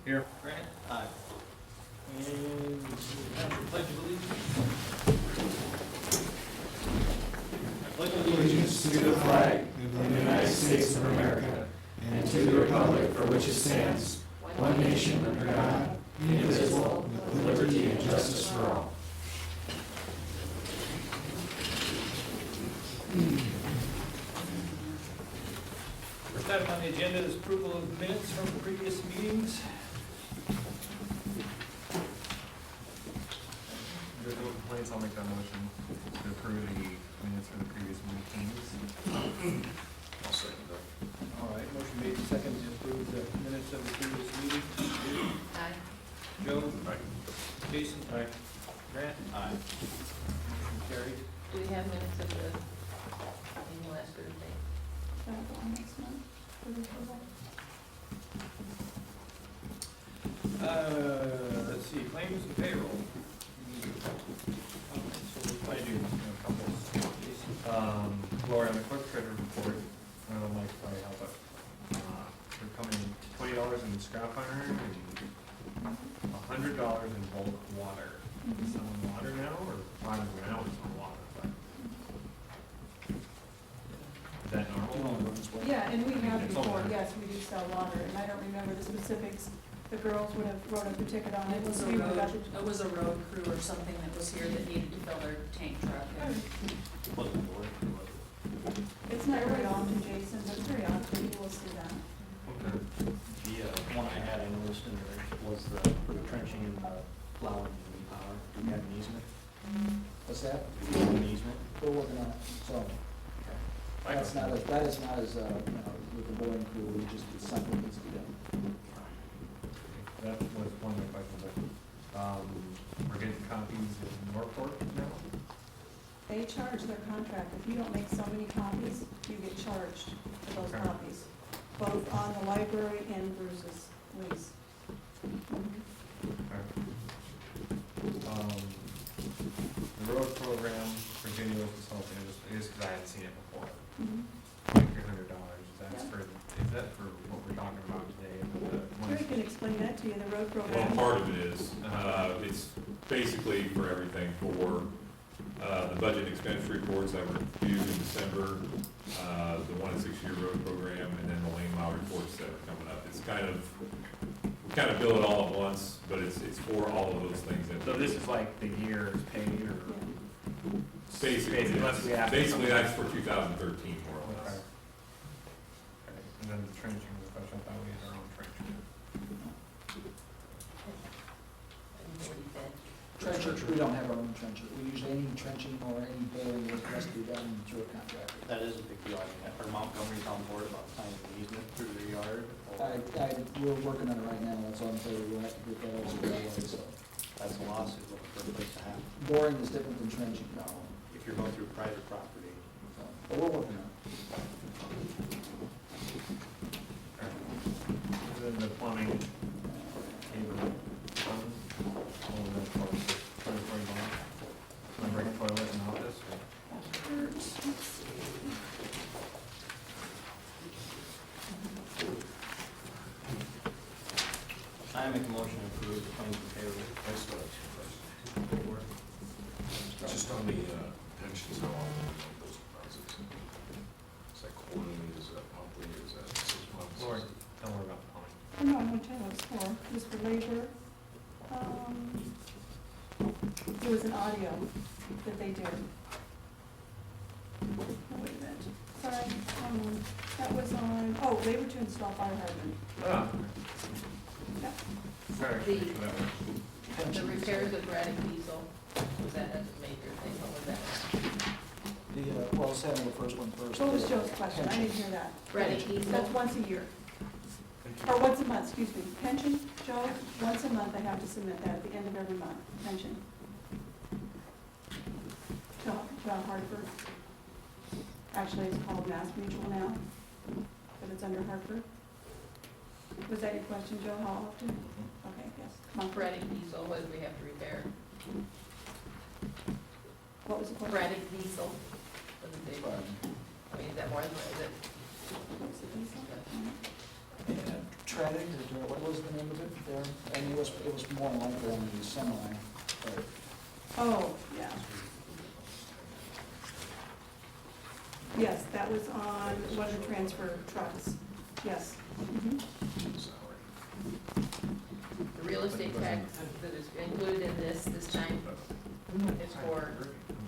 Here. Grant? Aye. And we have the pledge of allegiance. I pledge Allegiance to the flag of the United States of America and to the republic for which it stands, one nation under God, indivisible, with liberty and justice for all. First item on the agenda is approval of minutes from the previous meetings. There's no complaints, I'll make that motion to approve the minutes for the previous meetings. I'll second that. All right, motion made and seconded to approve the minutes of the previous meeting. Aye. Joe? Aye. Jason? Aye. Grant? Aye. Motion carried. Do we have minutes of the meeting last Thursday? Next month. Let's see, claims and payroll. So we'll probably do a couple. Jason? Lori, on the clerk treasurer report, I don't know, Mike, probably help, but, we're coming $20 in scrap iron and $100 in bulk water. Is some on water now, or water now is on water, but. Is that normal? Yeah, and we have It's before, over. yes, we do sell water, and I don't remember the specifics. The girls would have wrote up a ticket on it. It was a We would've road, got the- it was a road crew or something that was here that needed to fill their tank truck. And It's not very often, Jason, but very often you will see that. Okay. The one I had, I noticed in there was for the trenching and the plowing and the power. Do we have an easement? What's that? Do we have an easement? We're working on it, so that's not as, that is not as, with the boring crew, we just, it's something that needs to be done. That was one of my questions, we're getting copies in Norfolk now? They charge their contract. If you don't make so many copies, you get charged for those Okay. copies, both on the library and Bruce's lease. Okay. The road program for video consulting, is because I hadn't seen it before. Mhm. $2,300, that's Yeah. for, is that for what we're talking about today? Terry can explain that to you, the road Well, program. part of it is, it's basically for everything for, the budget and expense reports that were due in December, the 1 and 6 year road program, and then the lane mile reports that are coming up. It's kind of, we kind of bill it all at once, but it's for all of those things that. So this is like the year paid, or? Yeah. Basically, Unless we have to- basically that's for 2013, more or Okay. less. Okay. And then the trenching was a question, I thought we had our own trenching. I didn't know what he said. Trencher, we don't have our own trencher. We usually, any trenching or any boring work has to be done through a contractor. That is a big deal. I mean, are Montgomery's on board about signing an easement through their yard? Or We're working on it right now, that's all I'm telling you, we'll have to get that all squared away, so. that's a lawsuit looking for a place to have. Boring is different than trenching, No, if you're going through private property. so, but we're working on it. And then the plumbing, cable, plumbing, all of that for $20 break toilet and office, or? I make a motion to approve the claims and payroll. I still have some questions. Just on the pensions, how often do those deposits? Is that quarterly, is that monthly, is that 6 months? Lori, don't worry about the plumbing. I know, I'm gonna tell you what it's for, just for labor. It was an audio that they did. Oh, wait a minute, sorry, that was on, labor to install fire hydrant. Ah, Yeah. sorry. The- for that one. The repairs of Braddock Diesel, was that a major thing, what was that? Well, let's handle the first one first. What was Joe's question? I didn't hear that. Braddock Diesel? That's once a year, or once a month, excuse me. Pension, Joe, once a month I have to submit that at the end of every month, pension. To Hartford. Actually, it's called Mass Mutual now, but it's under Hartford. Was that your question, Joe? How often? Okay, yes. Monthly. Braddock Diesel, what did we have to repair? What was the question? Braddock Diesel, was it big? I mean, is that more than, is it? What's the diesel? Yeah, shredded, or what was the name of it there? And it was more like the semi, but Oh, yeah. Yes, that was on water transfer trucks, yes. Mhm. The real estate tax that is included in this time is for,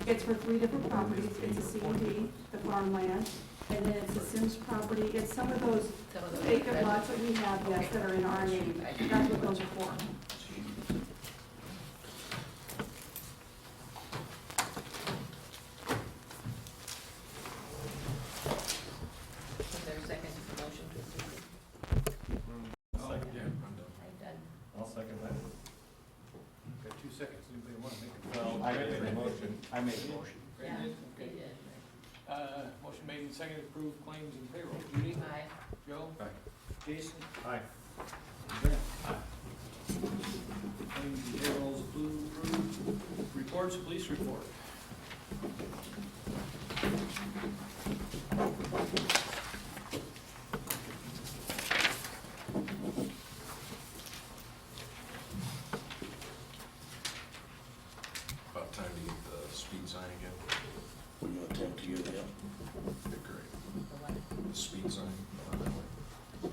It's for 3 different properties, it's a C&D, the farmland, and then it's a Sims property, it's some of those some of those. vacant lots that we have, yes, that are in our name, that's what those are for. Is there a second to the motion to approve? I'll second, yeah, I'm done. Right, done. I'll second that. Got 2 seconds, anybody want to make a Well, I Brandon made made the a motion. I made the motion. Yeah, Brandon? you Okay. did. Motion made and seconded to approve claims and payroll. Judy? Aye. Joe? Aye. Jason? Aye. Brent? Aye. Claims and payrolls approved. Reports, police report. About time to get the speed sign again. We're gonna attempt to get that. Okay, great. The what? The speed sign on that way.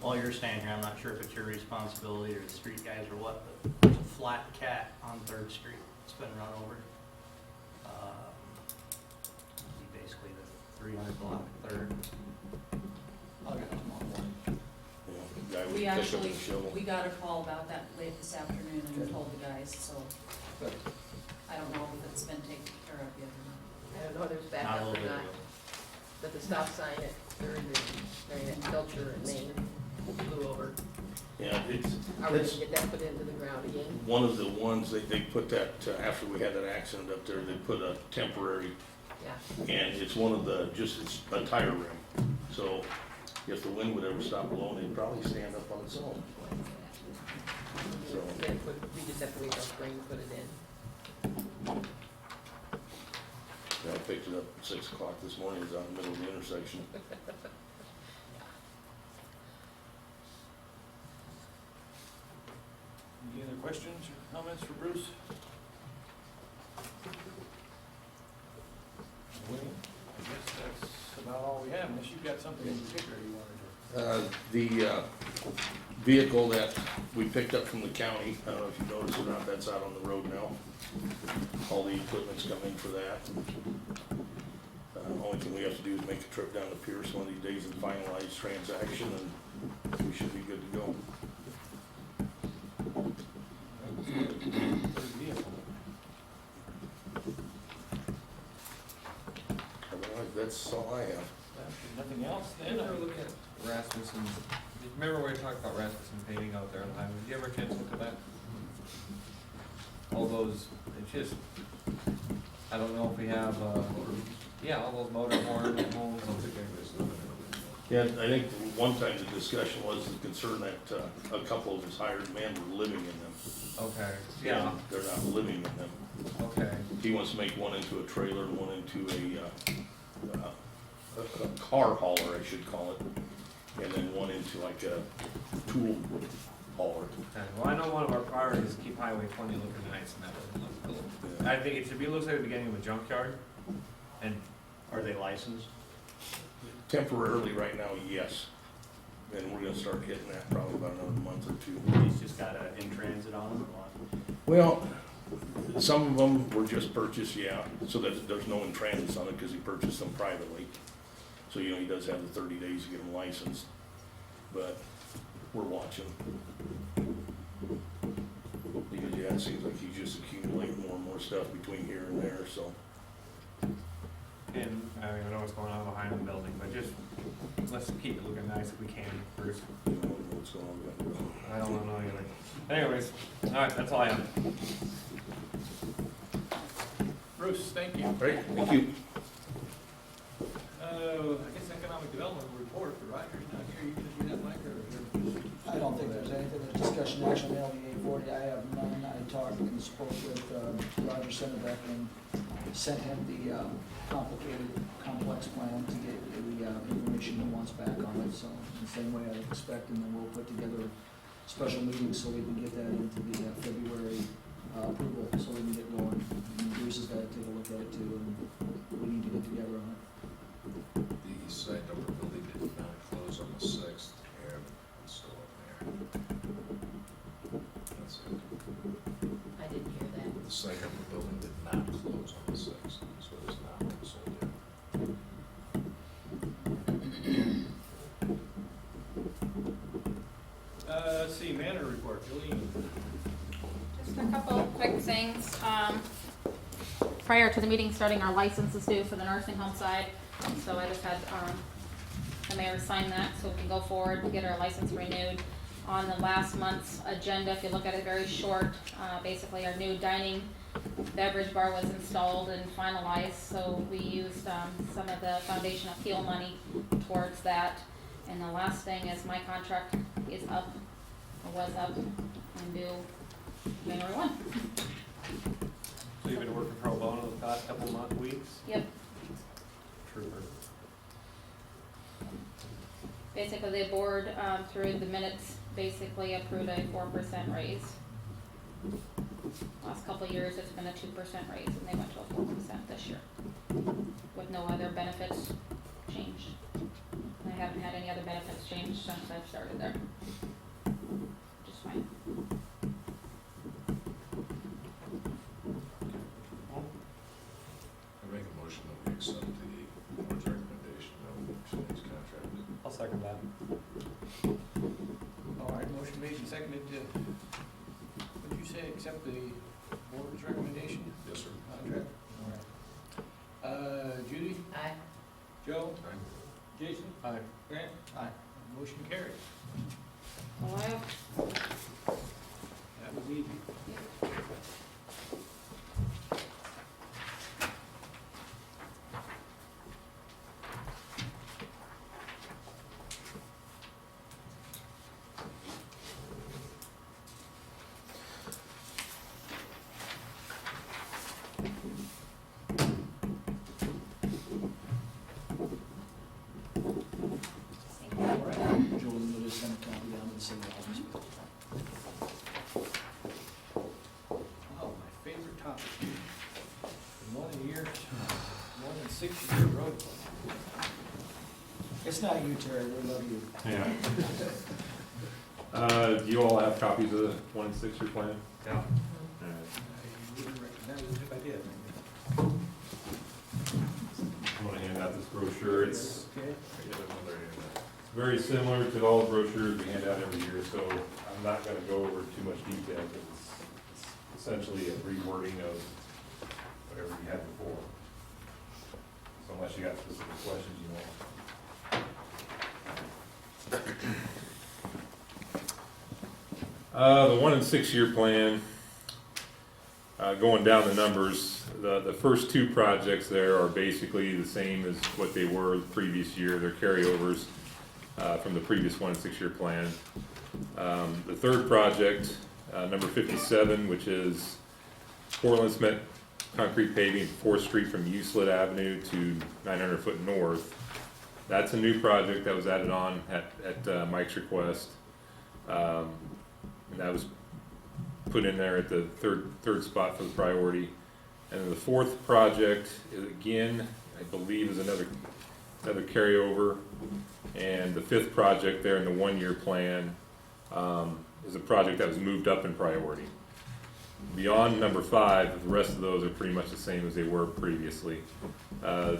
While you're standing here, I'm not sure if it's your responsibility or the street guys or what, but there's a flat cat on Third Street. It's been run over. Basically the 300 block of Third. I'll get it tomorrow morning. We actually, we got a call about that late this afternoon and we told the guys, so Good. I don't know if it's been taken care of yet or not. I don't know if there's Not a backup little or bit not, ago. but the stop sign at Third during that culture in Maine flew over. Yeah, it's, Are we That's- gonna get that put into the ground again? one of the ones, they put that, after we had that accident up there, they put a temporary, Yeah. and it's one of the, it's a tire rim. So if the wind would ever stop blowing, it'd probably stand up on its own. So, Then we just have to wait till spring to put it in. I picked it up at 6 o'clock this morning, it was out in the middle of the intersection. Any other questions or comments for Bruce? William? I guess that's about all we have, unless you've got something in particular you wanted to. The vehicle that we picked up from the county, I don't know if you noticed or not, that's out on the road now. All the equipment's come in for that. Only thing we have to do is make a trip down to Pierce one of these days and finalize transaction, and we should be good to go. Third vehicle. Otherwise, that's all I have. Nothing else Did then? you ever look at Rasmussen, remember when we talked about Rasmussen paving out there on the highway, did you ever chance to look at that? All those, it's just, I don't know if we have, yeah, all those motor horn homes. Yeah, I think one time the discussion was the concern that a couple of his hired men were living in them. Okay, yeah, And they're not living in them. okay, He wants to make one into a trailer and one into a car hauler, I should call it, and then one into like a tool hauler. okay, well, I know one of our priorities is keep Highway 20 looking nice, and that would look cool. I think it should be, looks like the beginning of a junkyard, and Are they licensed? Temporarily right now, yes. And we're gonna start hitting that probably about another month or two. He's just got a in transit on them or what? Well, some of them were just purchased, yeah, so that there's no in transit on it because he purchased them privately. So, you know, he does have the 30 days to get them licensed, but we're watching. Because, yeah, it seems like he's just accumulating more and more stuff between here and there, so. and I don't even know what's going on behind the building, but just, let's keep it looking nice if we can, first. You know what's going on. I don't know either. Anyways, alright, that's all I have. Bruce, thank you. Great, thank you. I guess economic development report, but Roger, you're not here, you gonna do that, Mike, or? I don't think there's anything, there's discussion action, LD 840, I have none, I talked and spoke with Roger Sennebeck and sent him the complicated, complex plan to get the information he wants back on it. So in the same way I expect, and then we'll put together a special meeting so we can get that into the February approval, so we can get going. And Bruce has got to take a look at it too, and we need to get together on it. The site number building did not close on the 6th, and it's still up there. That's it. I didn't hear that. The site number building did not close on the 6th, so it has not been sold yet. Let's see, Manor report, Julie. Just a couple quick things. Prior to the meeting starting, our license is due for the nursing home side. So I just had the mayor sign that so we can go forward and get our license renewed. On the last month's agenda, if you look at it very short, basically our new dining beverage bar was installed and finalized. So we used some of the foundation appeal money towards that. And the last thing is my contract is up, or was up, and due January 1. So you've been working pro bono the past couple of weeks? Yep. Trooper. Basically, the board, through the minutes, basically approved a 4% raise. Last couple of years, it's been a 2% raise, and they went to a 4% this year, with no other benefits changed. I haven't had any other benefits change since I've started there. Just fine. I make a motion that we accept the board's recommendation of extending his contract. I'll second that. All right, motion made and seconded to, what did you say, accept the board's recommendation? Yes, sir. Contract? All right. Judy? Aye. Joe? Aye. Jason? Aye. Grant? Aye. Motion carries. Well, I have That was easy. Julie will just send a copy down to the city office. Oh, my favorite topic. More than years, more than 6 year road. It's not you, Terry, we love you. Yeah. Do you all have copies of the 1 and 6 year plan? Yeah. Alright. I wouldn't recognize it if I did. I'm gonna hand out this brochure. It's Okay. I get another, very similar to all the brochures we hand out every year, so I'm not gonna go over too much detail, because it's essentially a rewording of whatever you had before. So unless you got specific questions you want. The 1 and 6 year plan, going down the numbers, the first 2 projects there are basically the same as what they were the previous year. They're carryovers from the previous 1 and 6 year plan. The third project, number 57, which is Portland cement concrete paving 4th Street from Euclid Avenue to 900 foot north. That's a new project that was added on at Mike's request. And that was put in there at the third spot for the priority. And then the 4th project is, again, I believe is another carryover. And the 5th project there in the 1 year plan is a project that was moved up in priority. Beyond number 5, the rest of those are pretty much the same as they were previously.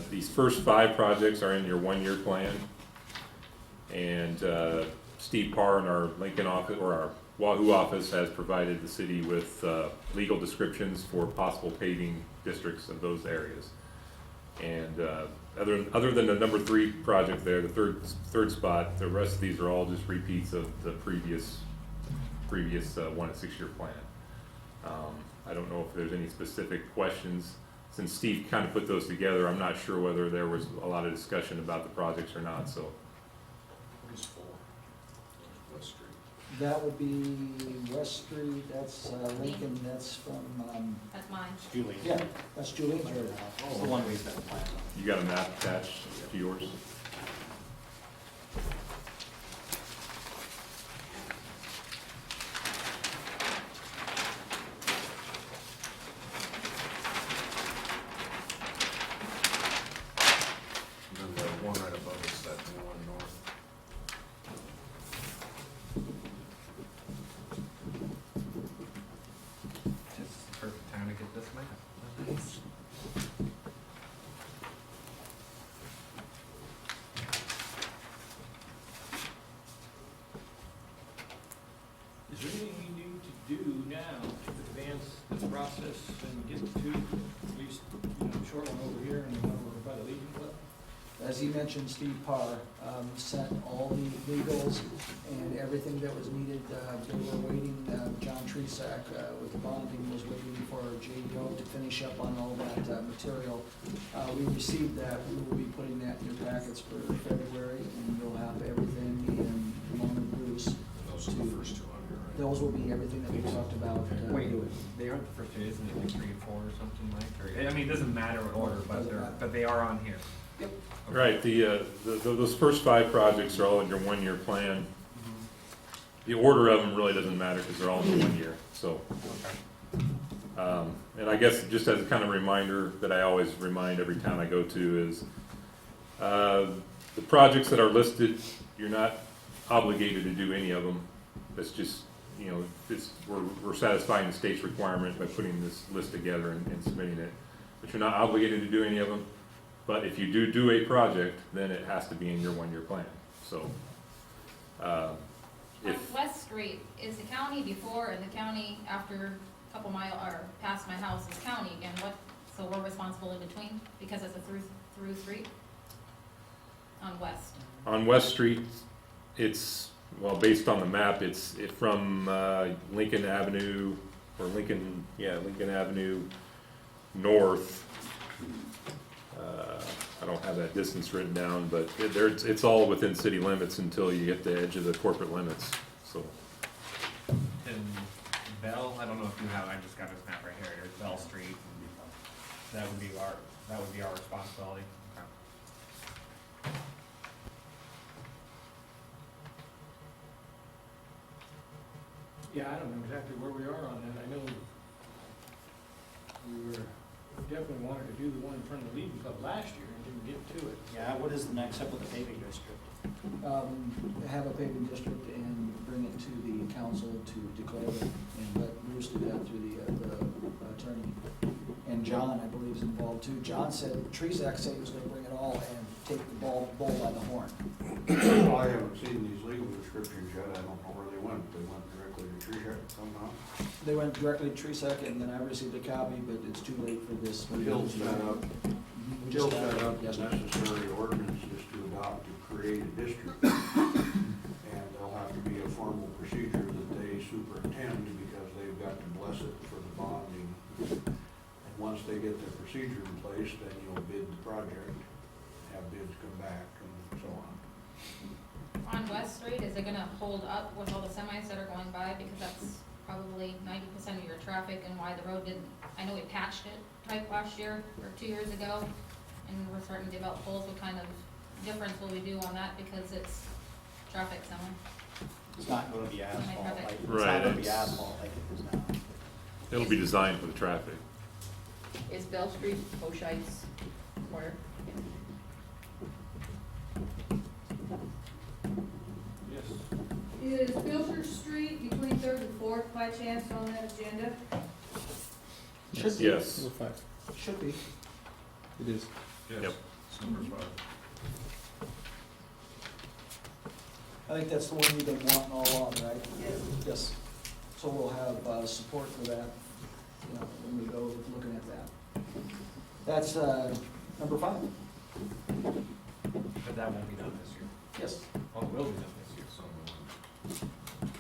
These first 5 projects are in your 1 year plan. And Steve Parr in our Lincoln office, or our Wahoo office, has provided the city with legal descriptions for possible paving districts of those areas. And other than the number 3 project there, the third spot, the rest of these are all just repeats of the previous 1 and 6 year plan. I don't know if there's any specific questions. Since Steve kind of put those together, I'm not sure whether there was a lot of discussion about the projects or not, so. what is 4? West Street. That would be West Street, that's Lincoln, that's from, That's mine. It's Julie's. yeah, that's Julian's right now. It's the one we've got planned on. You got a map attached to yours? And then the one right above is that new one north. This is the perfect time to get this map. Nice. Is there anything we need to do now to advance this process and get to at least, short one over here and the one over by the Legion Club? As he mentioned, Steve Parr sent all the legals and everything that was needed. They were waiting, John Tresac with the bonding was waiting for JDO to finish up on all that material. We received that, we will be putting that in your packets for February, and you'll have everything in along with Bruce. Those are the first two on here, right? Those will be everything that we talked about. Wait, they aren't the first two, isn't it like 3 and 4 or something like? Or, I mean, it doesn't matter what order, but they are on here. Yep. Okay. Right, those first 5 projects are all in your one-year plan. The order of them really doesn't matter because they're all in the 1 year, so. Okay. And I guess just as a kind of reminder that I always remind every town I go to is, the projects that are listed, you're not obligated to do any of them. That's just, we're satisfying the state's requirement by putting this list together and submitting it. But you're not obligated to do any of them. But if you do a project, then it has to be in your 1-year plan, so. On If, West Street, is the county before and the county after a couple mile, or past my house is county again, so we're responsible in between, because it's a through street? On West. on West Street, it's, well, based on the map, it's from Lincoln Avenue, or Lincoln Avenue north. I don't have that distance written down, but it's all within city limits until you get the edge of the corporate limits, so. And Bell, I don't know if you have, I just got this map right here, there's Bell Street. That would be our responsibility. Okay. Yeah, I don't know exactly where we are on that. I know we definitely wanted to do the one in front of the Legion Club last year and didn't get to it. Yeah, what is the next step with the paving district? Have a paving district and bring it to the council to declare it, and let Bruce do that through the attorney. And John, I believe, is involved too. John said, Tresac said he was gonna bring it all and take the bull by the horn. I haven't seen these legal descriptions yet, I don't know where they went directly to Tricia somehow. They went directly to Tresac, and then I received a copy, but it's too late for this. He'll set up, We he'll just set up the yesterday. necessary ordinances to adopt to create a district. And there'll have to be a formal procedure that they superintend, because they've got to bless it for the bonding. And once they get the procedure in place, then you'll bid the project, have bids come back and so on. On West Street, is it gonna hold up with all the semis that are going by, because that's probably 90% of your traffic, and why the road didn't, I know we patched it type last year, or 2 years ago, and we're starting to develop holes. What kind of difference will we do on that, because it's traffic semi? It's not gonna be asphalt, traffic. like, it's Right, not gonna be it's- asphalt like it is now. It'll be designed for the traffic. Is Bell Street Oshite's corner? Yes. Is Filter Street between Third and Fourth by chance on that agenda? Should be. Yes. Should be. It is. Yes, Yep. it's number 5. I think that's the one you've been wanting all along, right? Yes. So we'll have support for that, when we go looking at that. That's number 5. But that won't be done this year. Yes. Oh, it will be done this year.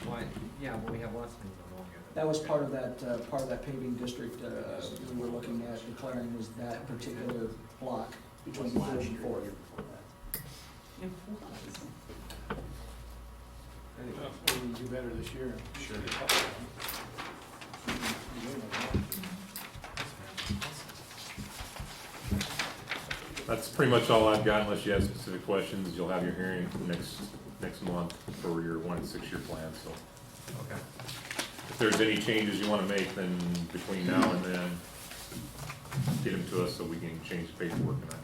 Why, yeah, well, we have lots of things on here. That was part of that paving district we were looking at declaring, was that particular block between Third and Fourth. It was. anyway. Maybe we do better this year. Sure. That's pretty much all I've got, unless you have specific questions. You'll have your hearing next month for your 1 and 6 year plan, so. Okay. If there's any changes you wanna make, then between now and then, get them to us so we can change the paperwork and that.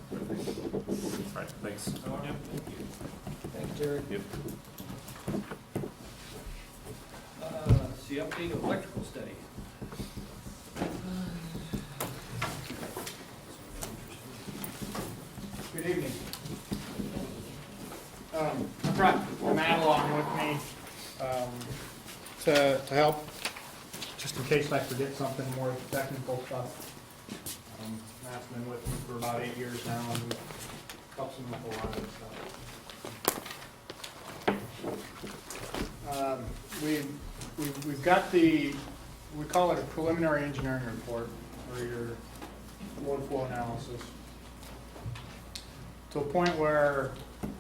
All right, thanks. Thank you, Terry. Yep. It's the update of electrical study. Good evening. I brought Matt along with me to help, just in case I forget something more technical stuff. Matt's been with me for about 8 years now and helps him with a lot of stuff. We've got we call it a preliminary engineering report, or your load flow analysis, to a point where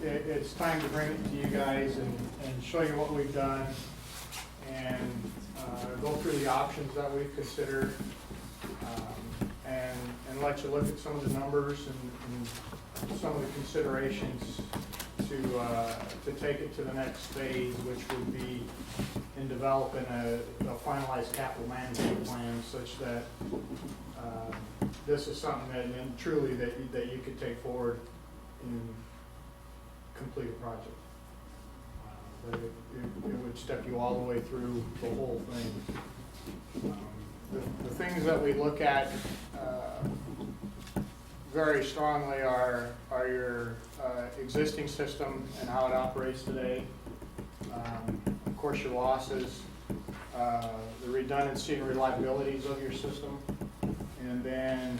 it's time to bring it to you guys and show you what we've done and go through the options that we've considered, and let you look at some of the numbers and some of the considerations to take it to the next phase, which would be in developing a finalized capital management plan such that this is something that, and truly that you could take forward and complete a project. But it would step you all the way through the whole thing. The things that we look at very strongly are your existing system and how it operates today. Of course, your losses, the redundancy and reliabilities of your system, and then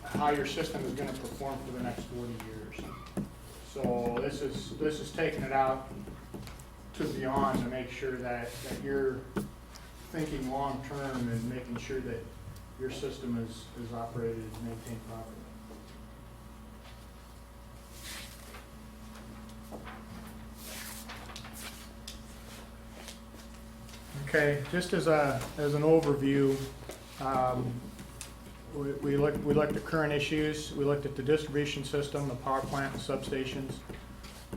how your system is going to perform for the next 40 years. So this is taking it out to beyond to make sure that you're thinking long term and making sure that your system is operated and maintained properly. Okay, just as an overview, we looked at current issues. We looked at the distribution system, the power plant, and substations.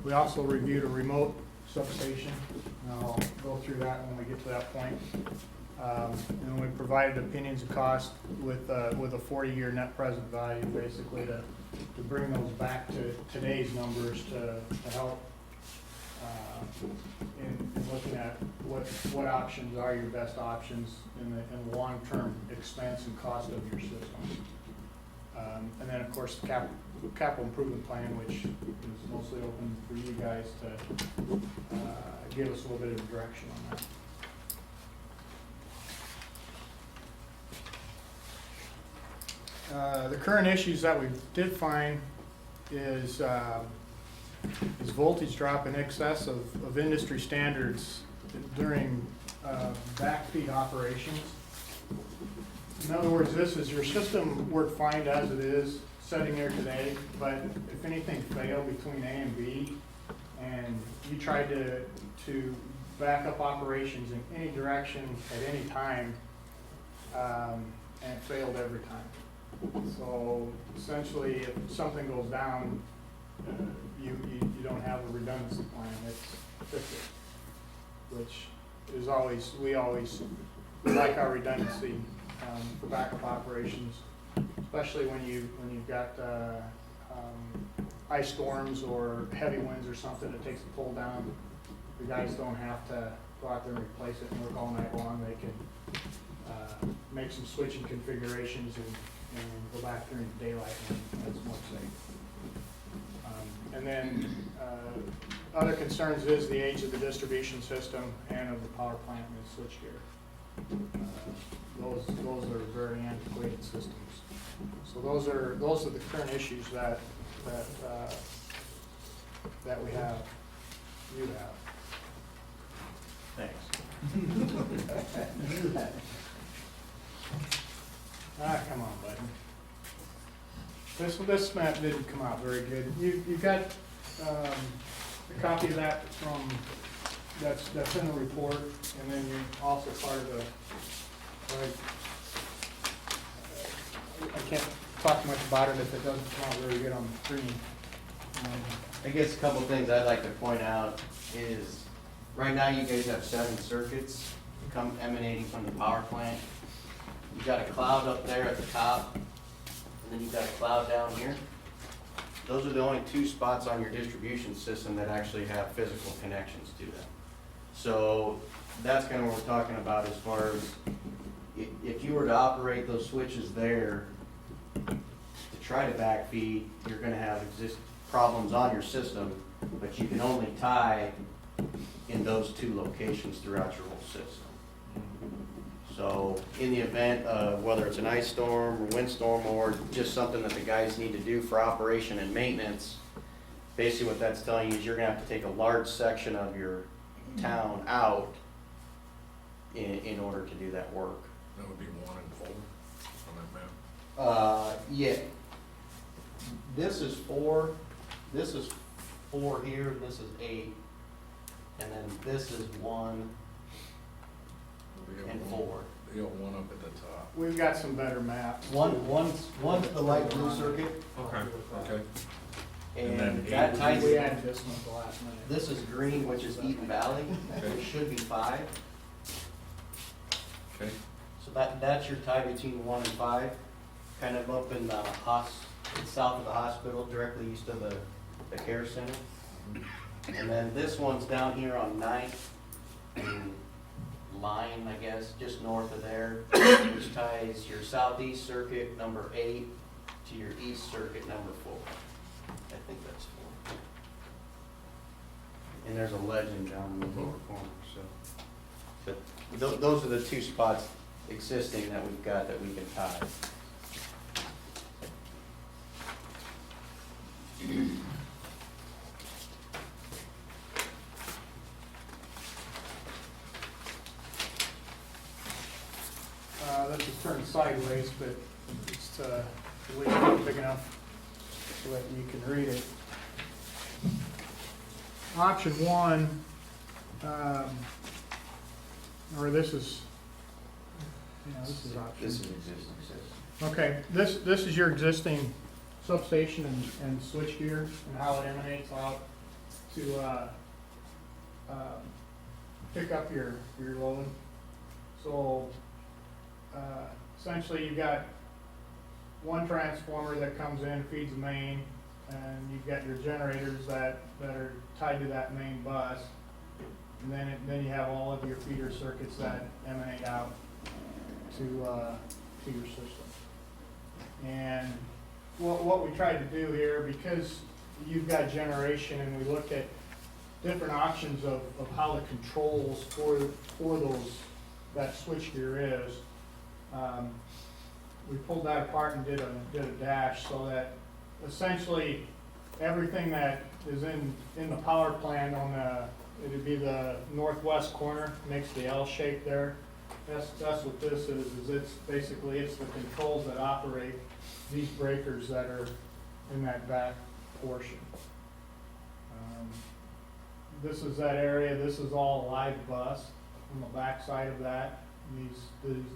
We also reviewed a remote substation, and I'll go through that when we get to that point. And we provided opinions of cost with a 40-year net present value, basically to bring those back to today's numbers to help in looking at what options are your best options in the long-term expense and cost of your system. And then, of course, the capital improvement plan, which is mostly open for you guys to give us a little bit of direction on that. The current issues that we did find is voltage drop in excess of industry standards during backfeed operations. In other words, this is your system worked fine as it is sitting there today, but if anything failed between A and B, and you tried to back up operations in any direction at any time, and it failed every time. So essentially, if something goes down, you don't have a redundancy plan. It's fix it, which is always, we like our redundancy for backup operations, especially when you've got ice storms or heavy winds or something that takes the pole down. The guys don't have to go out there and replace it and work all night long. They can make some switching configurations and go back during the daylight when it's more safe. And then other concerns is the age of the distribution system and of the power plant and the switchgear. Those are very antiquated systems. So those are the current issues that we have. You have. Thanks. Come on, bud. This map didn't come out very good. You've got a copy of that from that's in the report, and then you're also part of the, like, I can't talk much about it if it doesn't come out very good on the screen. I guess a couple things I'd like to point out is, right now you guys have 7 circuits come emanating from the power plant. You got a cloud up there at the top, and then you got a cloud down here. Those are the only 2 spots on your distribution system that actually have physical connections to them. So that's kind of what we're talking about as far as if you were to operate those switches there to try to backfeed, you're gonna have problems on your system, but you can only tie in those 2 locations throughout your whole system. So in the event of whether it's an ice storm or windstorm or just something that the guys need to do for operation and maintenance, basically what that's telling you is you're gonna have to take a large section of your town out in order to do that work. That would be 1 and 4 on that map. Yeah. This is 4, this is 4 here, this is 8, and then this is 1 They got and one- 4. They got 1 up at the top. We've got some better maps. One's the light blue circuit, Okay. Okay. And then and that ties, We added this one at the last minute. this is green, which is Eaton Valley, it should be 5. Okay. So that's your tie between 1 and 5, kind of up in the south of the hospital, directly east of the care center. And then this one's down here on 9th and Line, I guess, just north of there, which ties your southeast circuit number 8 to your east circuit number 4. I think that's 4. And there's a legend down in the lower corner, so. But those are the 2 spots existing that we've got that we can tie. This is turned sideways, but it's at least big enough so that you can read it. Option 1, or this is, this is option. This is existing system. Okay, this is your existing substation and switchgear and how it emanates out to pick up your load. So essentially you've got one transformer that comes in, feeds the main, and you've got your generators that are tied to that main bus. And then you have all of your feeder circuits that emanate out to your system. And what we tried to do here, because you've got generation and we looked at different options of how the controls for that switchgear is, we pulled that apart and did a dash so that essentially everything that is in the power plant it'd be the northwest corner, makes the L shape there. That's what this is it's basically the controls that operate these breakers that are in that back portion. This is that area, this is all live bus on the back side of that.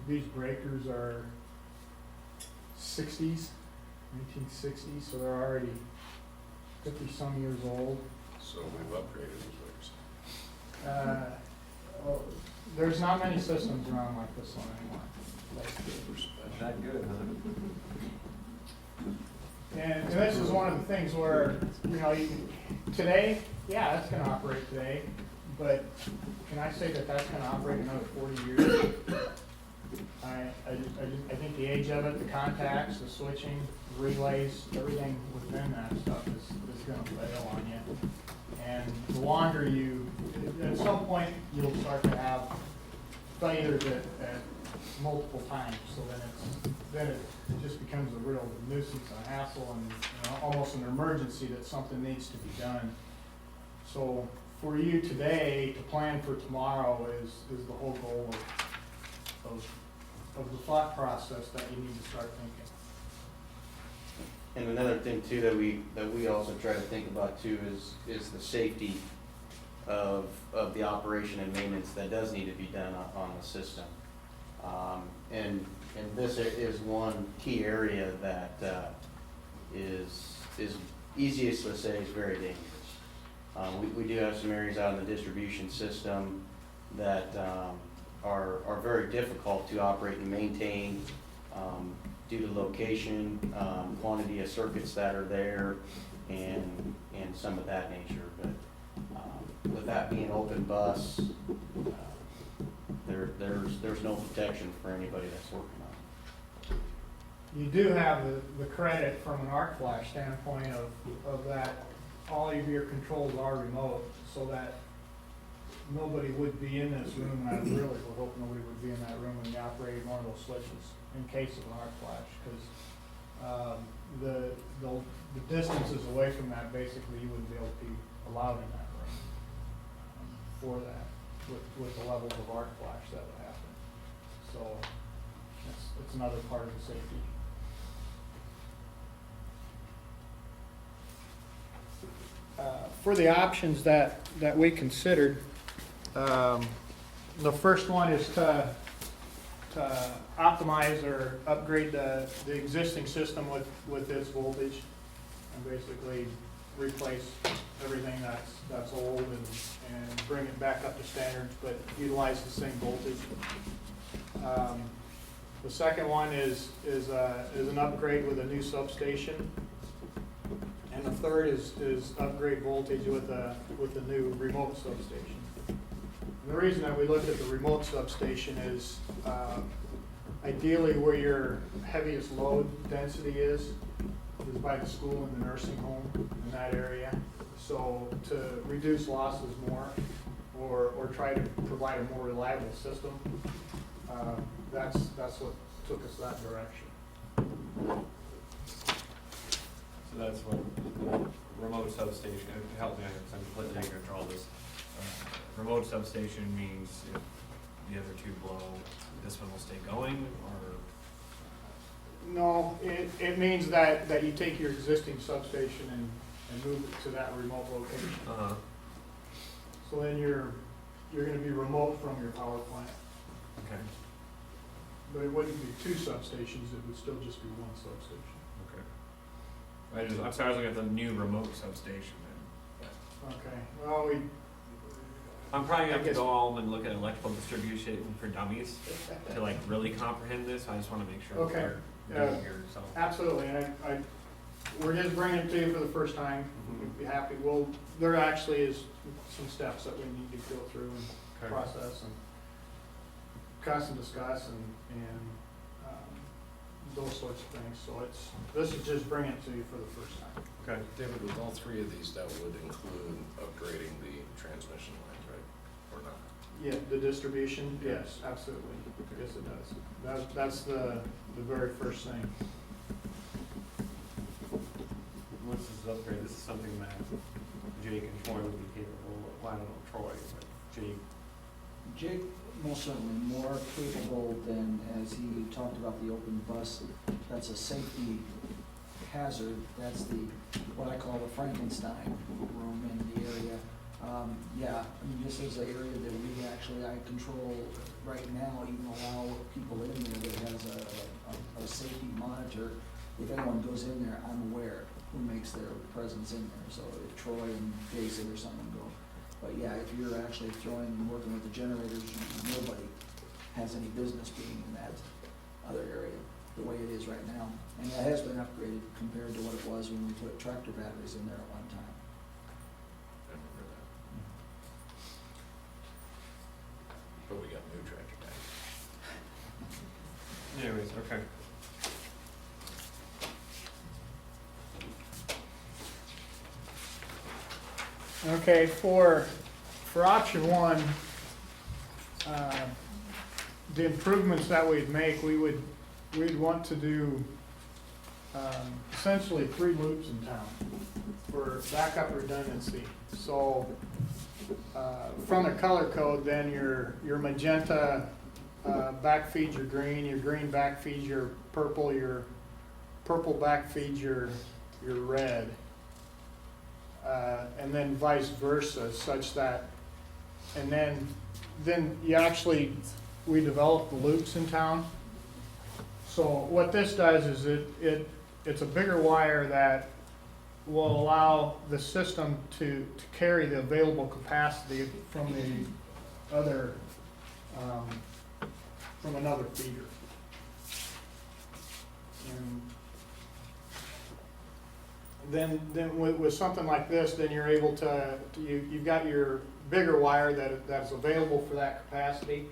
These breakers are 60s, 1960s, so they're already 50-some years old. So we've upgraded these ways. There's not many systems around like this one anymore. Not good, And this is one of the things where, today, yeah, that's gonna operate today, but can I say that that's gonna operate another 40 years? I think the age of it, the contacts, the switching, the relays, everything within that stuff is gonna fail on you. And the longer at some point, you'll start to have failures at multiple times, so then it just becomes a real nuisance, a hassle, and almost an emergency that something needs to be done. So for you today to plan for tomorrow is the whole goal of the thought process that you need to start thinking. And another thing too that we also try to think about too is the safety of the operation and maintenance that does need to be done on the system. And this is one key area that is easiest to say is very dangerous. We do have some areas out in the distribution system that are very difficult to operate and maintain due to location, quantity of circuits that are there, and some of that nature. But with that being open bus, there's no protection for anybody that's working on it. You do have the credit from an arc flash standpoint of that all of your controls are remote, so that nobody would be in this room, and I really would hope nobody would be in that room when you operate one of those switches in case of an arc flash, because the distances away from that, basically, you wouldn't be able to be allowed in that room for that, with the levels of arc flash that would happen. So it's another part of the safety. For the options that we considered, the first one is to optimize or upgrade the existing system with its voltage, and basically replace everything that's old and bring it back up to standards, but utilize the same voltage. The second one is an upgrade with a new substation. And the third is upgrade voltage with a new remote substation. And the reason that we looked at the remote substation is ideally where your heaviest load density is by the school and the nursing home in that area. So to reduce losses more, or try to provide a more reliable system, that's what took us that direction. So that's what remote substation, help me, I'm completely ignorant to all this. Remote substation means if the other two blow, this one will stay going, or? No, it means that you take your existing substation and move it to that remote location. Uh-huh. So then you're gonna be remote from your power plant. Okay, But it wouldn't be two substations, it would still just be one substation. okay. I'm sorry, I was looking at the new remote substation then. Okay, well, I'm probably gonna have I to guess- go home and look at electrical distribution for dummies to like really comprehend this. I just wanna make sure Okay. we're doing here, so. absolutely, and we're just bringing it to you for the first time. Mhm. We'd be happy. Well, there actually is some steps that we need to go through and Okay. process and discuss and those sorts of things. So this is just bringing it to you for the first time. Okay. David, with all three of these, that would include upgrading the transmission lines, right? Or not? Yeah, the distribution, yes, absolutely. Yes, it does. That's the very first thing. What's this upgrade? This is something that Jake and Troy would be capable of. Well, I don't know Troy, but Jake. Jake, most certainly more capable than, as he talked about the open bus, that's a safety hazard. That's what I call the Frankenstein room in the area. Yeah, I mean, this is an area that I control right now, even allow people in there that has a safety monitor. If anyone goes in there, I'm aware who makes their presence in there. So if Troy and Jason or someone go. But yeah, if you're actually throwing and working with the generators, nobody has any business being in that other area, the way it is right now. And it has been upgraded compared to what it was when we put tractor batteries in there at one time. I remember that. But we got new tractor tanks. Anyways, okay. Okay, for option one, the improvements that we'd make, we'd want to do essentially 3 loops in town for backup redundancy. So from the color code, then your magenta backfeeds your green backfeeds your purple backfeeds your red. And then vice versa, such that And then you actually, we develop the loops in town. So what this does is it's a bigger wire that will allow the system to carry the available capacity from the other, from another feeder. And then with something like this, then you're able to, you've got your bigger wire that's available for that capacity,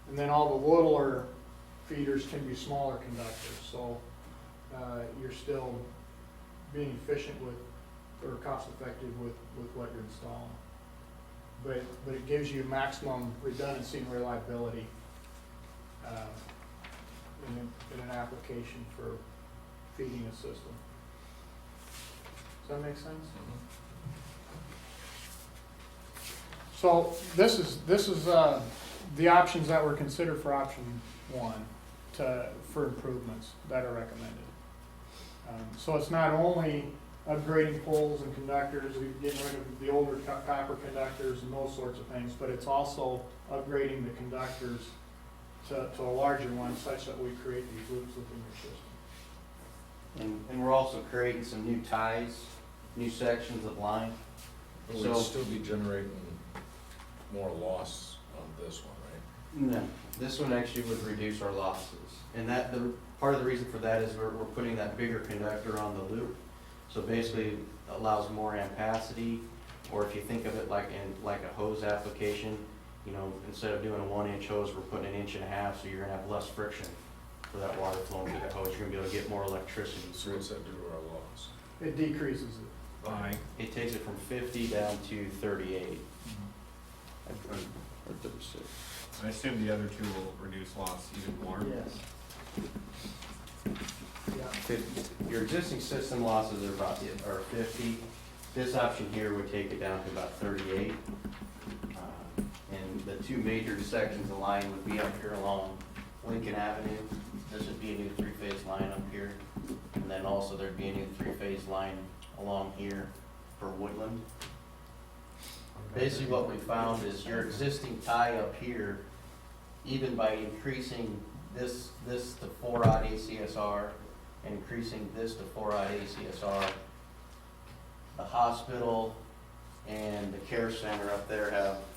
and then all the littler feeders can be smaller conductors, so you're still being efficient with, or cost effective with what you're installing. But it gives you maximum redundancy and reliability in an application for feeding a system. Does that make sense? So this is the options that were considered for option one for improvements that are recommended. So it's not only upgrading poles and conductors, getting rid of the older copper conductors and those sorts of things, but it's also upgrading the conductors to a larger one such that we create these loops within your system. And we're also creating some new ties, new sections of line. But we'd still be generating more loss on this one, right? No, this one actually would reduce our losses. And part of the reason for that is we're putting that bigger conductor on the loop. So basically it allows more ampacity, or if you think of it like a hose application, you know, instead of doing a 1-inch hose, we're putting an 1.5 inches, so you're gonna have less friction for that water flowing through that hose. You're gonna be able to get more electricity. So what's that do to our loss? It decreases it. By, It takes it from 50 down to 38. Or 36. I assume the other two will reduce loss even more. Yes. Yeah. Your existing system losses are 50. This option here would take it down to about 38. And the two major sections of line would be up here along Lincoln Avenue. This would be a new 3-phase line up here. And then also there'd be a new 3-phase line along here for Woodland. Basically what we found is your existing tie up here, even by increasing this to 4-aught ACSR and increasing this to 4-aught ACSR, the hospital and the care center up there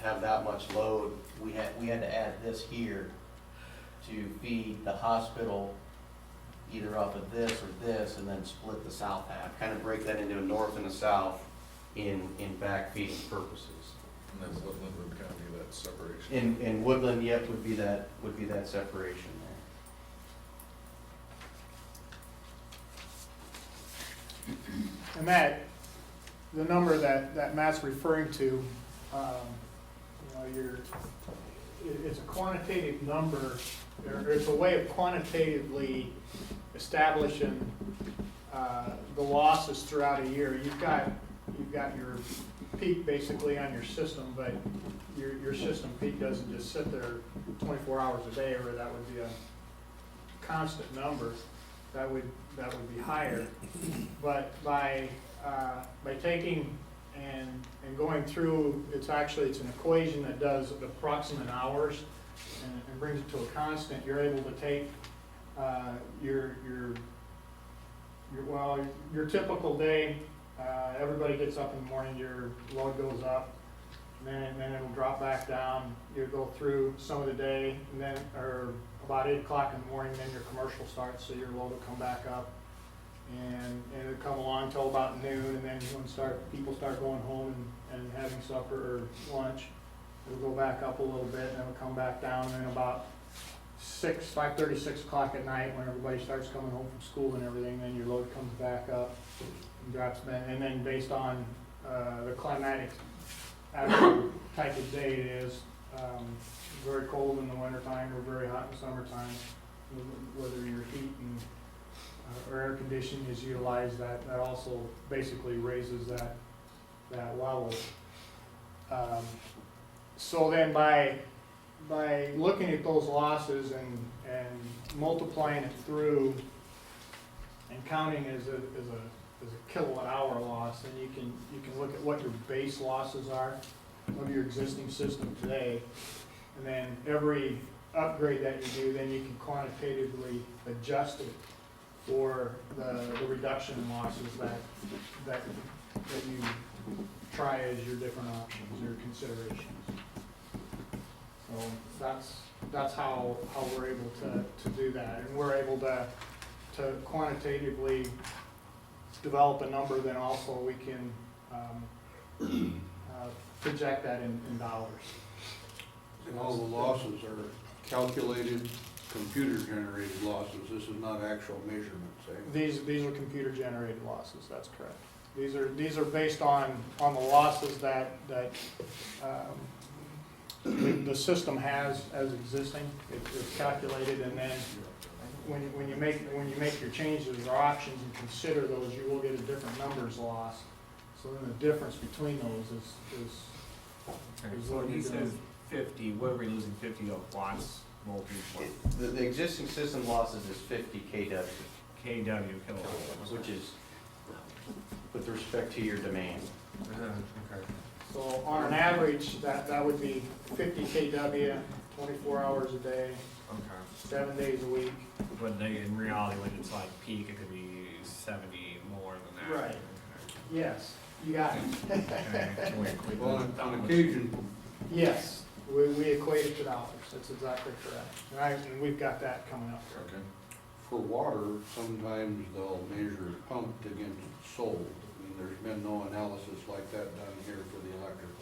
have that much load. We had to add this here to feed the hospital either off of this or this, and then split the south half, kind of break that into a north and a south in back feeding purposes. And then Woodland would kind of be that separation. In Woodland, yep, would be that separation there. And the number that Matt's referring to, you know, it's a quantitative number, or it's a way of quantitatively establishing the losses throughout a year. You've got your peak basically on your system, but your system peak doesn't just sit there 24 hours a day, or that would be a constant number. That would be higher. But by taking and going through, it's an equation that does approximate hours and brings it to a constant. You're able to take your typical day. Everybody gets up in the morning, your load goes up, and then it'll drop back down. You go through some of the day, and then, or about 8 o'clock in the morning, then your commercial starts, so your load will come back up. And it'll come along until about noon, and then when people start going home and having supper or lunch, it'll go back up a little bit, and it'll come back down, and about 5:30, 6 o'clock at night, when everybody starts coming home from school and everything, then your load comes back up and drops back. And then based on the climatic actual type of day it is, very cold in the wintertime or very hot in the summertime, whether your heat and or air conditioning is utilized, that also basically raises that level. So then by looking at those losses and multiplying it through and counting as a kilowatt hour loss, then you can look at what your base losses are, of your existing system today. And then every upgrade that you do, then you can quantitatively adjust it for the reduction in losses that you try as your different options, your considerations. So that's how we're able to do that. And we're able to quantitatively develop a number, then also we can project that in dollars. And all the losses are calculated, computer-generated losses. This is not actual measurements, eh? These are computer-generated losses, that's correct. These are based on the losses that the system has as existing. It's calculated, and then when you make your changes or options and consider those, you will get a different numbers loss. So then the difference between those is So what when he you're says doing. 50, what are we losing 50 of watts voltage? The existing system losses is 50 kW, KW kilowatts. which is with respect to your demand. Okay. So on an average, that would be 50 kW, 24 hours a day, Okay. 7 days a week. But in reality, when it's like peak, it could be 70 more than that. Right. Yes, you got it. Okay. Can we equate Well, that on down? occasion, Yes, we equate it to dollars, that's exactly correct. And we've got that coming up. Okay. for water, sometimes they'll measure pumped against sold. I mean, there's been no analysis like that done here for the electrical.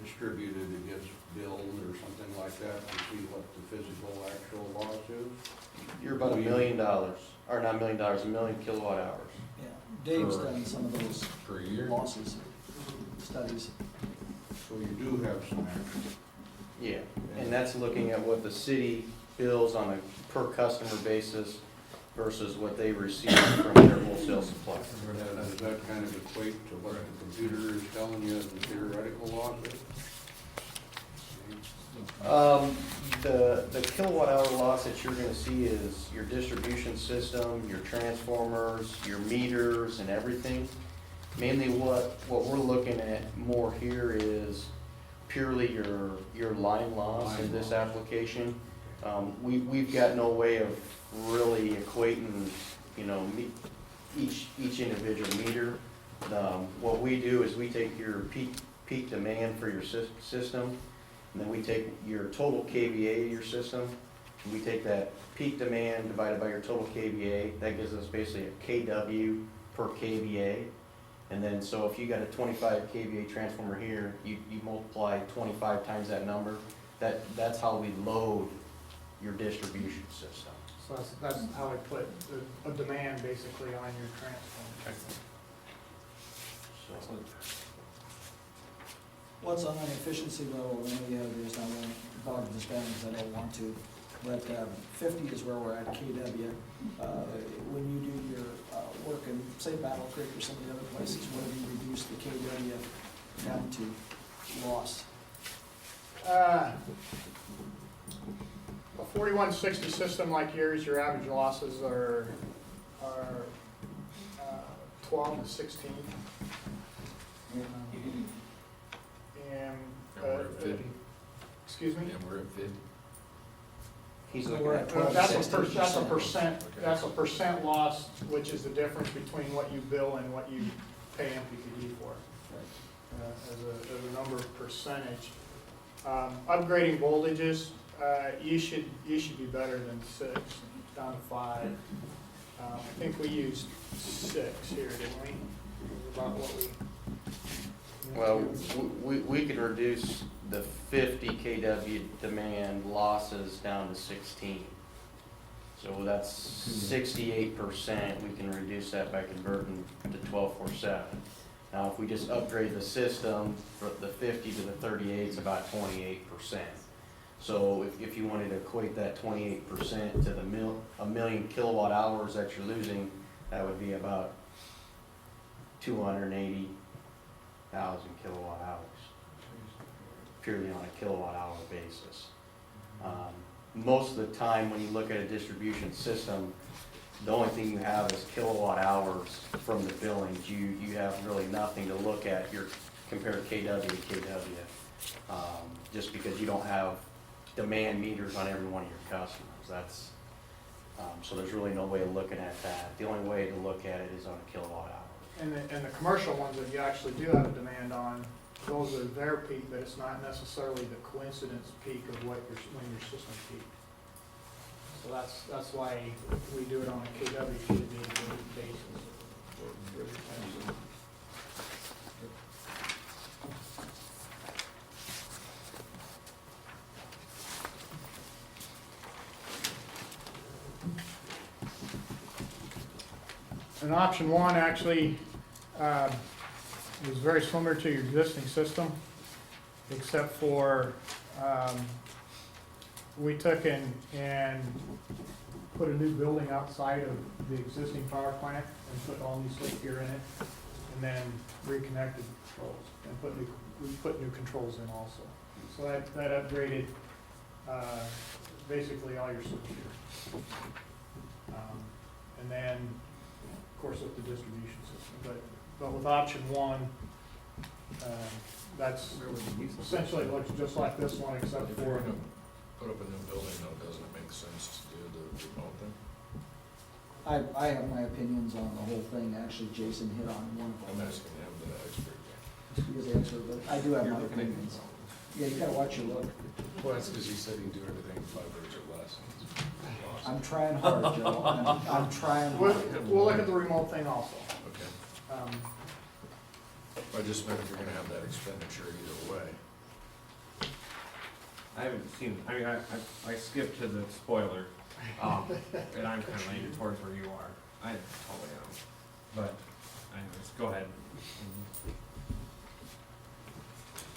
Distributed against billed or something like that to see what the physical actual loss is. You're about $1 million, or not $1 million, 1 million kilowatt hours. Yeah, Dave's done some of those Per year? losses studies. So you do have some action. Yeah, and that's looking at what the city bills on a per customer basis versus what they receive from their wholesale supplier. Does that kind of equate to what the computer is telling you the theoretical loss is? The kilowatt hour loss that you're gonna see is your distribution system, your transformers, your meters and everything. Mainly what we're looking at more here is purely your line loss in this application. We've got no way of really equating, you know, each individual meter. What we do is we take your peak demand for your system, and then we take your total KVA of your system, and we take that peak demand divided by your total KVA. That gives us basically a KW per KVA. And then, so if you got a 25 KVA transformer here, you multiply 25 times that number. That's how we load your distribution system. So that's how I put a demand basically on your transformer. So, What's on an efficiency level, and maybe there's not one bog this down because I don't want to, but 50 is where we're at KW. When you do your work in, say, Battle Creek or some of the other places, what have you reduced the KW down to loss? A 4160 system like yours, your average losses are 12 to 16. And, And we're at 50? excuse me? And we're at 50? he's So looking we're at at 12 That's a 16%. that's a percent loss, which is the difference between what you bill and what you pay MPPD for, as a number of percentage. Upgrading voltages, you should be better than 6, down to 5. I think we used 6 here, didn't we? About what we. Well, we could reduce the 50 kW demand losses down to 16. So that's 68%. We can reduce that by converting to 1247. Now, if we just upgrade the system from the 50 to the 38, it's about 28%. So if you wanted to equate that 28% to the 1 million kilowatt hours that you're losing, that would be about 280,000 kilowatt hours, purely on a kilowatt hour basis. Most of the time when you look at a distribution system, the only thing you have is kilowatt hours from the billings. You have really nothing to look at. compare KW to KW, just because you don't have demand meters on every one of your customers. That's, so there's really no way of looking at that. The only way to look at it is on a kilowatt hour. And the commercial ones that you actually do have a demand on, those are their peak, but it's not necessarily the coincidence peak of when your system peak. So that's why we do it on a KW basis. And option one actually is very similar to your existing system, except for we took and put a new building outside of the existing power plant and put all new switchgear in it, and then reconnected controls and we put new controls in also. So that upgraded basically all your switchgear. And then, of course, with the distribution system. But with option one, that's essentially looks just like this one, except If for you're gonna put up a new building, though, doesn't it make sense to do the remote thing? I have my opinions on the whole thing. Actually, Jason hit on one of I'm them. asking him, the expert. He is the expert, but I do have my opinions. Yeah, you gotta watch your look. Well, that's because he said he'd do everything 5 birds or less. I'm trying hard, Joe. I'm trying we'll hard. look at the remote thing also. Okay. Um, I just meant if you're gonna have that expenditure either way. I haven't seen, I mean, I skipped to the spoiler, and I'm kinda leaning towards where you are. I totally am, but anyways, go ahead.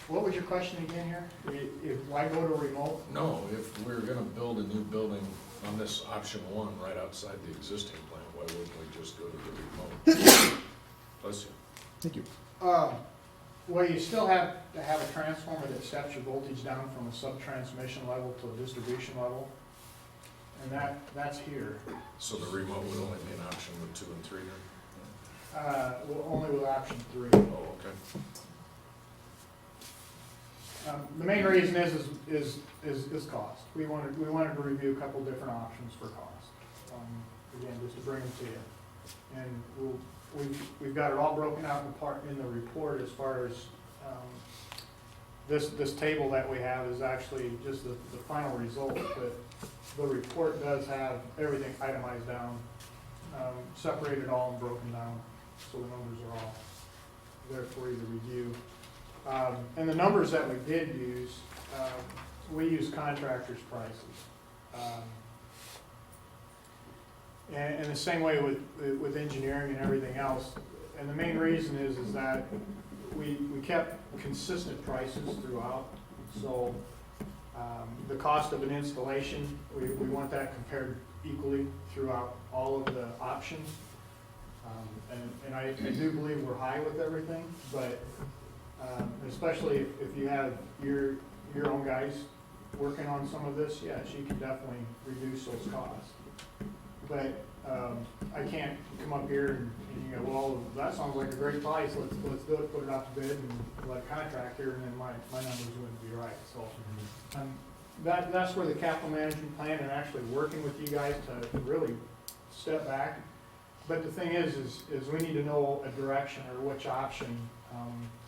What was your question again here? Why go to remote? No, if we're gonna build a new building on this option one right outside the existing plant, why wouldn't we just go to the remote? Bless you. Thank you. Well, you still have to have a transformer that steps your voltage down from a sub-transmission level to a distribution level. And that's here. So the remote would only be an option with 2 and 3 then? Well, only with option 3. Oh, okay. The main reason is cost. We wanted to review a couple different options for cost. Again, just to bring them to you. And we've got it all broken out in the report as far as this table that we have is actually just the final result, but the report does have everything itemized down, separated all and broken down, so the numbers are all there for you to review. And the numbers that we did use, we use contractors' prices. And the same way with engineering and everything else. And the main reason is that we kept consistent prices throughout. So the cost of an installation, we want that compared equally throughout all of the options. And I do believe we're high with everything, but especially if you have your own guys working on some of this, yes, you can definitely reduce those costs. But I can't come up here and you go, well, that sounds like a great price, let's do it, put it out to bid and let a contractor, and then my numbers wouldn't be right. So that's where the capital management plan and actually working with you guys to really step back. But the thing is we need to know a direction or which option.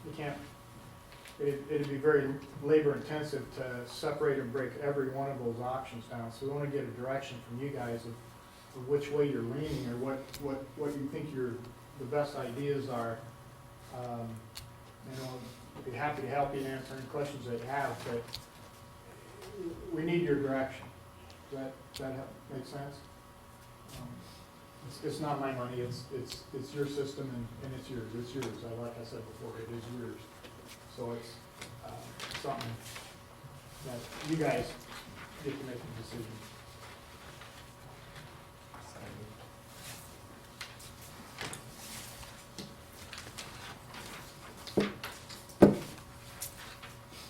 You can't, it'd be very labor intensive to separate and break every one of those options down. So we want to get a direction from you guys of which way you're leaning or what you think the best ideas are. I'd be happy to help you in answering questions that you have, but we need your direction. Does that make sense? It's not my money, it's your system and it's yours. It's yours. Like I said before, it is yours. So it's something that you guys get to make a decision.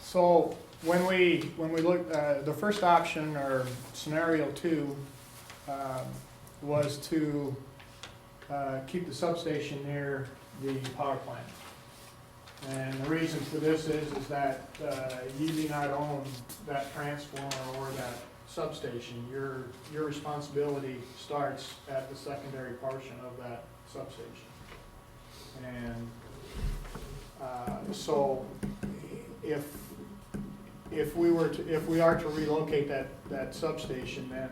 So when we look, the first option or scenario 2 was to keep the substation near the power plant. And the reason for this is that you do not own that transformer or that substation. Your responsibility starts at the secondary portion of that substation. And so if we are to relocate that substation, then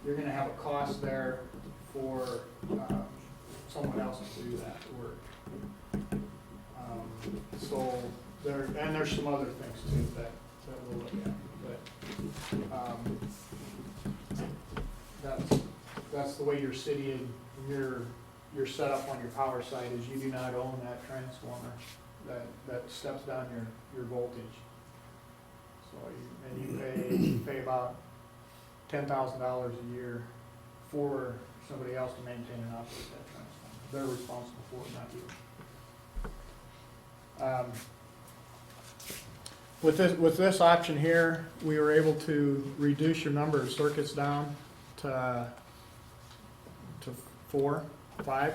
you're gonna have a cost there for someone else to do that work. So there's some other things too that we'll look at, but that's the way your city and your setup on your power site is you do not own that transformer that steps down your voltage. So you pay about $10,000 a year for somebody else to maintain and operate that transformer. They're responsible for it, not you. With this option here, we were able to reduce your number of circuits down to 4, 5.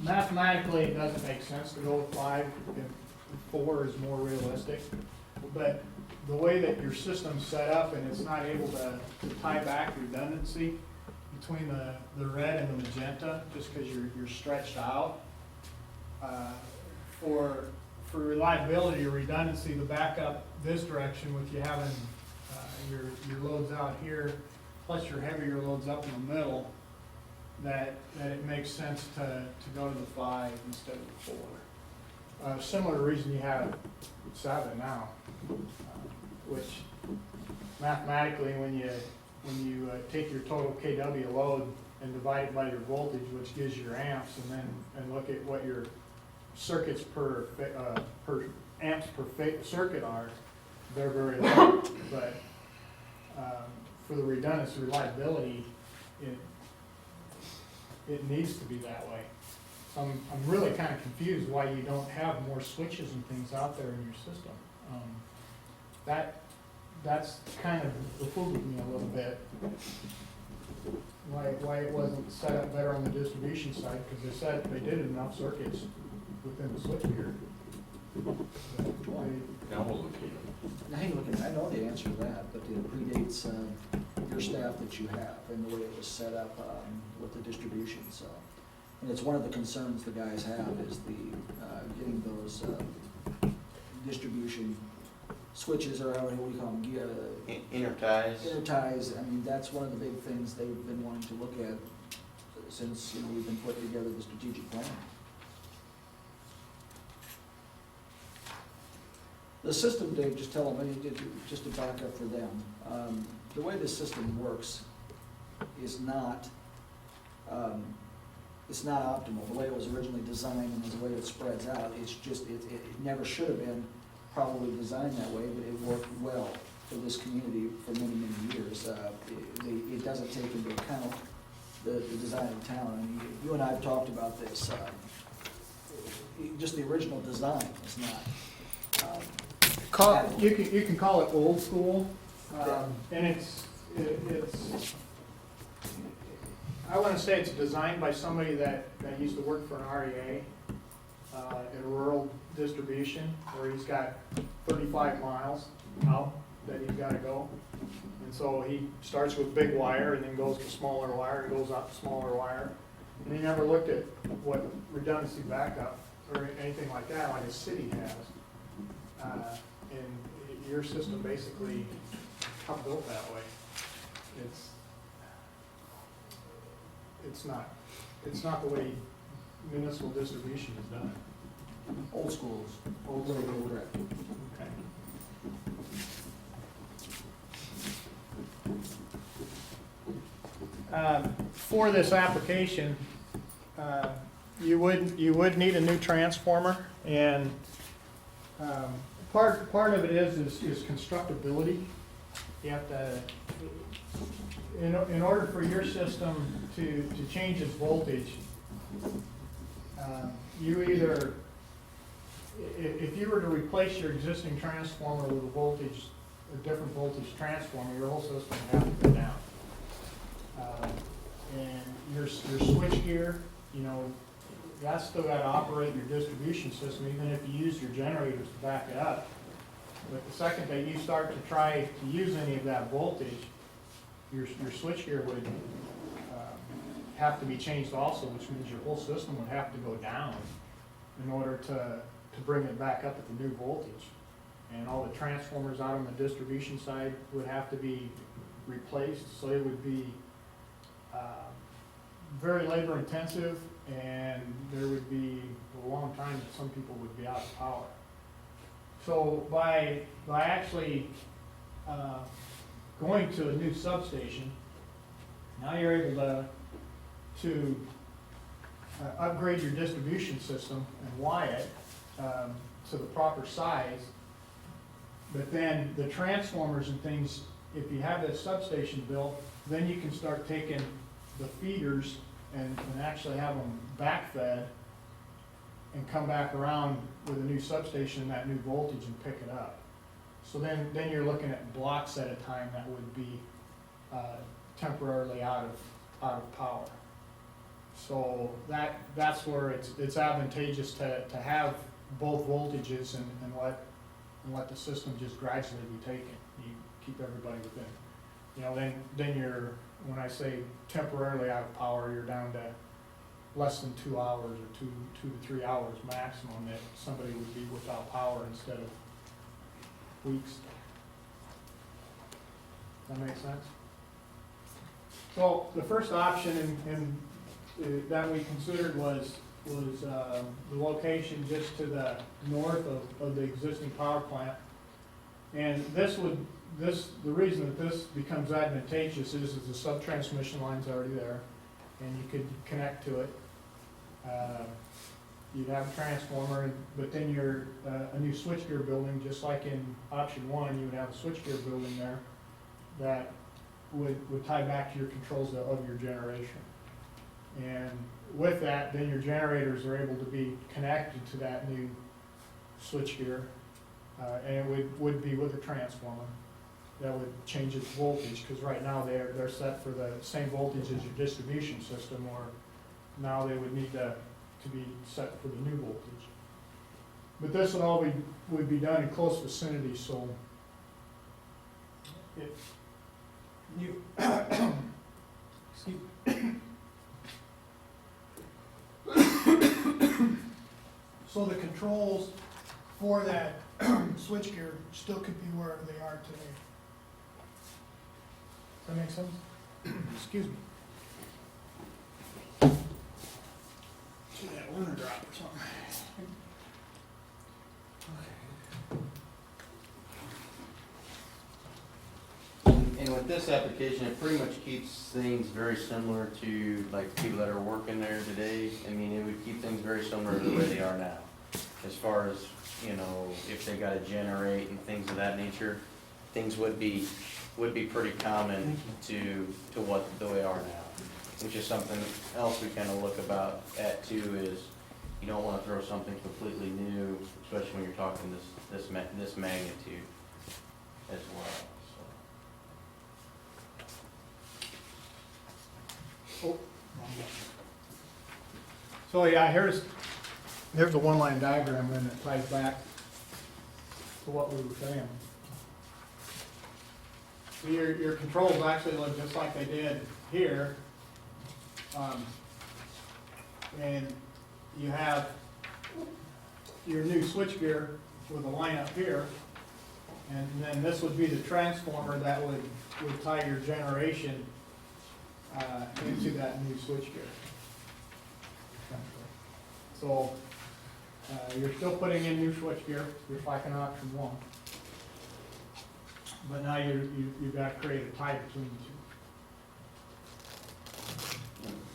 Mathematically, it doesn't make sense to go with 5 if 4 is more realistic. But the way that your system's set up and it's not able to tie back redundancy between the red and the magenta, just because you're stretched out. For reliability or redundancy, the backup this direction with you having your loads out here, plus your heavier loads up in the middle, that it makes sense to go to the 5 instead of the 4. Similar reason you have 7 now, which mathematically when you take your total kW load and divide it by your voltage, which gives you your amps, and look at what your circuits per amps per circuit are, they're very low. But for the redundancy, reliability, it needs to be that way. So I'm really kind of confused why you don't have more switches and things out there in your system. That's kind of befooled me a little bit. Why it wasn't set up better on the distribution side, because they said they did enough circuits within the switchgear. Now we'll look at it. Now, hey, look, I know the answer to that, but it predates your staff that you have and the way it was set up with the distribution. So, and it's one of the concerns the guys have is the getting those distribution switches, or what do you call them? Interties. Interties. I mean, that's one of the big things they've been wanting to look at since we've been putting together the strategic plan. The system, Dave, just tell them, just to back up for them, the way the system works is not optimal. The way it was originally designed and the way it spreads out, it's just, it never should have been probably designed that way, but it worked well for this community for many, many years. It doesn't take into account the design of town. I mean, you and I have talked about this. Just the original design is not. You can call it old school, and it's I want to say it's designed by somebody that used to work for an REA in rural distribution, where he's got 35 miles out that he's got to go, and so he starts with big wire and then goes to smaller wire and goes out to smaller wire, and he never looked at what redundancy backup or anything like that like a city has. And your system basically not built that way. It's not the way municipal distribution is done. Old schools. Old school. Correct. Okay. For this application, you would need a new transformer, and part of it is constructability. You have to, in order for your system to change its voltage, you either, if you were to replace your existing transformer with a different voltage transformer, your whole system would have to go down. And your switchgear, you know, that's still gotta operate your distribution system, even if you use your generators to back it up. But the second that you start to try to use any of that voltage, your switchgear would have to be changed also, which means your whole system would have to go down in order to bring it back up at the new voltage. And all the transformers out on the distribution side would have to be replaced, so it would be very labor intensive, and there would be a long time that some people would be out of power. So by actually going to a new substation, now you're able to upgrade your distribution system and wire it to the proper size. But then the transformers and things, if you have that substation built, then you can start taking the feeders and actually have them backfed and come back around with a new substation and that new voltage and pick it up. So then you're looking at blocks at a time that would be temporarily out of power. So that's where it's advantageous to have both voltages and let the system just gradually be taken. You keep everybody within. You know, then you're, when I say temporarily out of power, you're down to less than 2 hours or 2 to 3 hours maximum that somebody would be without power instead of weeks. That make sense? So the first option that we considered was the location just to the north of the existing power plant. And the reason that this becomes advantageous is the sub-transmission line's already there, and you could connect to it. You'd have a transformer, but then you're a new switchgear building, just like in option one, you would have a switchgear building there that would tie back to your controls of your generation. And with that, then your generators are able to be connected to that new switchgear, and it would be with a transformer that would change its voltage, because right now they're set for the same voltage as your distribution system, or now they would need to be set for the new voltage. But this would all would be done in close vicinity, so if you excuse me. So the controls for that switchgear still could be wherever they are today. Does that make sense? Excuse me. See that one drop or something. And with this application, it pretty much keeps things very similar to like people that are working there today. I mean, it would keep things very similar to the way they are now. As far as, you know, if they gotta generate and things of that nature, things would be pretty common to what the way they are now. Which is something else we kinda look at too, is you don't wanna throw something completely new, especially when you're talking this magnitude as well. Oh, so yeah, here's a one-line diagram, and it ties back to what we were saying. So your controls actually look just like they did here. And you have your new switchgear with a line up here, and then this would be the transformer that would tie your generation into that new switchgear. So you're still putting in new switchgear, just like in option one. But now you've got to create a tie between the two.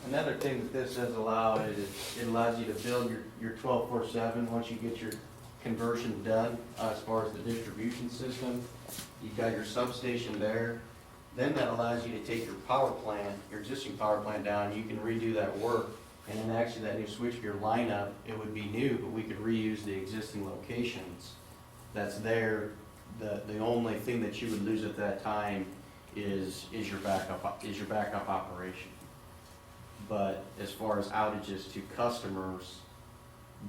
Another thing that this does allow is it allows you to build your 12/4/7 once you get your conversion done as far as the distribution system. You've got your substation there. Then that allows you to take your power plant, your existing power plant down, you can redo that work, and then actually that new switchgear lineup, it would be new, but we could reuse the existing locations that's there. The only thing that you would lose at that time is your backup operation. but as far as outages to customers,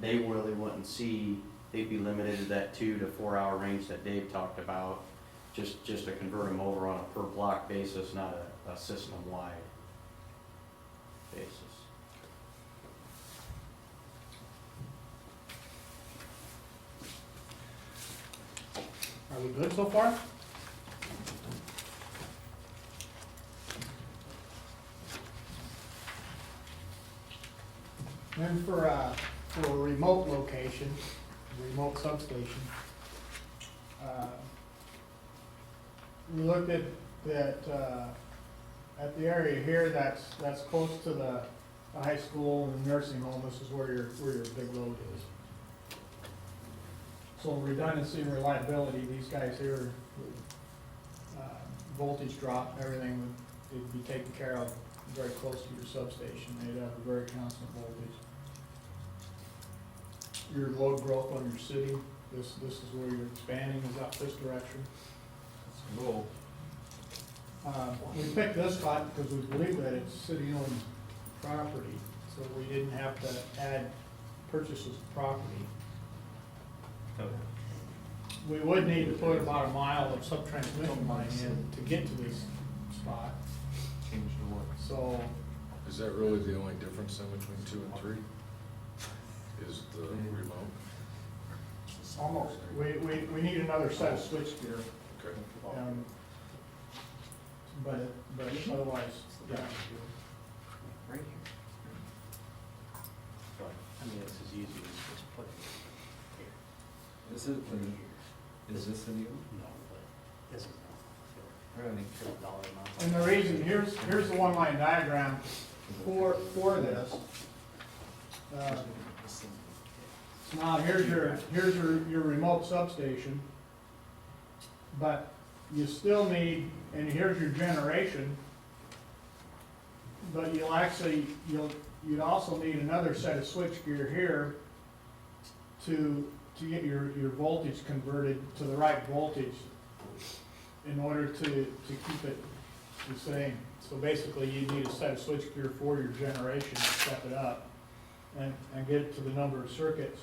they really wouldn't see, they'd be limited to that 2 to 4 hour range that Dave talked about, just to convert them over on a per block basis, not a system-wide basis. Are we good so far? Then for a remote location, remote substation, we looked at the area here that's close to the high school and the nursing home. This is where your big load is. So redundancy and reliability, these guys here, voltage drop, everything would be taken care of very close to your substation. They'd have a very constant voltage. Your load growth on your city, this is where you're expanding, is up this direction. Cool. We picked this spot because we believe that it's city-owned property, so we didn't have to add purchases of property. We would need to put about a mile of sub-transmission line in to get to this spot, Change the look. so Is that really the only difference then between 2 and 3? Is the remote? almost, we need another set of switchgear, Okay. but otherwise, yeah. Right here. I mean, it's as easy as just putting it here. This is, is this a new? No, but this is not. Really? $dollar amount. And the reason, here's the one-line diagram for this. Now, here's your remote substation, but you still need, and here's your generation, but you'd also need another set of switchgear here to get your voltage converted to the right voltage in order to keep it the same. So basically, you need a set of switchgear for your generation to step it up and get it to the number of circuits.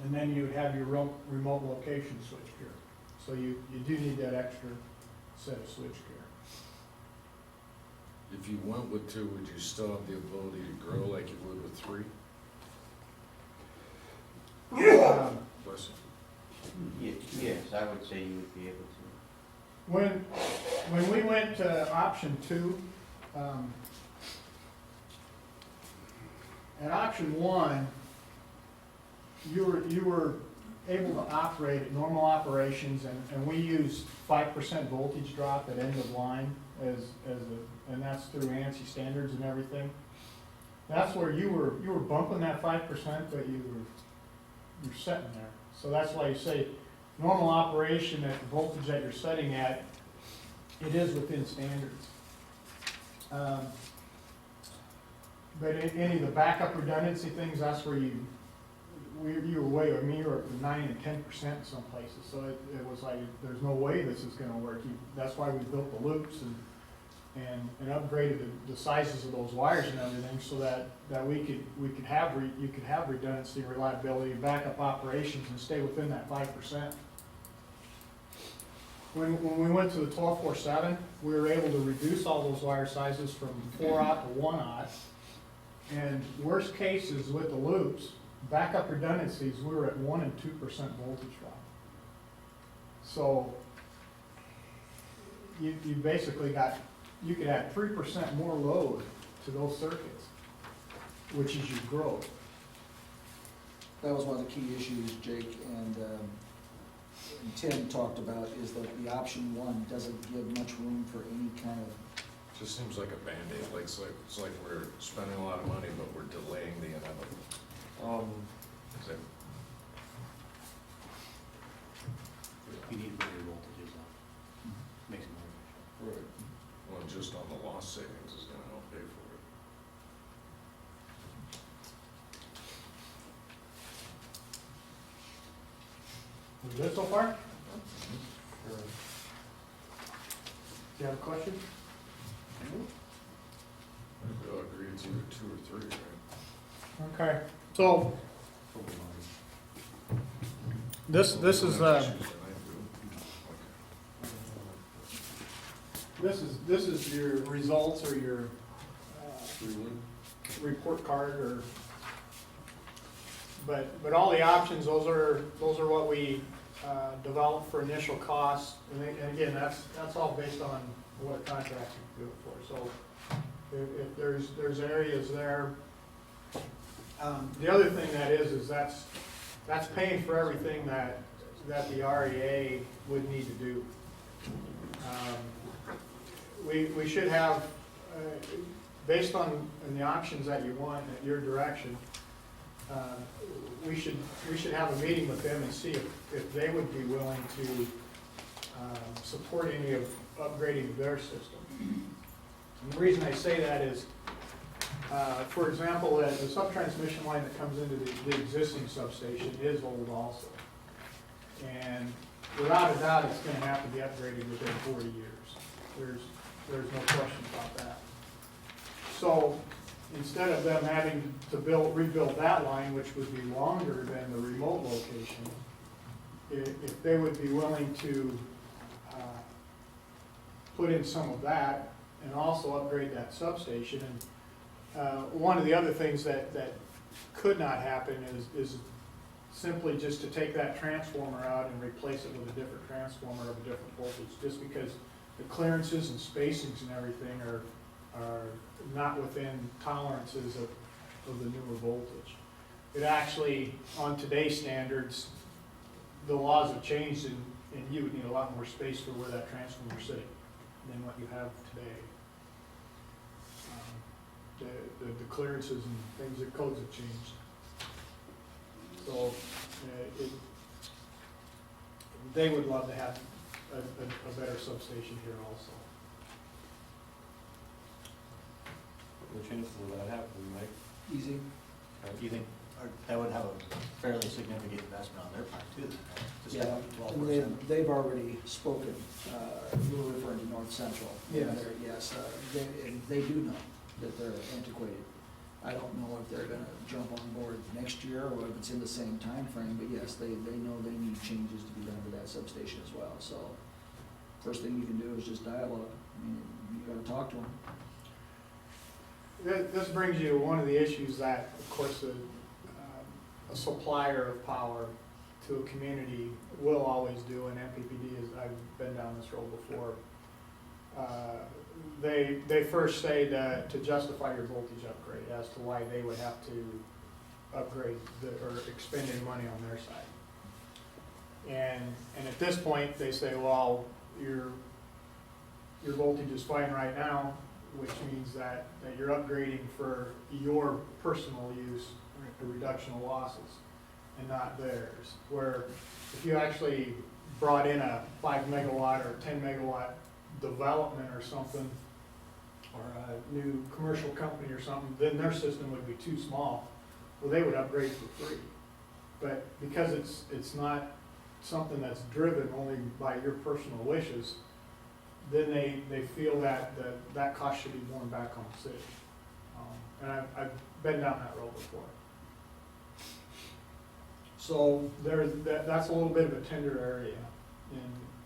And then you would have your remote location switchgear. So you do need that extra set of switchgear. If you went with 2, would you still have the ability to grow like you would with 3? Bless you. Yes, I would say you would be able to. When we went to option 2, at option 1, you were able to operate at normal operations, and we used 5% voltage drop at end of line and that's through ANSI standards and everything. That's where you were bumping that 5%, but you're setting there. So that's why you say normal operation at the voltage that you're setting at, it is within standards. But in any of the backup redundancy things, that's where you were way, I mean, you were up to 9 and 10% in some places. So it was like, there's no way this is gonna work. That's why we built the loops and upgraded the sizes of those wires and everything so that you could have redundancy, reliability, backup operations and stay within that 5%. When we went to the 1247, we were able to reduce all those wire sizes from 4/0 to 1/0. And worst cases with the loops, backup redundancies, we were at 1 and 2% voltage drop. So you basically you could add 3% more load to those circuits, which is your growth. That was one of the key issues Jake and Tim talked about, is that the option 1 doesn't give much room for any kind of. Just seems like a Band-Aid, it's like we're spending a lot of money, but we're delaying the inevitable. Is that- You need to put your voltages up. Makes it more efficient. Right. Well, just on the lost savings is gonna help pay for it. We good so far? Do you have a question? We all agree It's either 2 or 3, right? Okay, so this is, this is your results or your, report card or, but all the options, those are what we, developed for initial costs. And again, that's all based on what a contractor can do it for. So if there's areas there. The other thing that is that's paying for everything that the REA would need to do. We should have, based on the options that you want at your direction, we should have a meeting with them and see if they would be willing to support any of upgrading their system. And the reason I say that is, for example, the sub-transmission line that comes into the existing substation is old also. And without a doubt, it's gonna have to be upgraded within 40 years. There's no question about that. So instead of them having to rebuild that line, which would be longer than the remote location, if they would be willing to put in some of that and also upgrade that substation. And one of the other things that could not happen is simply just to take that transformer out and replace it with a different transformer of a different voltage, just because the clearances and spacings and everything are not within tolerances of the newer voltage. It actually, on today's standards, the laws have changed and you would need a lot more space for where that transformer is sitting than what you have today. The clearances and things, the codes have changed. So they would love to have a better substation here also. The chances of that happening, Mike? Easy. Do you think that would have a fairly significant investment on their part too, then, right? Just Yeah, like and 12%? they've already spoken, you were referring to North Central. Yes. Yes, they do know that they're antiquated. I don't know if they're gonna jump on board next year or if it's in the same time frame. But yes, they know they need changes to be done to that substation as well. So first thing you can do is just dialogue. I mean, you gotta talk to them. This brings you to one of the issues that, of course, a supplier of power to a community will always do, and MPPD is, I've been down this road before. They first say that to justify your voltage upgrade as to why they would have to upgrade or expend any money on their side. And at this point, they say, well, your voltage is fine right now, which means that you're upgrading for your personal use, the reduction of losses, and not theirs. Where if you actually brought in a 5 megawatt or 10 megawatt development or something, or a new commercial company or something, then their system would be too small. Well, they would upgrade for free. But because it's not something that's driven only by your personal wishes, then they feel that cost should be borne back on the city. And I've been down that road before. So that's a little bit of a tender area.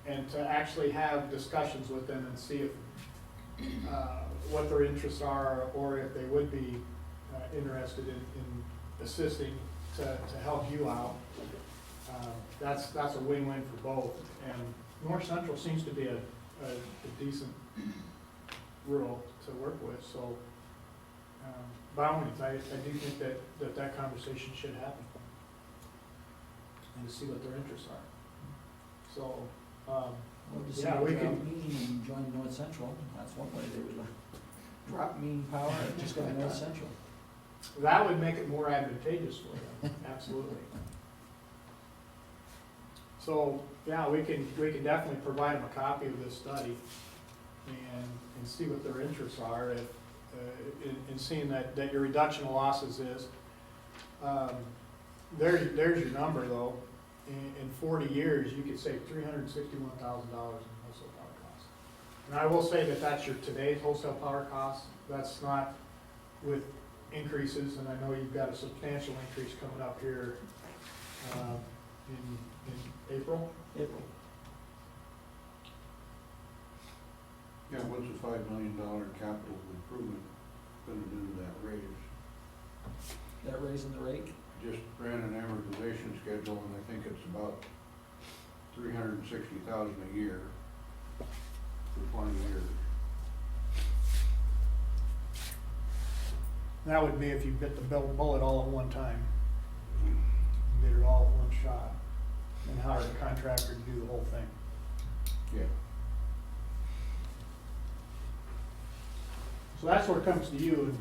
And to actually have discussions with them and see if what their interests are, or if they would be interested in assisting to help you out, that's a win-win for both. And North Central seems to be a decent rural to work with, so by all means, I do think that conversation should happen, and to see what their interests are. So, Well, just yeah, we drop can. Mean and join North Central. That's one way they would drop mean power and just go to North Central. That would make it more advantageous for them, absolutely. So, yeah, we can definitely provide them a copy of this study and see what their interests are in seeing that your reduction of losses is. There's your number though. In 40 years, you could save $361,000 in wholesale power costs. And I will say that that's your today's wholesale power costs. That's not with increases, and I know you've got a substantial increase coming up here, in April. April. Yeah, what's a $5 million capital improvement gonna do to that raise? That raising the rate? Just ran an amortization schedule, and I think it's about $360,000 a year for 20 years. That would be if you bit the bullet all at one time. Did it all at one shot, and hired a contractor to do the whole thing. Yeah. So that's where it comes to you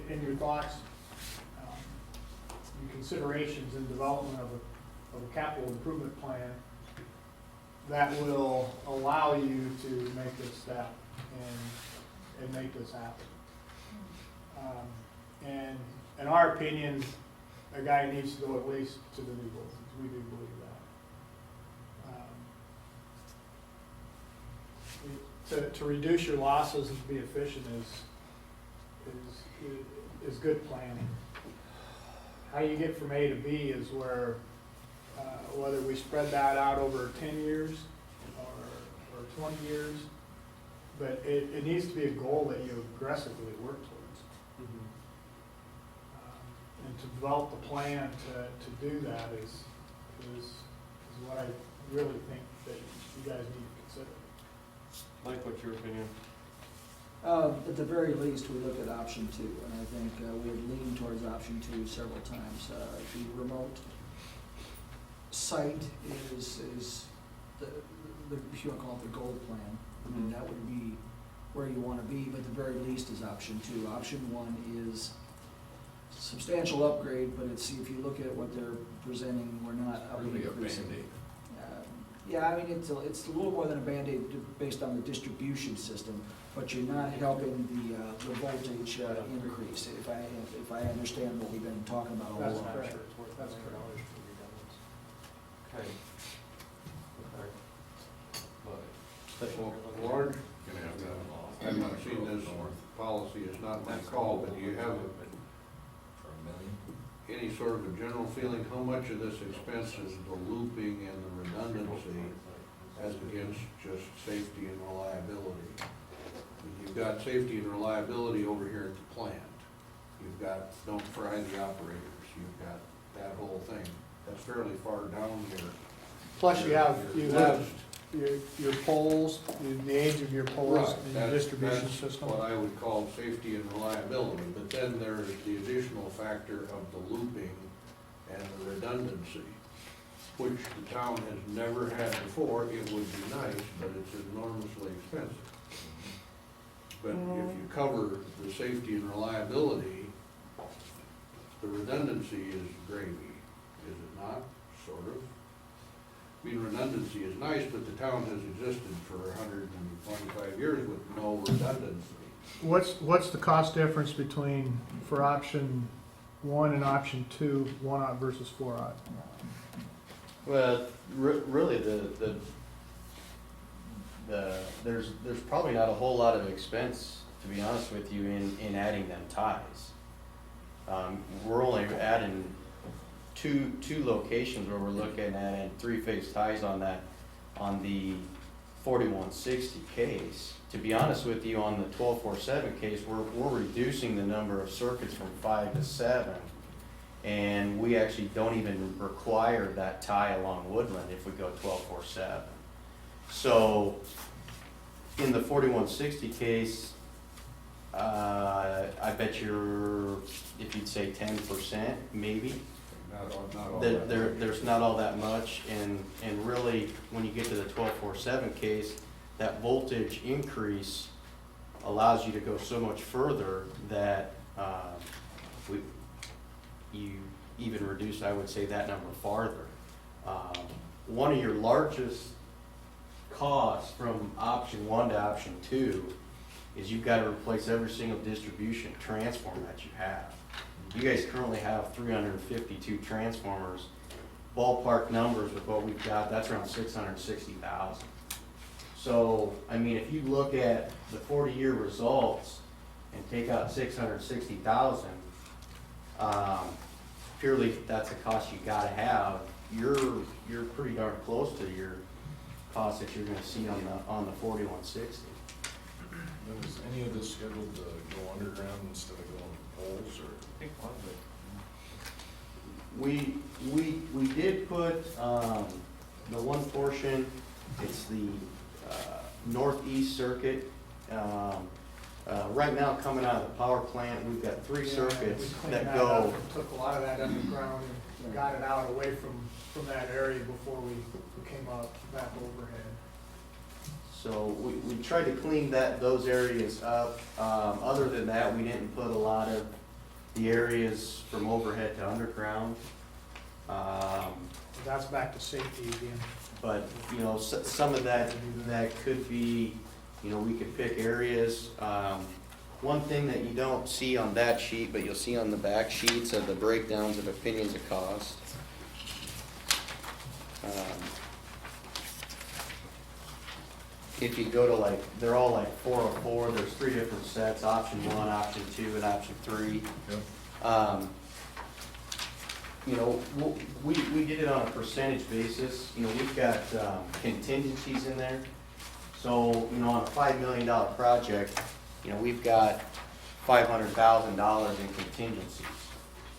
and your thoughts, your considerations in development of a capital improvement plan that will allow you to make this step and make this happen. And in our opinion, a guy needs to go at least to the new buildings. We do believe that. To reduce your losses and to be efficient is good planning. How you get from A to B is where, whether we spread that out over 10 years or 20 years, but it needs to be a goal that you aggressively work towards. And to develop the plan to do that is what I really think that you guys need to consider. Mike, what's your opinion? At the very least, we look at option 2, and I think we had leaned towards option 2 several times. The remote site is the if you want to call it the gold plan. I mean, that would be where you want to be, but the very least is option 2. Option 1 is substantial upgrade, but it's, if you look at what they're presenting, we're not Really a increasing. Band-Aid. Yeah, I mean, it's a little more than a Band-Aid based on the distribution system, but you're not helping the voltage increase, if I understand what we've been talking about all That's along. correct. That's correct. Okay. Well, large, Gonna have to I haven't seen this policy, it's not my call, but do you have for $1 million. any sort of a general feeling how much of this expense is the looping and the redundancy as against just safety and reliability? You've got safety and reliability over here at the plant. You've got don't fry the operators. You've got that whole thing. That's fairly far down here. Plus you have list. your poles, the age of your poles Right, and your that's- distribution that's system. what I would call safety and reliability, but then there's the additional factor of the looping and the redundancy, which the town has never had before. It would be nice, but it's enormously expensive. But if you cover the safety and reliability, the redundancy is gravy, is it not? Sort of. I mean, redundancy is nice, but the town has existed for 125 years with no redundancy. What's the cost difference between, for option 1 and option 2, 1-aught versus 4-aught? Well, really, there's probably not a whole lot of expense, to be honest with you, in adding them ties. We're only adding two locations where we're looking at adding 3-phase ties on the 4160 case. To be honest with you, on the 1247 case, we're reducing the number of circuits from 5 to 7. And we actually don't even require that tie along Woodland if we go 1247. So in the 4160 case, I bet if you'd say 10%, maybe. Not all There's not all that much, and really, when you get to the 1247 case, that voltage increase allows you to go so much further that you even reduce, I would say, that number farther. One of your largest costs from option 1 to option 2 is you've got to replace every single distribution transformer that you have. You guys currently have 352 transformers. Ballpark numbers with what we've got, that's around 660,000. So, I mean, if you look at the 40-year results, and take out 660,000, purely that's a cost you gotta have, you're pretty darn close to your cost that you're gonna see on the 4160. Is any of this scheduled to go underground instead of going poles, or? I think one of it. We did put, the one portion, it's the, northeast circuit. Right now, coming out of the power plant, we've got 3 Yeah, circuits we cleaned that that go. up and took a lot of that underground and got it out away from that area before we came up back overhead. So we tried to clean those areas up. Other than that, we didn't put a lot of the areas from overhead to underground. That's back to safety again. But, you know, some of that could be, you know, we could pick areas. One thing that you don't see on that sheet, but you'll see on the back sheets are the breakdowns of opinions of cost. If you go to like, they're all like 404, there's 3 different sets, option 1, option 2, and option 3. Yep. You know, we did it on a percentage basis. You know, we've got contingencies in there. So, you know, on a $5 million project, you know, we've got $500,000 in contingencies.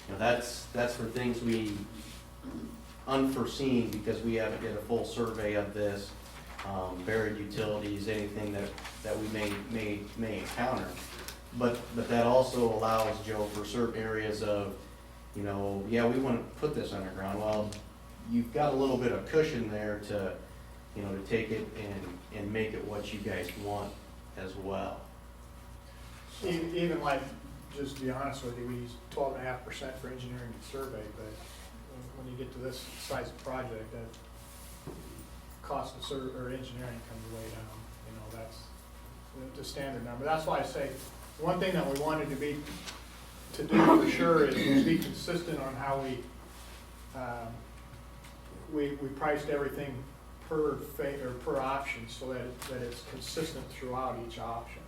You know, that's for things we unforeseen because we haven't did a full survey of this, buried utilities, anything that we may encounter. But that also allows, Joe, for certain areas of, you know, yeah, we want to put this underground. Well, you've got a little bit of cushion there to, you know, to take it and make it what you guys want as well. Even like, just to be honest with you, we use 12.5% for engineering and survey, but when you get to this size of project, that cost of or engineering comes way down. You know, that's the standard number. That's why I say, one thing that we wanted to do for sure is be consistent on how we priced everything per option so that it's consistent throughout each option.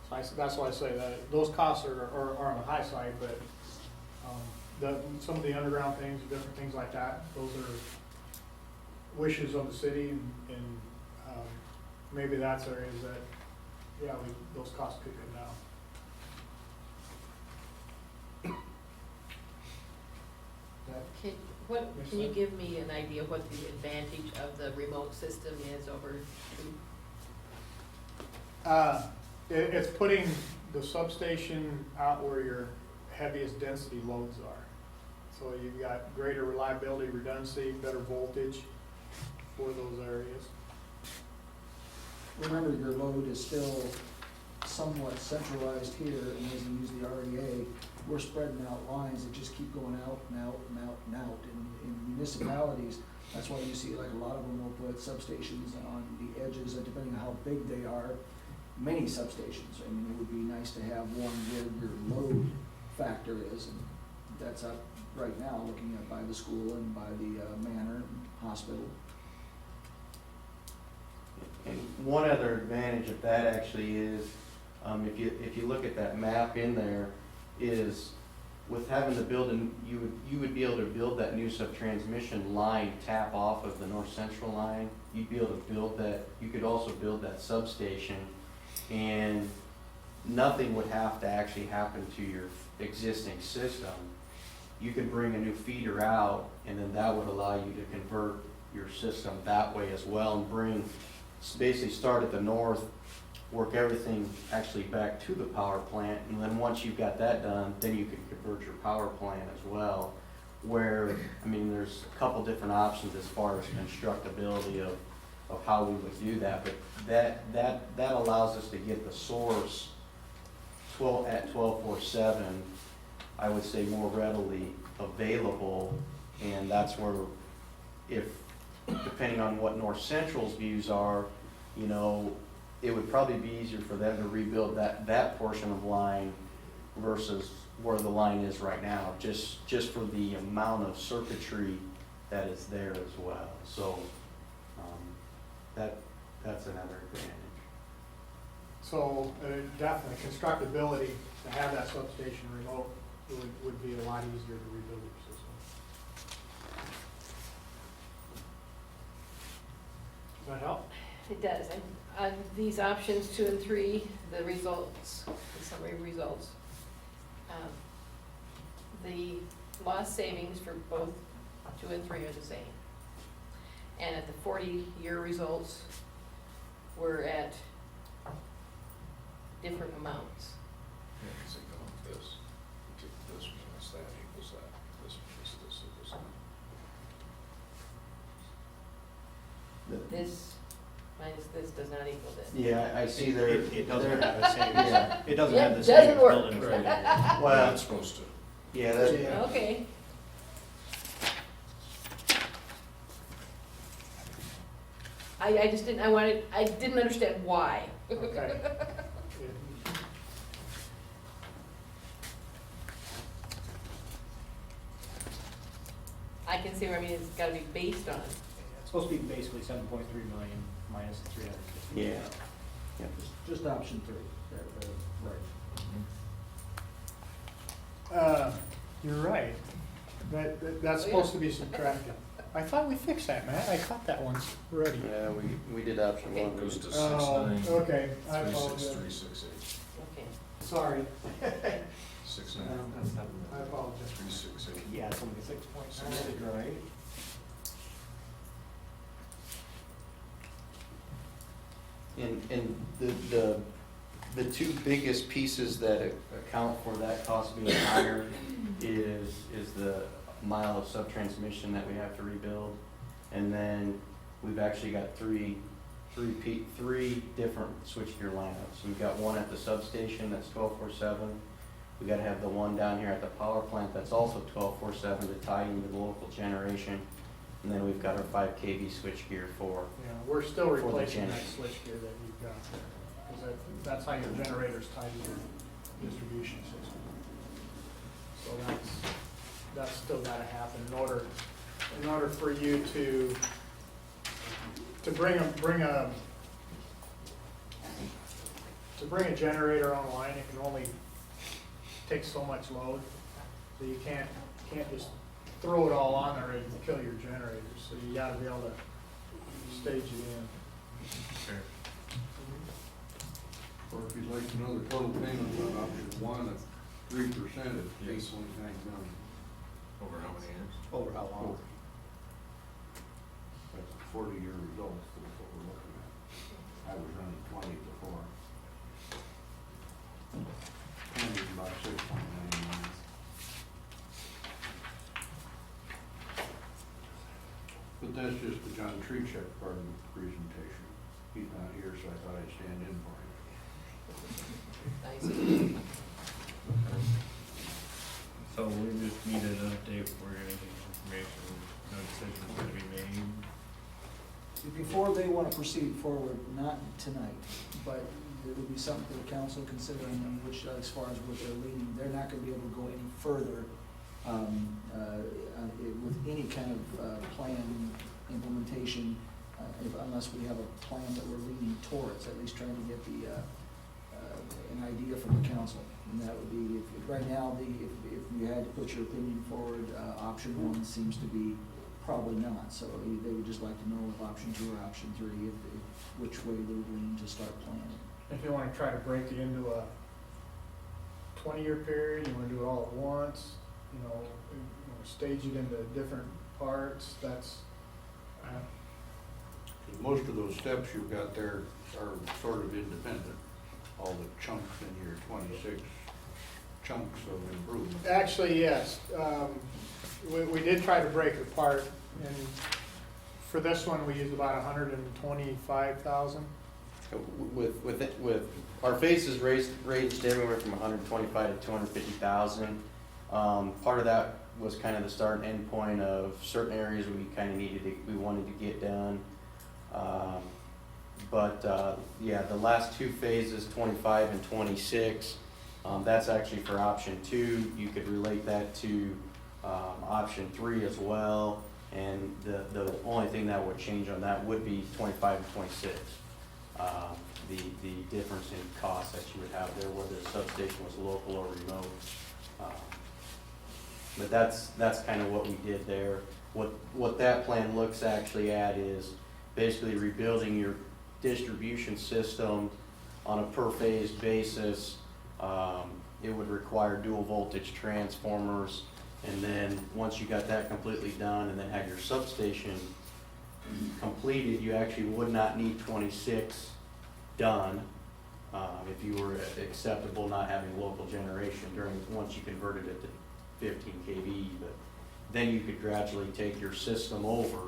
So that's why I say that those costs are on the high side, but some of the underground things, different things like that, those are wishes of the city, and maybe that's areas that, yeah, those costs could come down. Can you give me an idea what the advantage of the remote system is over to? It's putting the substation out where your heaviest density loads are. So you've got greater reliability, redundancy, better voltage for those areas. Remember, your load is still somewhat centralized here, and as you use the REA, we're spreading out lines that just keep going out and out and out and out. In municipalities, that's why you see like a lot of them will put substations on the edges, and depending on how big they are, many substations. I mean, it would be nice to have one where your load factor is, and that's up right now, looking at by the school and by the manor and hospital. And one other advantage of that actually is, if you look at that map in there, is with having to build, you would be able to build that new subtransmission line tap off of the north central line. You'd be able to build that. You could also build that substation, and nothing would have to actually happen to your existing system. You could bring a new feeder out, and then that would allow you to convert your system that way as well, and basically start at the north, work everything actually back to the power plant, and then once you've got that done, then you can convert your power plant as well. Where, I mean, there's a couple different options as far as constructability of how we would do that, but that allows us to get the source at 1247, I would say, more readily available, and that's where, if depending on what North Central's views are, you know, it would probably be easier for them to rebuild that portion of line versus where the line is right now, just for the amount of circuitry that is there as well. So that's another advantage. So definitely constructability to have that substation remote would be a lot easier to rebuild your system. Does that help? It does, and on these options 2 and 3, the results, the summary results, the lost savings for both 2 and 3 are the same. And at the 40-year results, we're at different amounts. Yeah, because they go like this, take this minus that equals that, this minus this equals that. This minus this does not equal this. Yeah, I see there. It doesn't there- have the same, Yeah. it doesn't Yep, have the doesn't same work. building. Right. Well, It's supposed to. yeah, that, Okay. I just didn't, I didn't understand why. Okay. I can see where, I mean, it's gotta be based on. It's supposed to be basically 7.3 million minus the 360. yeah. Yeah. Just option 3, right. You're right. That's supposed to be subtracted. I thought we fixed that, Matt. I caught that one already. Yeah, we did option Okay. one. Goes to Oh, 6.9. okay, I 3.6, apologize. 3.68. Okay. Sorry. 6.9. I apologize. 3.68. Yeah, it's only 6.9, right? And the two biggest pieces that account for that cost being higher is the mile of sub-transmission that we have to rebuild. And then we've actually got three different switchgear lineups. We've got one at the substation that's 12/4/7. We gotta have the one down here at the power plant that's also 12/4/7 to tie into the local generation. And then we've got our 5 kV switchgear for, Yeah, we're still For the replacing that gen- switchgear that you've got there. Because that's how your generator's tied to your distribution system. So that's still gotta happen in order for you to bring a generator online. It can only take so much load. So you can't just throw it all on there and kill your generators. So you gotta be able to stage it in. Sure. Or if you'd like another total payment on option 1 of 3% of 8.9 million. Over how many years? Over how long? That's a 40-year results, that's what we're looking at. I was running 20 before. And it's about 6.9 million. But that's just the John Treechek part of the presentation. He's not here, so I thought I'd stand in for him. Nice. So we just needed an update for anything information, no decisions gonna be made. Before they want to proceed forward, not tonight, but it would be something for the council considering, which, as far as what they're leaning, they're not going to be able to go any further with any kind of plan implementation unless we have a plan that we're leaning towards, at least trying to get an idea from the council. And that would be, right now, if you had to put your opinion forward, option 1 seems to be probably not. So they would just like to know if option 2 or option 3, which way they would lean to start planning. If you wanna try to break it into a 20-year period, you wanna do it all at once, stage it into different parts, that's, 'Cause most of those steps you've got there are sort of independent. All the chunks in your 26 chunks of improvement. actually, yes. We did try to break it apart, and for this one, we used about 125,000. With our phases ranged anywhere from 125 to 250,000. Part of that was kind of the start and end point of certain areas we kind of we wanted to get done. Yeah, the last 2 phases, 25 and 26, that's actually for option 2. You could relate that to option 3 as well. And the only thing that would change on that would be 25 and 26. the difference in cost that you would have there, whether the substation was local or remote. But that's kind of what we did there. What that plan looks actually at is basically rebuilding your distribution system on a per phase basis. It would require dual voltage transformers, and then once you got that completely done and then had your substation completed, you actually would not need 26 done if you were acceptable not having local generation once you converted it to 15 kV. But then you could gradually take your system over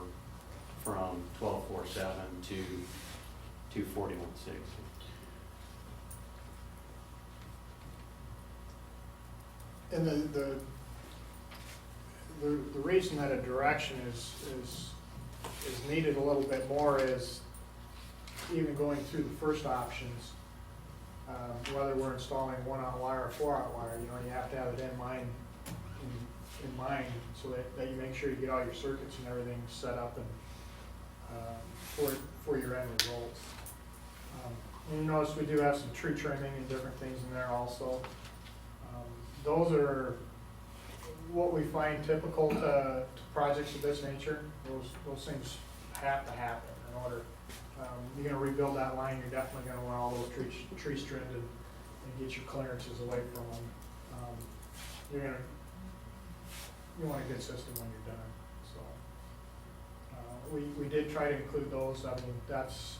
from 12.47 to 41.6. And the reason that a direction is needed a little bit more is even going through the first options, whether we're installing 1-out wire or 4-out wire, you have to have it in mind so that you make sure you get all your circuits and everything set up and for your end results. You notice we do have some tree trimming and different things in there also. Those are what we find typical to projects of this nature. Those things have to happen in order. You're gonna rebuild that line, you're definitely gonna want all those trees trimmed and get your clearances away from them. You want a good system when you're done, so. We did try to include those. I mean, that's,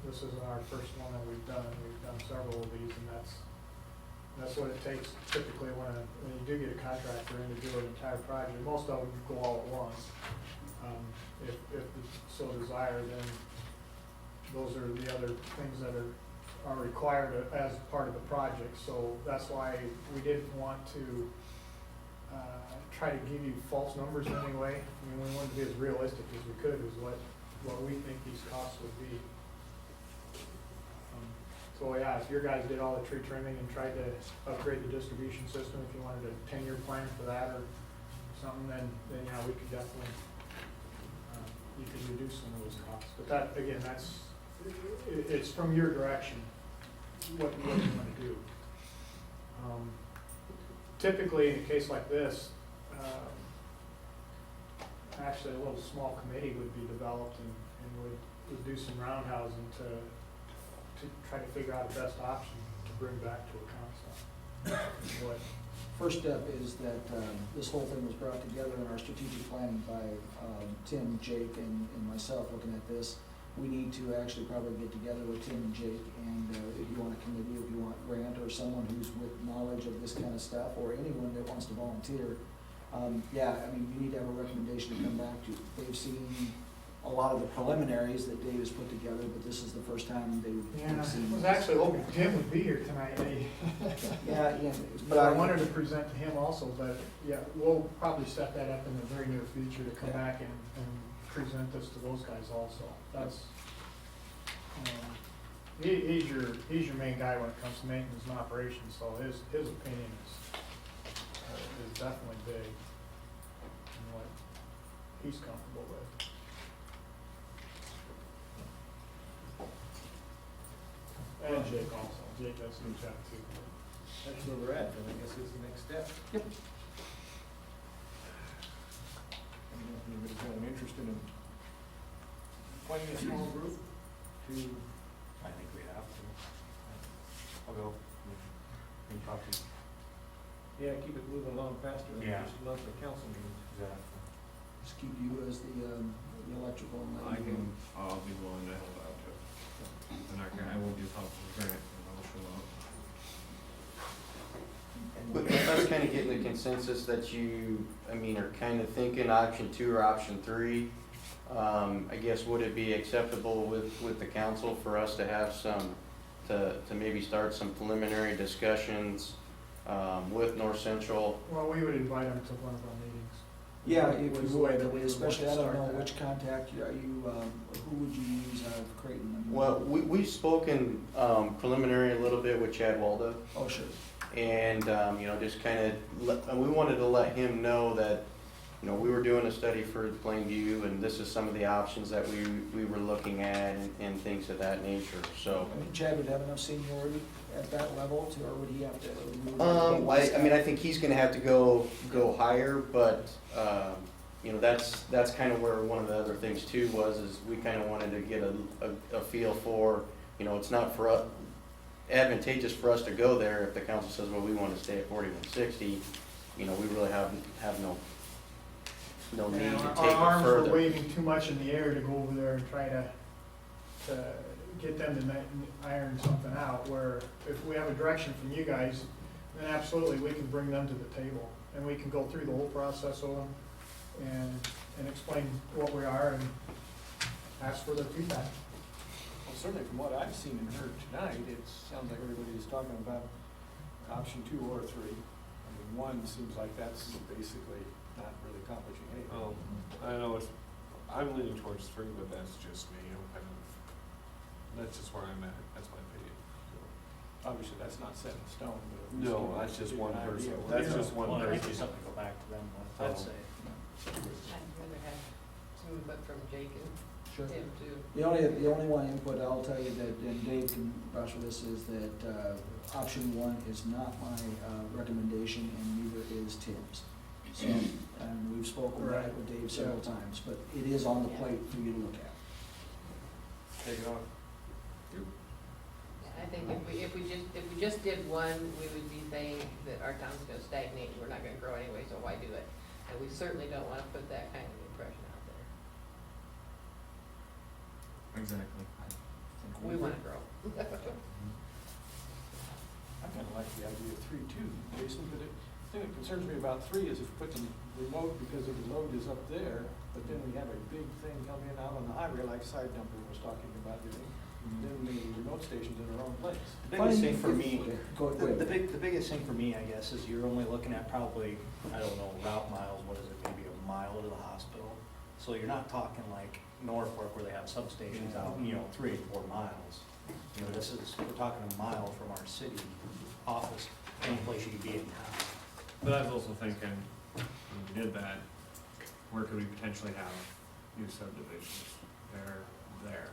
this isn't our first one that we've done. We've done several of these, and that's what it takes typically when you do get a contractor in to do an entire project. Most of them go all at once. If so desired, then those are the other things that are required as part of the project. So that's why we didn't want to try to give you false numbers in any way. I mean, we wanted to be as realistic as we could as what we think these costs would be. So yeah, if your guys did all the tree trimming and tried to upgrade the distribution system, if you wanted a 10-year plan for that or something, then yeah, we could definitely, you could reduce some of those costs. But that, again, it's from your direction, what you want to do. Typically, in a case like this, actually a little small committee would be developed and would do some roundhousing to try to figure out the best option to bring back to a council. First step is that this whole thing was brought together in our strategic planning by Tim, Jake, and myself looking at this. We need to actually probably get together with Tim and Jake, and if you want a committee, if you want Grant or someone who's with knowledge of this kind of stuff, or anyone that wants to volunteer, yeah, I mean, you need to have a recommendation to come back to. They've seen a lot of the preliminaries that Dave has put together, but this is the first time they've seen. I was actually hoping Tim would be here tonight. Yeah, but I wanted to present to him also, but yeah, we'll probably set that up in the very near future to come back and present this to those guys also. That's, he's your main guy when it comes to maintenance and operations, so his opinion is definitely big in what he's comfortable with. And Jake also. Jake does a good job too. That's where we're at, and I guess it's the next step. Yep. I don't know if anybody's got an interest in appointing a small group to, I think we have to. I'll go. We can talk to you. yeah, keep it moving along faster than Yeah. just monthly council meetings. Exactly. Just keep you as the electrical and lighting. I'll be willing to help out too. And I will do help with Grant, and I'll show up. But that's kind of getting the consensus that you, are kind of thinking option 2 or option 3. I guess would it be acceptable with the council for us to have to maybe start some preliminary discussions with North Central? Well, we would invite them to one of our meetings. Yeah, if Was you the way would, that we would especially, I want to don't know start that. which contact are you, who would you use out of Creighton? Well, we've spoken preliminary a little bit with Chad Waldo. Oh, sure. And, just kind of, we wanted to let him know that you know, we were doing a study for Plainview, and this is some of the options that we were looking at and things of that nature, so. I mean, Chad would have enough seniority at that level to, or would he have to? I mean, I think he's gonna have to go higher, but, you know, that's kind of where one of the other things too was, is we kind of wanted to get a feel for, you know, it's not for us, advantageous for us to go there if the council says, well, we want to stay at 4160, you know, we really have no need And to our take it arms were further. waving too much in the air to go over there and try to get them to iron something out, where if we have a direction from you guys, then absolutely, we can bring them to the table, and we can go through the whole process with them and explain what we are and ask for their feedback. Well, certainly from what I've seen and heard tonight, it sounds like everybody's talking about option 2 or 3. I mean, 1 seems like that's basically not really accomplishing anything. Oh, I know I'm leaning towards 3, but that's just me. That's just where I'm at. That's my opinion. Obviously, that's not set in stone, but at least No, you that's just give one an person. idea. That's just one Well, it might person. be something to go back to them with, I'd say. I'd rather have some input from Jake and Sure. Tim too. The only one input I'll tell you that, and Dave can vouch for this, is that, option 1 is not my, recommendation, and neither is Tim's. So, and we've spoken about it with Dave several times, but it is on the plate for you to look at. Take it off. I think if we just did 1, we would be saying that our town's gonna stagnate, and we're not gonna grow anyway, so why do it? And we certainly don't wanna put that kind of impression out there. Exactly. We wanna grow. I kind of like the idea of 3 too, Jason, but the thing that concerns me about 3 is if you put the remote, because the load is up there, but then we have a big thing coming in out on the highway, like side dumper was talking about doing, then the remote station's in their own place. The biggest thing for me, Go ahead. the biggest thing for me, I guess, is you're only looking at probably, I don't know, route miles, what is it, maybe a mile to the hospital? So you're not talking like Norfolk where they have substations out, 3 and 4 miles. You know, we're talking a mile from our city office, any place you could be in town. But I was also thinking, when we did that, where could we potentially have new subdivisions? There.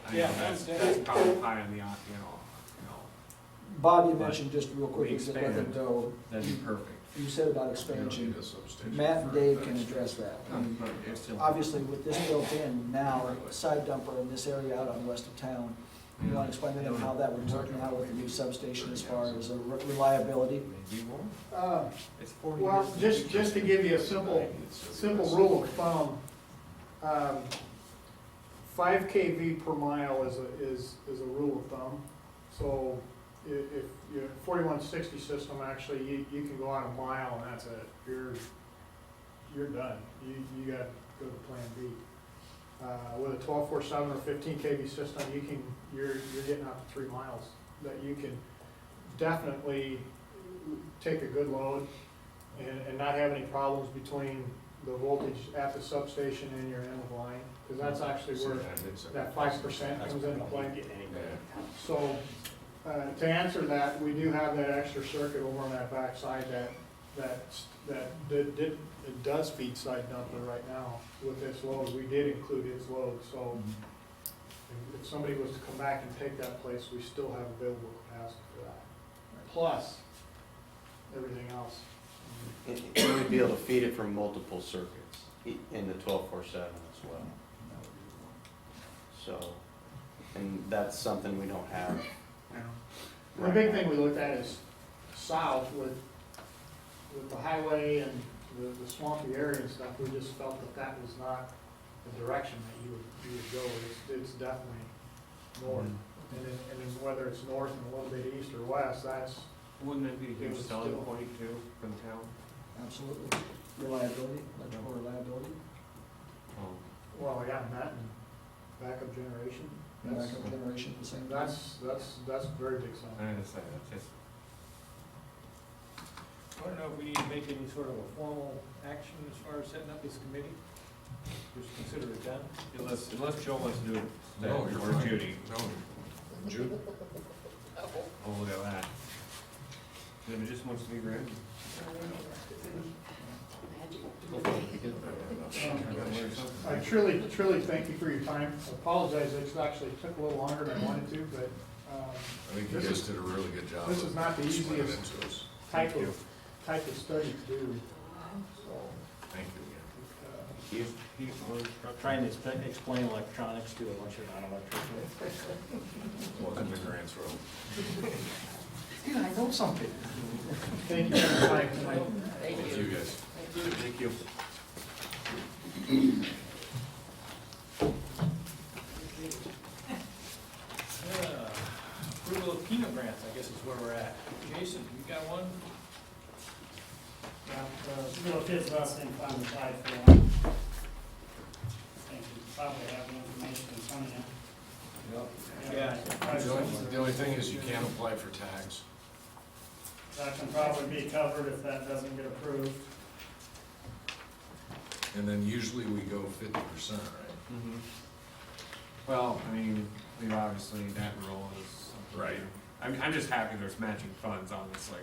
I know Yeah, that's probably high on the, Bob, you But mentioned just real quick, we just let them expand. go. that'd be perfect. You said about You don't expansion. need a substation Matt and for Dave that. can address that. I mean, But it's still- obviously, with this built in now, side dumper in this area out on west of town, you want to explain to them how that would work now with the new substation as far as reliability? Maybe more. It's 40 Well, years. just to give you a simple rule of thumb, 5 kV per mile is a rule of thumb. So if your 4160 system, actually, you can go out a mile and that's it. You're done. You got to go to plan B. With a 1247 or 15 kV system, you're getting out to 3 miles. That you can definitely take a good load and not have any problems between the voltage at the substation and your end of line, because that's actually where that 5% comes into play. So, to answer that, we do have that extra circuit over on that back side it does feed side dumper right now with its load. We did include its load, so if somebody was to come back and take that place, we still have available capacity for that. Plus, everything else. And we'd be able to feed it from multiple circuits in the 1247 as well. So, and that's something we don't have. The big thing we looked at is south with the highway and the swampy area and stuff. We just felt that was not the direction that you would go. It's definitely north. And then whether it's north and a little bit east or west, that's. Wouldn't it be a It huge was selling still- point too for the town? Absolutely. Reliability, electrical reliability, Oh. Well, yeah, and that and backup generation. That's, backup generation at the same time. that's a very big selling. I understand, that's just, I don't know if we need to make any sort of a formal action as far as setting up this committee. Just consider it done. unless Joe wants to do it, No, you're or fine. Judy. No, Jude, Oh, look at that. If it just wants to be grand. I had I truly thank you for your time. I apologize, it actually took a little longer than I wanted to, but, I think you guys did a really good job. this is not the explaining easiest it to us. type of study to do, so. Thank you again. Trying to explain electronics to a bunch of non-electricians. Welcome to Grants Road. Yeah, I know something. Thank you for your time tonight. Thank you guys. Thank you. Approval of Keno grants, I guess is where we're at. Jason, you got one? Little kids bus and fund applied for one. And you probably have the information in front of you. Yeah. The only thing is you can't apply for tax. That can probably be covered if that doesn't get approved. And then usually we go 50%, right? Mhm. Well, I mean, we've obviously, that rule is something. Right. I'm just happy there's matching funds, honestly.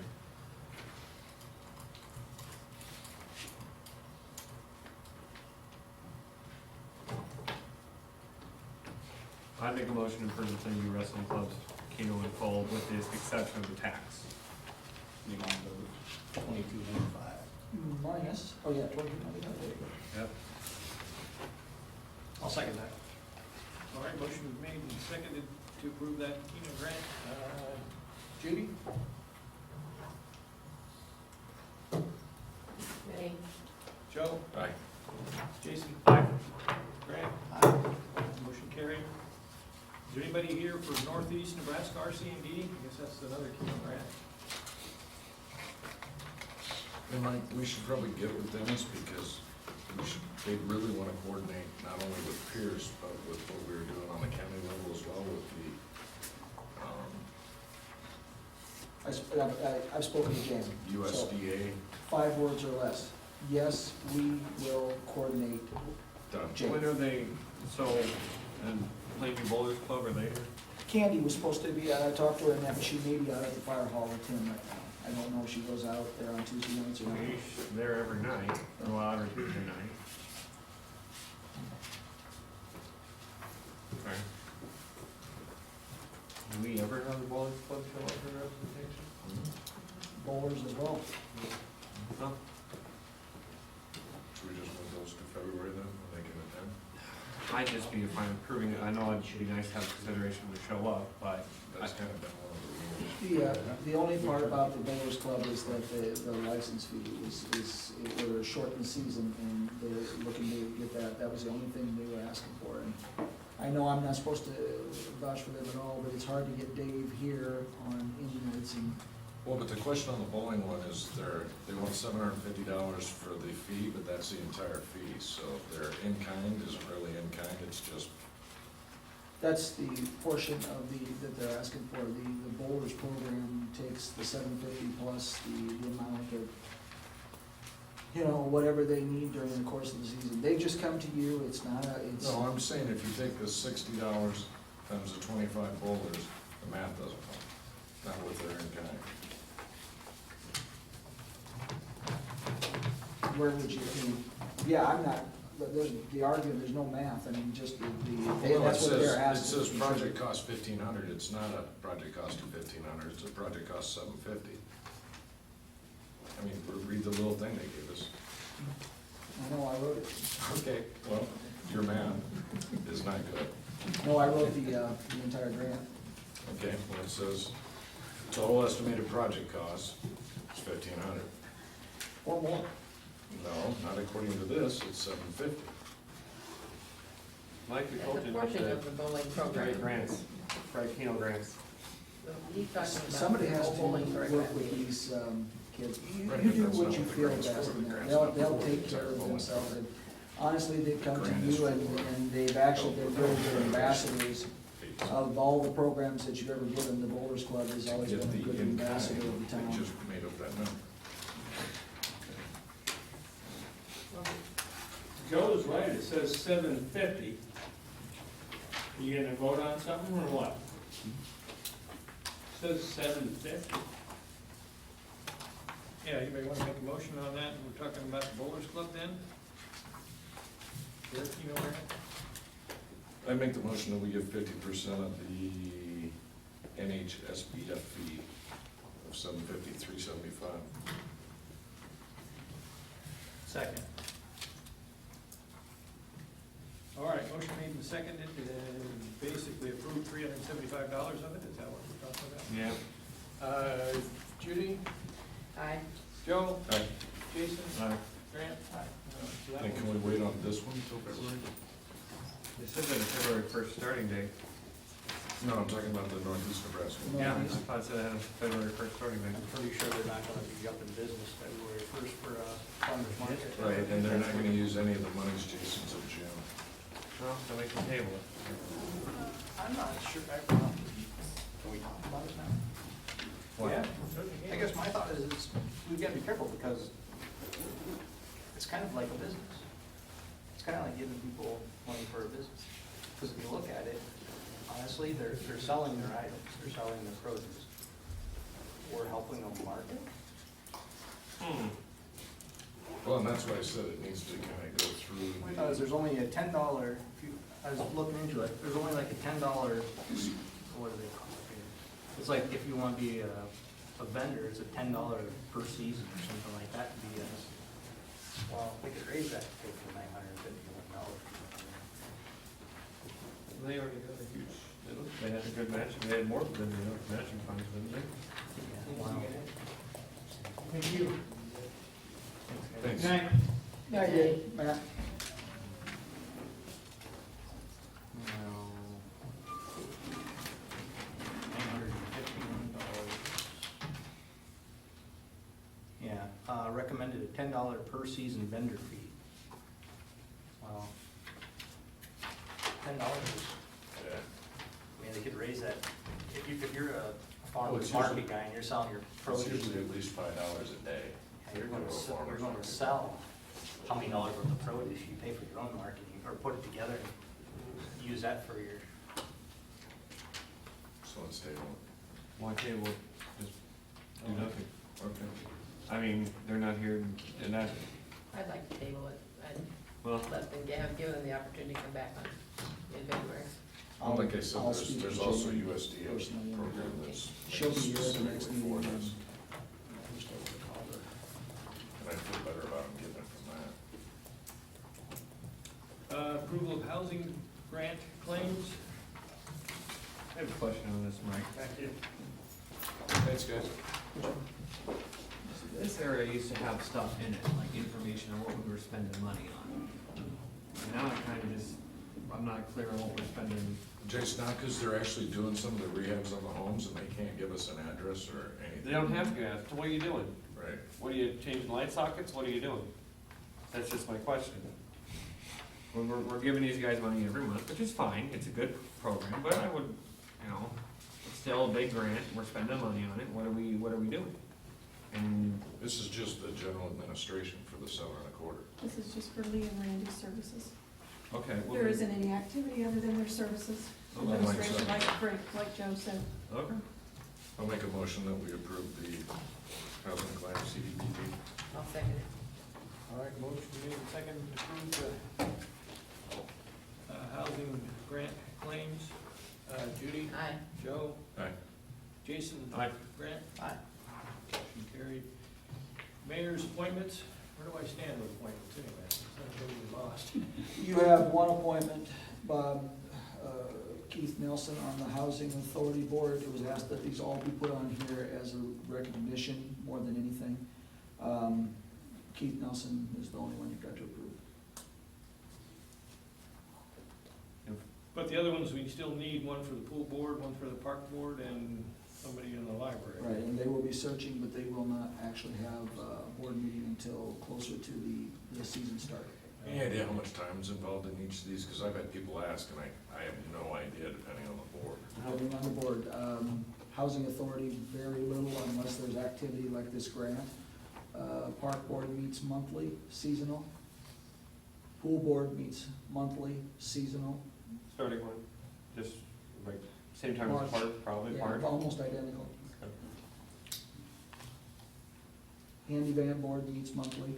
I make a motion to approve the Plainview Wrestling Club's Keno in full with the exception of the tax. You want the 2295. Minus, oh yeah, 20, there you go. Yep. I'll second that. All right, motion was made and seconded to approve that Keno grant. Judy? Ready? Joe? Aye. Jason? Aye. Grant? Aye. Motion carried. Is there anybody here for Northeast Nebraska RC&D? I guess that's another Keno grant. And Mike, we should probably get with Dennis because they really want to coordinate not only with Pierce, but with what we were doing on the county level as well with I've spoken to Jan. the USDA. 5 words or less. Yes, we will coordinate. Done. Jane. When are they, so, and Plainview Bowlers Club, are they here? Candy was supposed to be, I talked to her and that she may be out at the fire hall with Tim right now. I don't know if she goes out there on Tuesday nights or not. She's there every night, or well, every Tuesday night. Okay. Do we ever have the Bowlers Club show up for representation? Bowlers as well. Huh? Should we just move those to February then, when they can attend? I'd just be fine approving it, I know it should be nice to have consideration to show up, but That's kind of been one of the rules. The only part about the Bowlers Club is that the license fee is, we're a shortened season and they're looking to get that. That was the only thing they were asking for. And I know I'm not supposed to vouch for them at all, but it's hard to get Dave here on Indy nights and Well, but the question on the bowling one is they want $750 for the fee, but that's the entire fee. So their in-kind isn't really in-kind, it's just, that's the portion of that they're asking for. The bowlers program takes the $750 plus the amount of, whatever they need during the course of the season. They just come to you, it's not no, I'm saying if you take the $60 times the 25 bowlers, the math doesn't work, not with their in-kind. where would you, I'm not, there's the argument, there's no math, just that's what they're It asking. says project cost 1,500, it's not a project cost of 1,500, it's a project cost 750. I mean, read the little thing they gave us. I know, I wrote it. Okay, well, your math is not good. No, I wrote the entire grant. Okay, well, it says, total estimated project cost is 1,500. Or more. No, not according to this, it's 750. Mike, we That's told a you about portion of the bowling program. Right grants, right Keno grants. He's talking about Somebody has the to bowling work program. with these kids. You Right, you but do that's what not you what the feel grant's best for. in The there. grant's They'll not they'll for take the care entire of bowling themselves. center. And honestly, they come to grant is you and they've actually, they're very good ambassadors of all the programs that you've ever given. The Bowlers Club has always Get been a the good in-kind, ambassador of the they town. just made up that number. Joe's right, it says 750. You gonna vote on something or what? Says 750. Yeah, anybody wanna make a motion on that? We're talking about the Bowlers Club then? Eric, you know where? I make the motion that we give 50% of the NHSBF fee of $753.75. Second. All right, motion made and seconded, and basically approved $375 of it, is that what we're talking about? Yeah. Judy, Aye. Joe, Aye. Jason, Aye. Grant? So that And can one- we wait on this one until February? It says that a February first starting date. No, I'm talking about the Northeast Nebraska. Yeah, I thought it said it had a February first starting date. I'm pretty sure they're not gonna be up in business February first for a farmer's market. Right, and they're not gonna use any of the monies, Jason, till June. Well, then we can table it. I'm not sure, can we talk about it now? Yeah, I guess my thought is we've gotta be careful because it's kind of like a business. It's kind of like giving people money for a business. Because if you look at it, honestly, they're selling their items, they're selling their produce. We're helping them market. Well, and that's why I said it needs to kind of go through. Because there's only a $10, I was looking into it, there's only like a $10, what do they call it here? It's like if you want to be a vendor, it's a $10 per season or something like that to be a, well, they could raise that to take to $951. They already got a huge, they had a good match, they had more than enough matching funds, didn't they? Yeah, wow. Thank you. Thanks. Night. Yeah, yeah, Matt. Yeah, recommended a $10 per season vendor fee. Wow. $10 is, Yeah. I mean, they could raise that, if you're a Oh, farmer's it's market usually- guy and you're selling your It's produce, usually at least $5 a day. and you're gonna Go to a sell, farmer's you're gonna market. sell how many dollars worth of produce you pay for your own marketing, or put it together and use that for your, So let's table Why table it? Just do nothing. it. Okay. I mean, they're not here, and that, I'd like to table it. I'd well, let them give them the opportunity to come back on in February. Well, like I said, I'll speak to there's also Jane USDA personally. program that's She'll be here at the next specifically for meeting. this, and just over the call her. and I feel better about them getting it from that. Approval of housing grant claims. I have a question on this, Mike. Back here. Thanks, guys. This area used to have stuff in it, like information on what we were spending money on. And now I kind of just, I'm not clear on what we're spending. Jason, not because they're actually doing some of the rehabs on the homes and they can't give us an address or anything. They don't have to ask, what are you doing? Right. What are you, changing light sockets, what are you doing? That's just my question. We're giving these guys money every month, which is fine, it's a good program, but I would, you know, it's still a big grant, we're spending money on it, what are we doing? And, This is just the general administration for the 7 1/4. This is just for Lee and Randy's services. okay, well. There isn't any activity other than their services. Okay. Administration, like Joe said. Okay. I'll make a motion that we approve the housing claim CDBG. I'll second it. All right, motion made and seconded to approve the housing grant claims. Judy? Aye. Joe? Aye. Jason? Aye. Grant? Aye. Motion carried. Mayor's appointments, where do I stand with appointments anyway? Somebody lost. You have one appointment, Bob, Keith Nelson on the Housing Authority Board. It was asked that these all be put on here as a recognition more than anything. Keith Nelson is the only one you've got to approve. But the other ones, we still need one for the pool board, one for the park board, and somebody in the library. Right, and they will be searching, but they will not actually have a board meeting until closer to the season start. Any idea how much time is involved in each of these? Because I've had people ask and I have no idea depending on the board. Depending on the board, Housing Authority, very little unless there's activity like this grant. Park Board meets monthly, seasonal. Pool Board meets monthly, seasonal. Starting one, just like, same time as March. park, probably Yeah, park. almost identical. Handy van board meets monthly.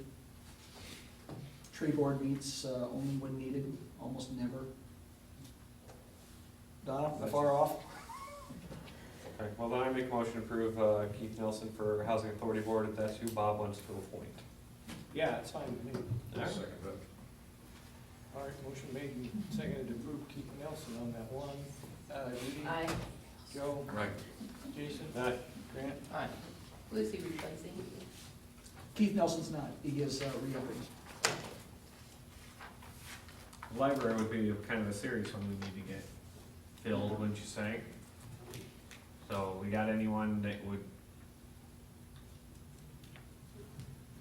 Tree board meets, only when needed, almost never. Donna, far off? Okay, well then I make a motion to approve Keith Nelson for Housing Authority Board if that's who Bob wants to appoint. Yeah, it's fine with me. I'll second that. All right, motion made and seconded to approve Keith Nelson on that one. Judy? Aye. Joe? Right. Jason? Aye. Grant? Aye. Who is he replacing? Keith Nelson's not, he is reopened. The library would be kind of a serious one we need to get filled, wouldn't you say? So we got anyone that would,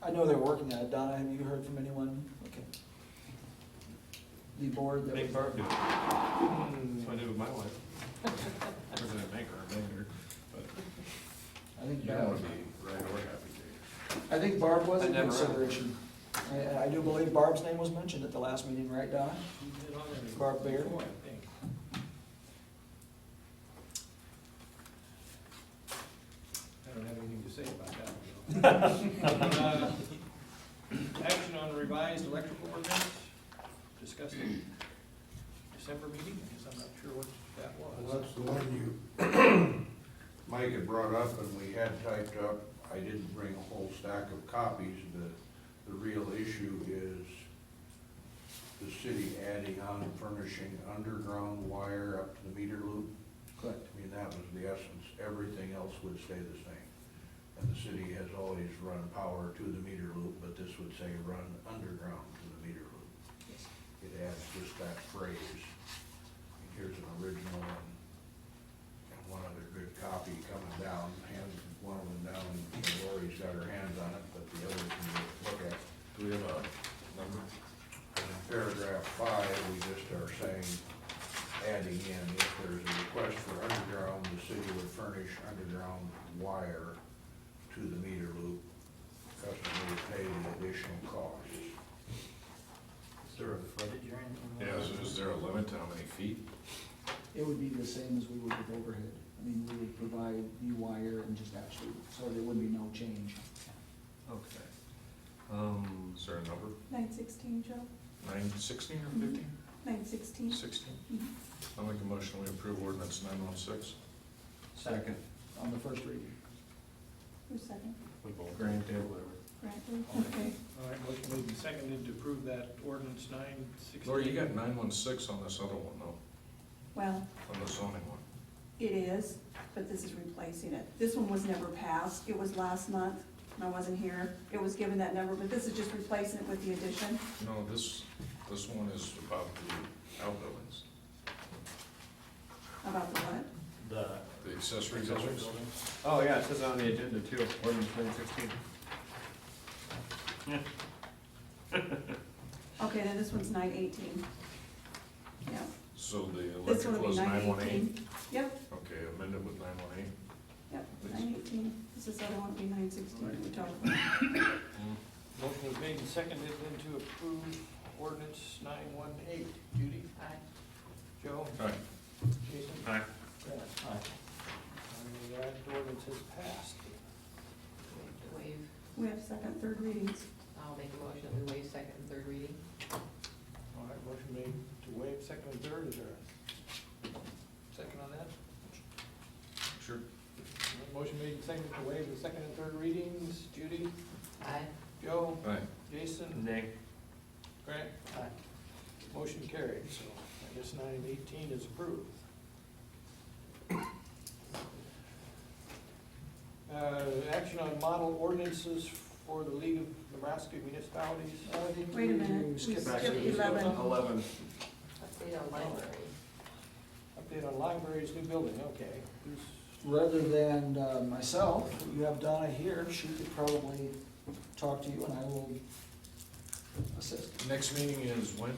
I know they're working on it. Donna, have you heard from anyone? Okay. The board that. make Barb do it? That's what I do with my wife. President make her a vendor, but. I think You don't want Barb, to be right or happy, Dave. I think Barb was I in never am. consideration. I do believe Barb's name was mentioned at the last meeting, right, Donna? She did already. Barb Baird? Before, I think. I don't have anything to say about that one, though. Action on revised electrical ordinance, discussed in December meeting, because I'm not sure what that Well, was. that's the one you, Mike had brought up and we had typed up. I didn't bring a whole stack of copies. The real issue is the city adding on furnishing underground wire up to the meter loop. Correct. I mean, that was the essence. Everything else would stay the same. And the city has always run power to the meter loop, but this would say run underground to the meter loop. It adds just that phrase. And here's an original and one other good copy coming down, one of them down, Lori's got her hands on it, but the others can look at. Do we have a number? And in paragraph 5, we just are saying, adding in, if there's a request for underground, the city would furnish underground wire to the meter loop. Customer would pay the additional cost. Is there a footage or anything? Yeah, is there a limit to how many feet? It would be the same as we would with overhead. I mean, we would provide new wire and just absolute, so there would be no change. Okay. Is there a number? 916, Joe? 916 or 15? 916. 16? Mhm. I'll make a motion, we approve ordinance 916. Second. On the first reading. Who's second? We both. Grant did. Grant did? Okay. All right, motion made and seconded to approve that ordinance 916. Lori, you got 916 on this other one, though, Well, on the zoning one. it is, but this is replacing it. This one was never passed. It was last month, and I wasn't here. It was given that number, but this is just replacing it with the addition. No, this one is about the outbuildings, About the what? the accessory buildings. Oh, yeah, it says on the agenda too, ordinance 916. Okay, then this one's 918. Yeah. So the This one electrical will is be 918? 918. Yep, Okay, amended with 918. yep, 918. This other one will be 916 we talked about. Motion was made and seconded then to approve ordinance 918. Judy? Aye. Joe? All right, Jason? Aye. Grant? Aye. And that ordinance has passed. To waive, We have second, third readings. I'll make a motion that we waive second and third reading. All right, motion made to waive second and third. Is there a second on that? sure. Motion made and seconded to waive the second and third readings. Judy? Aye. Joe? All right, Jason? Nay. Grant? Aye. Motion carried, so I guess 918 is approved. Action on model ordinances for the League of Nebraska Municipalities. Wait a minute, we Skip skipped back to 11. 11. Update on library. Update on library's new building, okay. Rather than myself, you have Donna here, she could probably talk to you and I will assist. next meeting is when?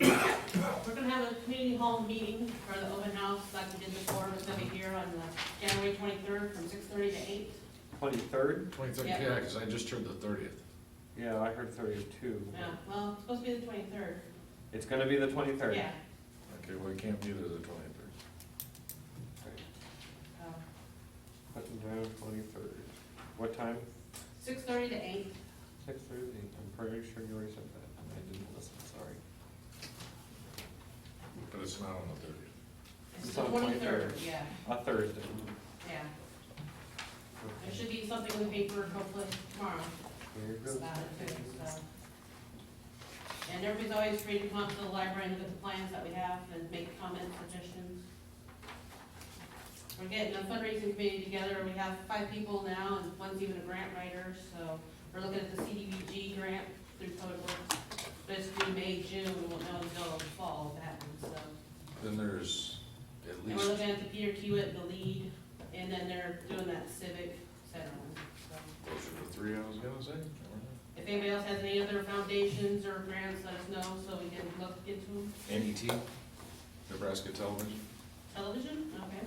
We're gonna have a community hall meeting for the open house like we did before. It's gonna be here on the January 23rd from 6:30 to 8. 23rd? 23rd, Yeah. yeah, because I just heard the 30th. Yeah, I heard 30th too. Yeah, well, it's supposed to be the 23rd. It's gonna be the 23rd. Yeah. Okay, well, it can't be there the 23rd. Oh. Putting down 23rd. What time? 6:30 to 8. 6:30, I'm pretty sure you already said that, and I didn't listen, sorry. But it's not on the 30th. It's the 23rd, yeah, A Thursday. yeah. There should be something in the paper hopefully tomorrow Very good. about it too, so. And everybody's always free to come up to the library and look at the plans that we have and make comments, suggestions. We're getting a fundraising committee together. We have 5 people now, and one's even a grant writer, so we're looking at the CDBG grant through Public Works. But it's due May, June, we won't know until the fall if it happens, so. Then there's at And we're least, looking at the Peter Kiewit, the lead, and then they're doing that civic center one, so. those are the 3 I was gonna say. If anybody else has any other foundations or grants, let us know, so we can look into them. NET, Nebraska Television. Television, okay.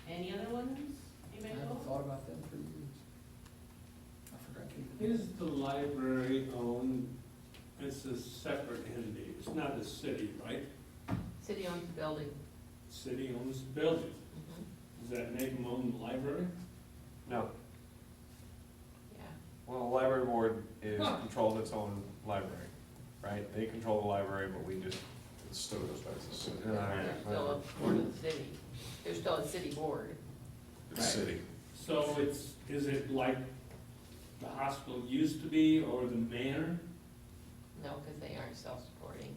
Any other ones? I Anybody haven't know? thought about them for years. I forgot to even. Is the library owned, it's a separate entity, it's not a city, right? City owns the building. City owns the building, does that make them own the library? No, Yeah. well, the library board is, Huh. controls its own library, right? They control the library, but we just, It still goes back to the city. They're still a board of the city. They're still a city board. It's city. So is it like the hospital used to be, or the manor? No, because they aren't self-supporting.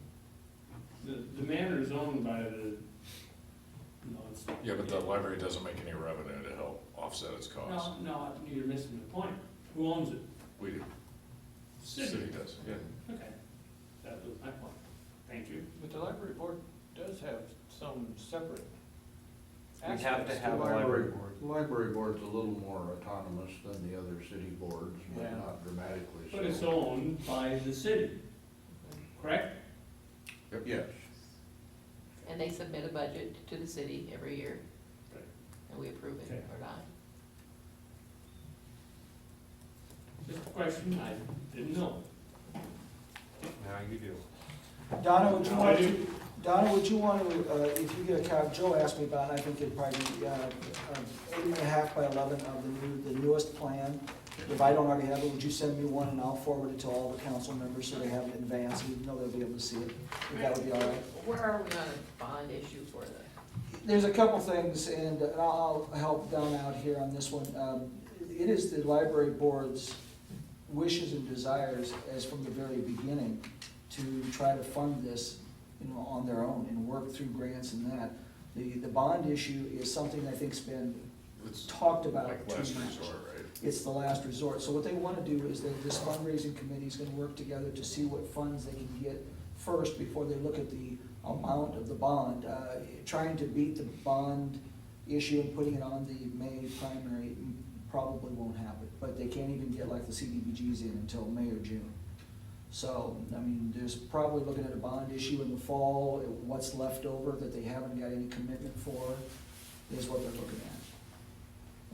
The manor is owned by the, no, it's. Yeah, but the library doesn't make any revenue to help offset its costs. No, you're missing the point. Who owns it? We do. City. does, yeah. Okay, that was my point. Thank you. But the library board does have some separate we have aspects to have a it. library board. The library board's a little more autonomous than the other city boards, but Yeah. not dramatically so. But it's owned by the city, correct? Yes. And they submit a budget to the city every year. Right. And we approve it Okay. or not. Just a question, I didn't know. Now you do. Donna, would you No, want I to, Donna, would you want to, if you get a copy, Joe asked me about, it, I think it'd probably be 8.5 by 11 of the newest plan. If I don't already have it, would you send me one and I'll forward it to all the council members so they have it in advance, even though they'll be able to see it? If that would be all right? Where are we on a bond issue for the? There's a couple things, and I'll help Donna out here on this one. It is the library board's wishes and desires, as from the very beginning, to try to fund this, on their own and work through grants and that. The bond issue is something I think's been It's talked about like too last much. resort, right? It's the last resort. So what they want to do is that this fundraising committee is going to work together to see what funds they can get first before they look at the amount of the bond. Trying to beat the bond issue and putting it on the May primary probably won't happen. But they can't even get like the CDBGs in until May or June. So, I mean, there's probably looking at a bond issue in the fall. What's left over that they haven't got any commitment for is what they're looking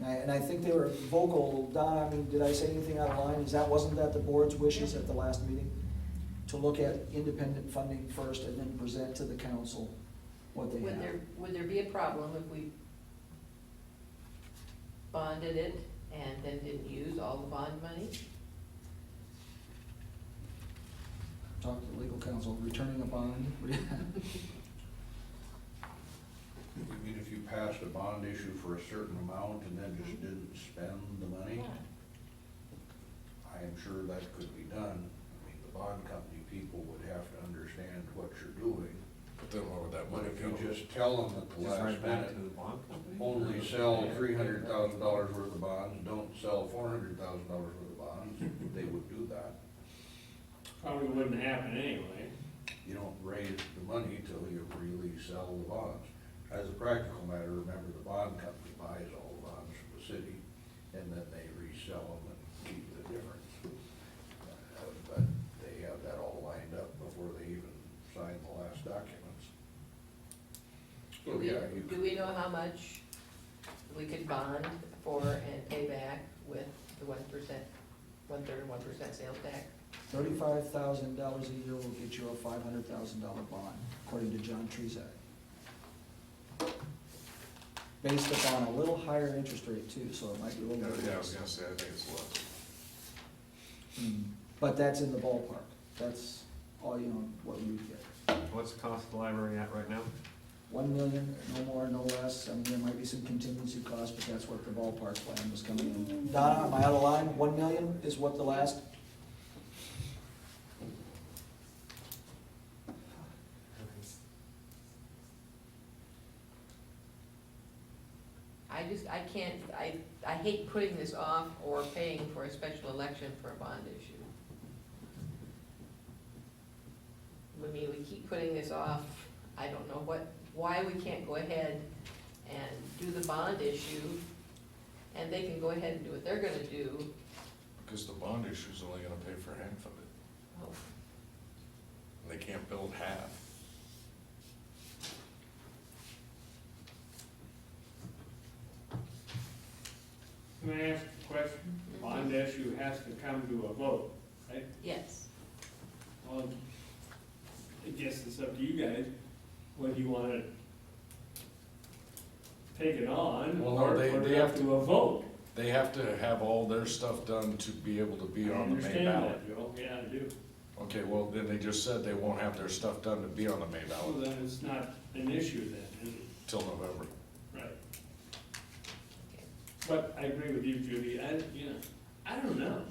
at. And I think they were vocal. Don, I mean, did I say anything out of line? Wasn't that the board's wishes at the last meeting? To look at independent funding first and then present to the council what they have. Would there be a problem if we bonded it and then didn't use all the bond money? Talk to the legal counsel, returning a bond. You mean if you passed a bond issue for a certain amount and then just didn't spend the money? I am sure that could be done. I mean, the bond company people would have to understand what you're doing. But then where would that But money if go? you just tell them at the Just last right back minute, to the bond company? only sell $300,000 worth of bonds, don't sell $400,000 worth of bonds, they would do that. Probably wouldn't happen anyway. You don't raise the money till you really sell the bonds. As a practical matter, remember, the bond company buys all the bonds from the city, and then they resell them and keep the difference. But they have that all lined up before they even sign the last documents. So, yeah, Do we know how much we could bond for and pay back with the 1%, 1/3 of 1% sales tax? $35,000 a year will get you a $500,000 bond, according to John Trezak. based upon a little higher interest rate too, so it might be a little bit. Yeah, I was gonna say, I think it's less. But that's in the ballpark, that's all, you know, what we would get. What's the cost of the library at right now? 1 million, no more, no less. I mean, there might be some contingency costs, but that's what the ballpark plan was coming in. Donna, am I out of line? 1 million is what the last? I can't, I hate putting this off or paying for a special election for a bond issue. I mean, we keep putting this off, I don't know why we can't go ahead and do the bond issue, and they can go ahead and do what they're gonna do. Because the bond issue's only gonna pay for half of it. Oh, And they can't build half. Can I ask a question? Bond issue has to come to a vote, right? yes. Well, I guess it's up to you guys, whether you wanna take it on, Well, or no, they put it have up to a vote. They have to have all their stuff done to be able to be I on the May understand ballot. that, Joe, yeah, I do. Okay, well, then they just said they won't have their stuff done to be on the May Well, ballot then it's not an issue then, is it? till November. Right. But I agree with you, Judy, I don't know.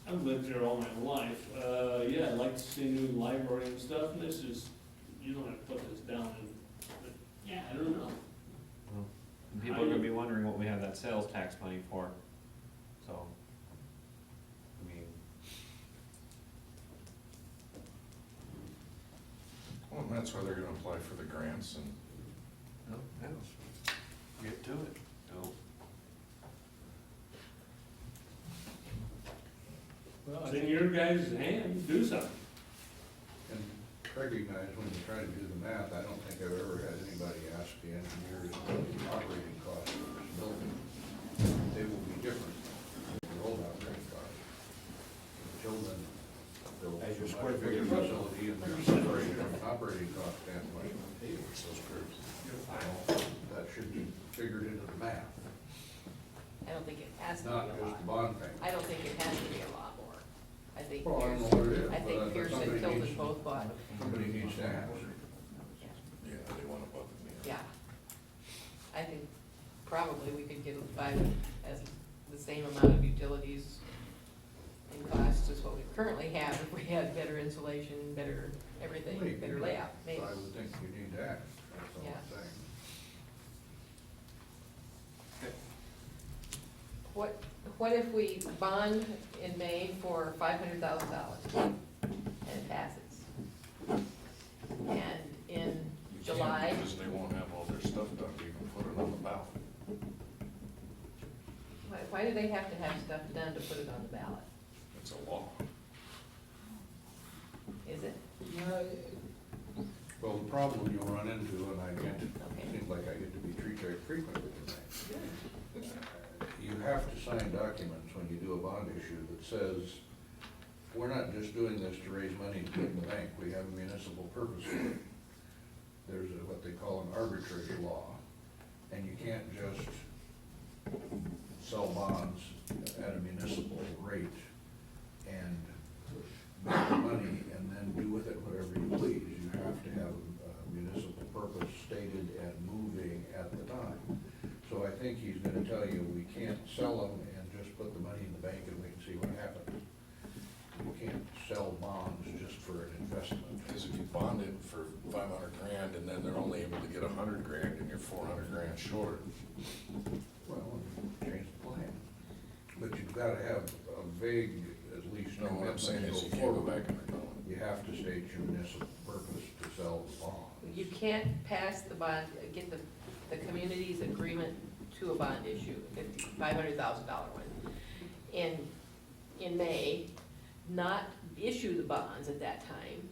I've lived here all my life, yeah, I'd like to see new library and stuff, and this is, you don't have to put this down, but, yeah, I don't know. And people are gonna be wondering what we have that sales tax money for, so, I mean, Well, and that's why they're gonna apply for the grants and get to it, Bill. Well, it's in your guys' hands, do something. And recognize when you try to do the math, I don't think I've ever had anybody ask the engineers what the operating costs of this building. They will be different than the old operating costs. Until then, they'll As your have square a bigger footage. facility and their separation from an operating cost standpoint. That should be figured into the math, I don't think it has to be a not lot. just the bond payment. I don't think it has to be a lot more. I think Well, I don't Pierce, know what it is, I think but Pierce and somebody Tilden needs- both bought. Somebody needs to ask. yeah, they want above and beyond. Yeah. I think probably we could get by as the same amount of utilities and costs as what we currently have if we had better insulation, better everything, Maybe. better layout, maybe. I would think you need to ask, that's all Yeah. I'm saying. What if we bond in May for $500,000 and it passes? And in You can't July, because they won't have all their stuff done to even put it on the ballot. why do they have to have stuff done to put it on the ballot? It's a law. Is it? Well, the problem you'll run into, and I get, it Okay. seems like I get to be treated very frequently tonight. You have to sign documents when you do a bond issue that says, we're not just doing this to raise money to put in the bank, we have a municipal purpose for it. There's what they call an arbitrary law, and you can't just sell bonds at a municipal rate and make the money and then do with it whatever you please. You have to have a municipal purpose stated and moving at the time. So I think he's gonna tell you, we can't sell them and just put the money in the bank and wait and see what happens. You can't sell bonds just for an investment. Because if you bond it for 500 grand and then they're only able to get 100 grand and you're 400 grand short. Well, change the plan. But you've gotta have a vague, at least. No, what I'm saying is you commitment to can't go forward. back and rebuild it. You have to state your municipal purpose to sell the bond. You can't pass the bond, get the community's agreement to a bond issue, $500,000 one, in May, not issue the bonds at that time,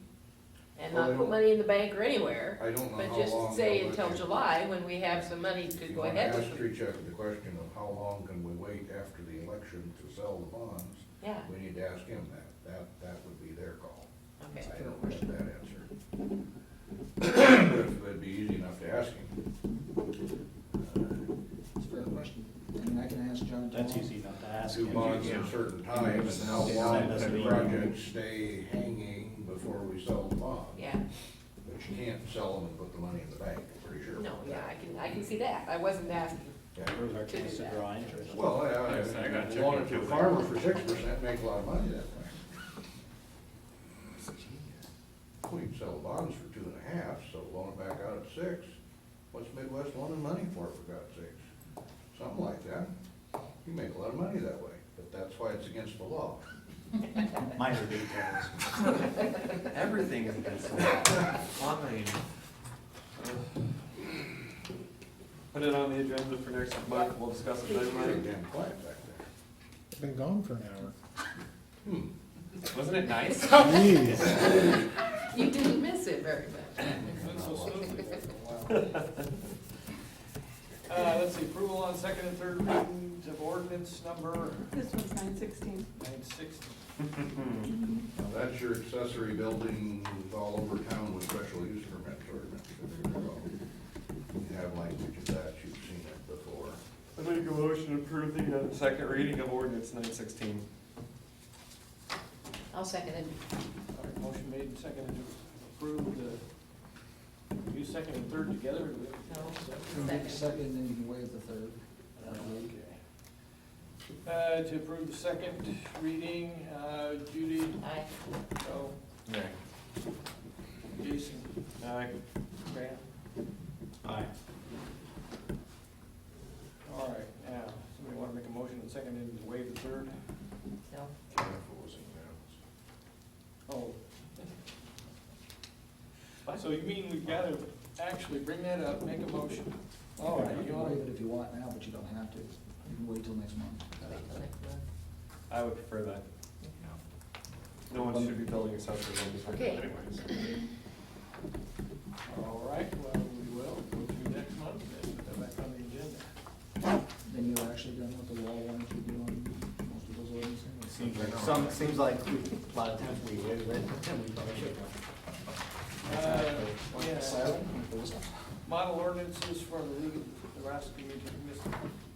and Well, I not put don't- money in the bank or anywhere, I don't know but how just long say they'll until let you- July, when we have some money to go ahead with You them. wanna ask Treechek the question of how long can we wait after the election to sell the bonds? Yeah, We need to ask him that. That would be their call. okay. I don't have that answer. But if it'd be easy enough to ask him. And how long can projects stay hanging before we sell the bond? Yeah, But you can't sell them and put the money in the bank, I'm pretty sure. no, yeah, I can see that. I wasn't asking. Yeah. Where's our To chance do to that. draw interest? Well, Yes, I got you loan it chicken to a too. farmer for 6%, make a lot of money that way. We can sell the bonds for 2.5, so loan it back out at 6. What's Midwest loaning money for God's sakes? Something like that. You make a lot of money that way, but that's why it's against the law. Minor details. Everything is against the law. Fine. Put it on the agenda for next month, we'll discuss it Pretty then, damn quiet back there. Been gone for an hour. Hmm. Mike. Wasn't it nice? Jeez. You didn't miss it very much. Went so smoothly there for a while. Let's see, approval on second and third readings of ordinance number This one's 916. 960. Now, that's your accessory buildings all over town with special use permits ordinance. You have language of that, you've seen it before. I make a motion to approve the second reading of ordinance 916. I'll second it. All right, motion made and seconded to approve the, you second and third together? Or do we have to- No, Second, second. and then you can waive the third. Okay. To approve the second reading, Judy, Aye. Joe, Aye. Jason, Aye. Graham. Aye. All right, now, somebody want to make a motion and second and to waive the third? No. Oh. So you mean we've got to actually bring that up, make a motion? All right, You you can want waive to, it if you want now, but you don't have to. You can wait till next month. Wait till next month. I would prefer that. No one should be building accessory buildings like that Okay. anyways. all right, well, we will go through next month and put that back on the agenda. Then you're actually done what the law wanted you to do on most of those ordinances. Seems like a lot of times we waive it, and we probably should. Yeah, model ordinances for the League of Nebraska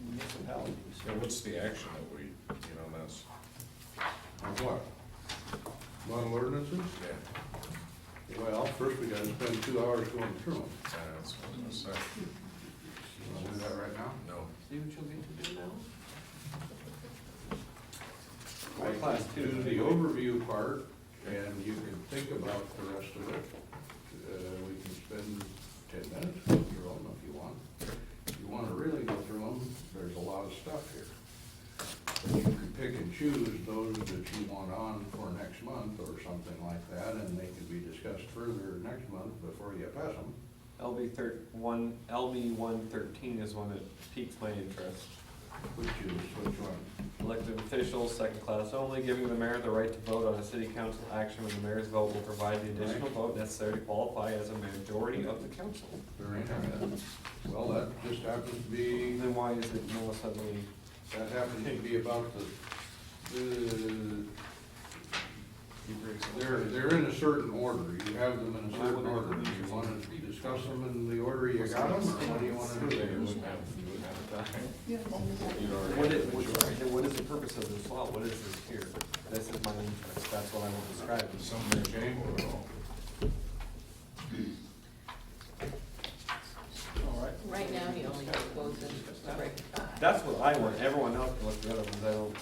Municipalities. Yeah, what's the action that we, you know, that's, On what? Model ordinances? yeah, Well, first we gotta spend 2 hours going through them. that's what I was gonna say. You wanna do that right now? No. See what you'll get to do now? I Class can do the overview part, and you can think about the rest of it. We can spend 10 minutes going through them if you want. If you wanna really go through them, there's a lot of stuff here. But you can pick and choose those that you want on for next month or something like that, and they can be discussed further next month before you pass them. LB 113 is one that piques my interest. Which one? Elected officials, second class only, giving the mayor the right to vote on a city council action when the mayor's vote will provide the additional vote necessary to qualify as a majority of the council. Very interesting. Well, that just happens to be, Then why is it no suddenly? that happens to be about they're in a certain order. You have them in a certain order. Do you wanna discuss them in the order you got them, or what do you wanna do? You wouldn't have time. You have to send this out. You'd already What have is, the what majority. what is the purpose of this law? What is this here? This is my interest, that's what I will describe. Something to change or all. All right. Right now, he only goes in break five. That's what I want, everyone else can look at the other ones, I don't.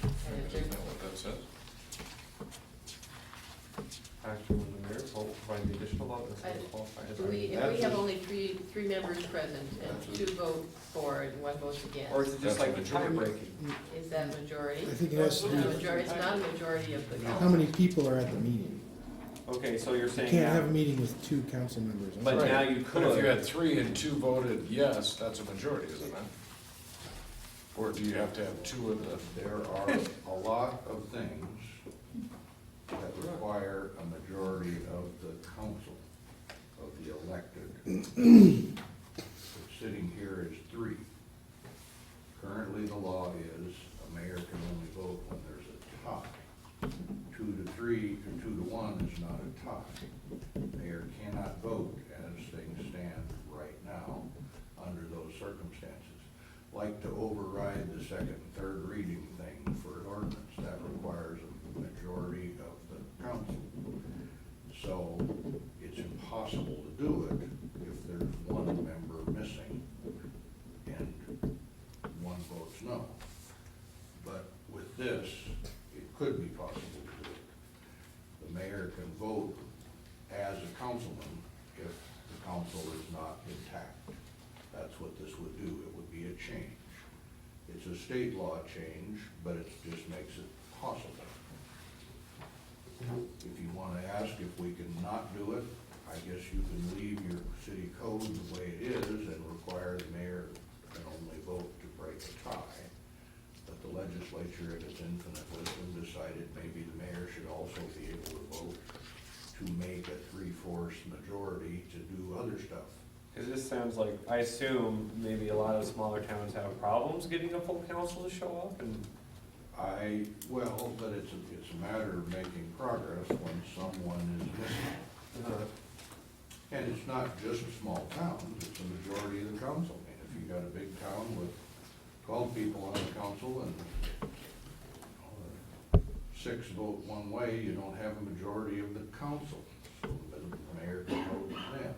And if Isn't there's- that what that says? Actually, when the mayor's vote will provide the additional vote necessary to I- qualify as. Do we, if we have only three members present and 2 vote for it and 1 votes against, Or is it just That's a like tie majority. breaking? is that majority? I think it has to It's do not a with majority, it's not a majority of the council. how many people are at the meeting. Okay, so you're You saying can't have a now, meeting with 2 council members. but Right. now you But if you had could. 3 and 2 voted yes, that's a majority, isn't it? Or do you have to have 2 of the? There are a lot of things that require a majority of the council, of the elected. Sitting here is 3. Currently, the law is a mayor can only vote when there's a tie. 2 to 3 or 2 to 1 is not a tie. Mayor cannot vote as things stand right now under those circumstances. Like to override the second and third reading thing for an ordinance vote as a councilman if the council is not intact. That's what this would do. It would be a change. It's a state law change, but it just makes it possible. If you wanna ask if we can not do it, I guess you can leave your city code the way it is and require the mayor can only vote to break a tie. But the legislature, in its infinite wisdom, decided maybe the mayor should also be able to vote to make a 3/4 majority to do other stuff. Cause this sounds like, I assume maybe a lot of smaller towns have problems getting a full council to show up and. Well, but it's a matter of making progress when someone is missing. And it's not just small towns, it's a majority of the council. I mean, if you got a big town with 12 people on the council and 6 vote one way, you don't have a majority of the council. So the mayor can vote them.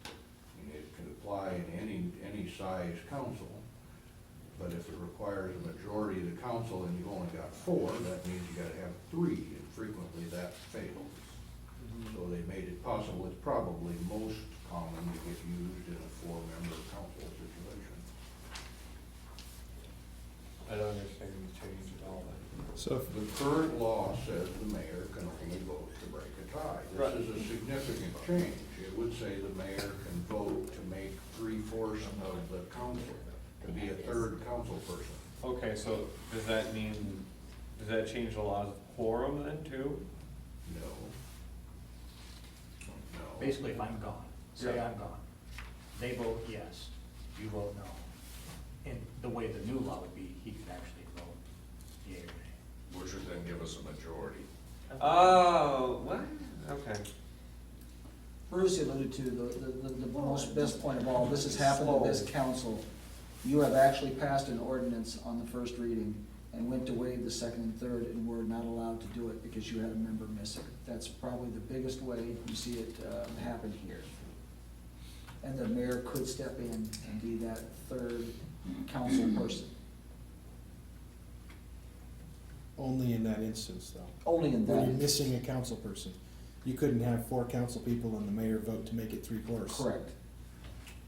I mean, it can apply in any size council. But if it requires a majority of the council and you've only got 4, that means you gotta have 3, and frequently that fails. So they made it possible. It's probably most common to get used in a 4-member council situation. I don't understand the change at all then. So the current law says the mayor can only vote to break a tie. Right. This is a significant change. It would say the mayor can vote to make 3/4 of the council, to be a 3rd council person. Okay, so does that mean, does that change the laws of quorum then too? No. No. Basically, if I'm gone, say Yeah. I'm gone, they vote yes, you vote no. And the way the new law would be, he could actually vote yea or nay. Which would then give us a majority. Oh, what? Okay. Bruce alluded to the most best point of all, this has happened in this council. You have actually passed an ordinance on the first reading and went to waive the second and third and were not allowed to do it because you had a member missing. That's probably the biggest way you see it happen here. And the mayor could step in and be that 3rd council person. Only in that instance, though. Only in When that. you're missing a council person. You couldn't have 4 council people and the mayor vote to make it 3/4. Correct.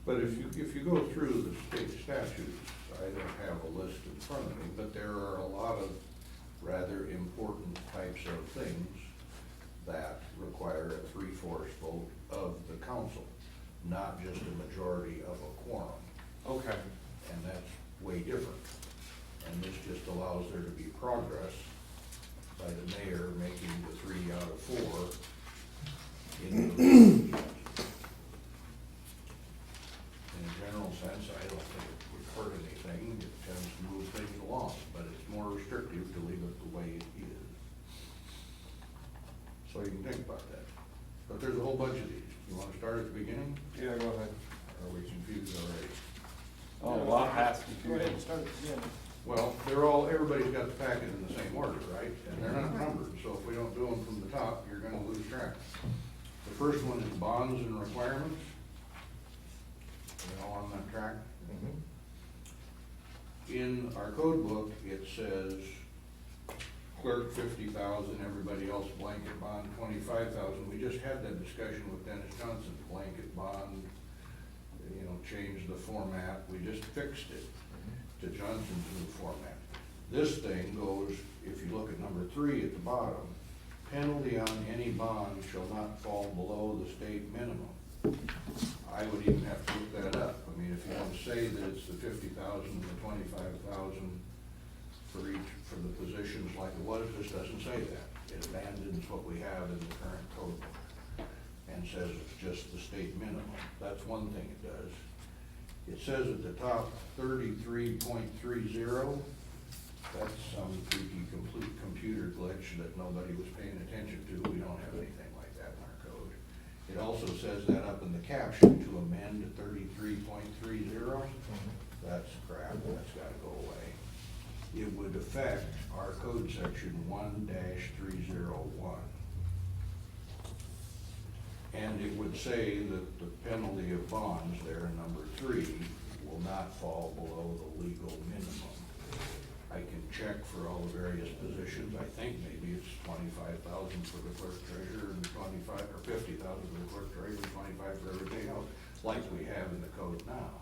But if you go through the state statutes, I don't have a list in front of me, but there are a lot of rather important types of things that require a 3/4 vote of the council, not just a majority of a quorum. Okay. And that's way different. And this just allows there to be progress by the mayor making the 3 out of 4 in the in a general sense, I don't think it would hurt anything. It tends to move things along, but it's more restrictive to leave it the way it is. So you can think about that. But there's a whole bunch of these. You wanna start at the beginning? Yeah, go ahead. Or are we confused already? Oh, well, that's Go confusing. ahead and start at the beginning. Well, everybody's got the packet in the same order, right? And they're not numbered, so if we don't do them from the top, you're gonna lose track. The first one is bonds and requirements. Are we all on that track? In our code book, it says clerk 50,000, everybody else blanket bond 25,000. We just had that discussion with Dennis Johnson, blanket bond, change the format. We just fixed it to Johnson's new format. This thing goes, if you look at number 3 at the bottom, penalty on any bond shall not fall below the state minimum. I would even have to look that up. I mean, if you want to say that it's the 50,000 and the 25,000 for the positions like it was, this doesn't say that. It abandons what we have in the current code book and says it's just the state minimum. That's one thing it does. It says at the top 33.30. That's some freaky complete computer glitch that nobody was paying attention to. We don't have anything like that in our code. It also says that up in the caption to amend 33.30. That's crap. That's gotta go away. It would affect our code section 1-301. And it would say that the penalty of bonds there in number 3 will not fall below the legal minimum. I can check for all the various positions. I think maybe it's 25,000 for the clerk treasurer and 25 or 50,000 for the clerk treasurer, 25 for everything else, like we have in the code now.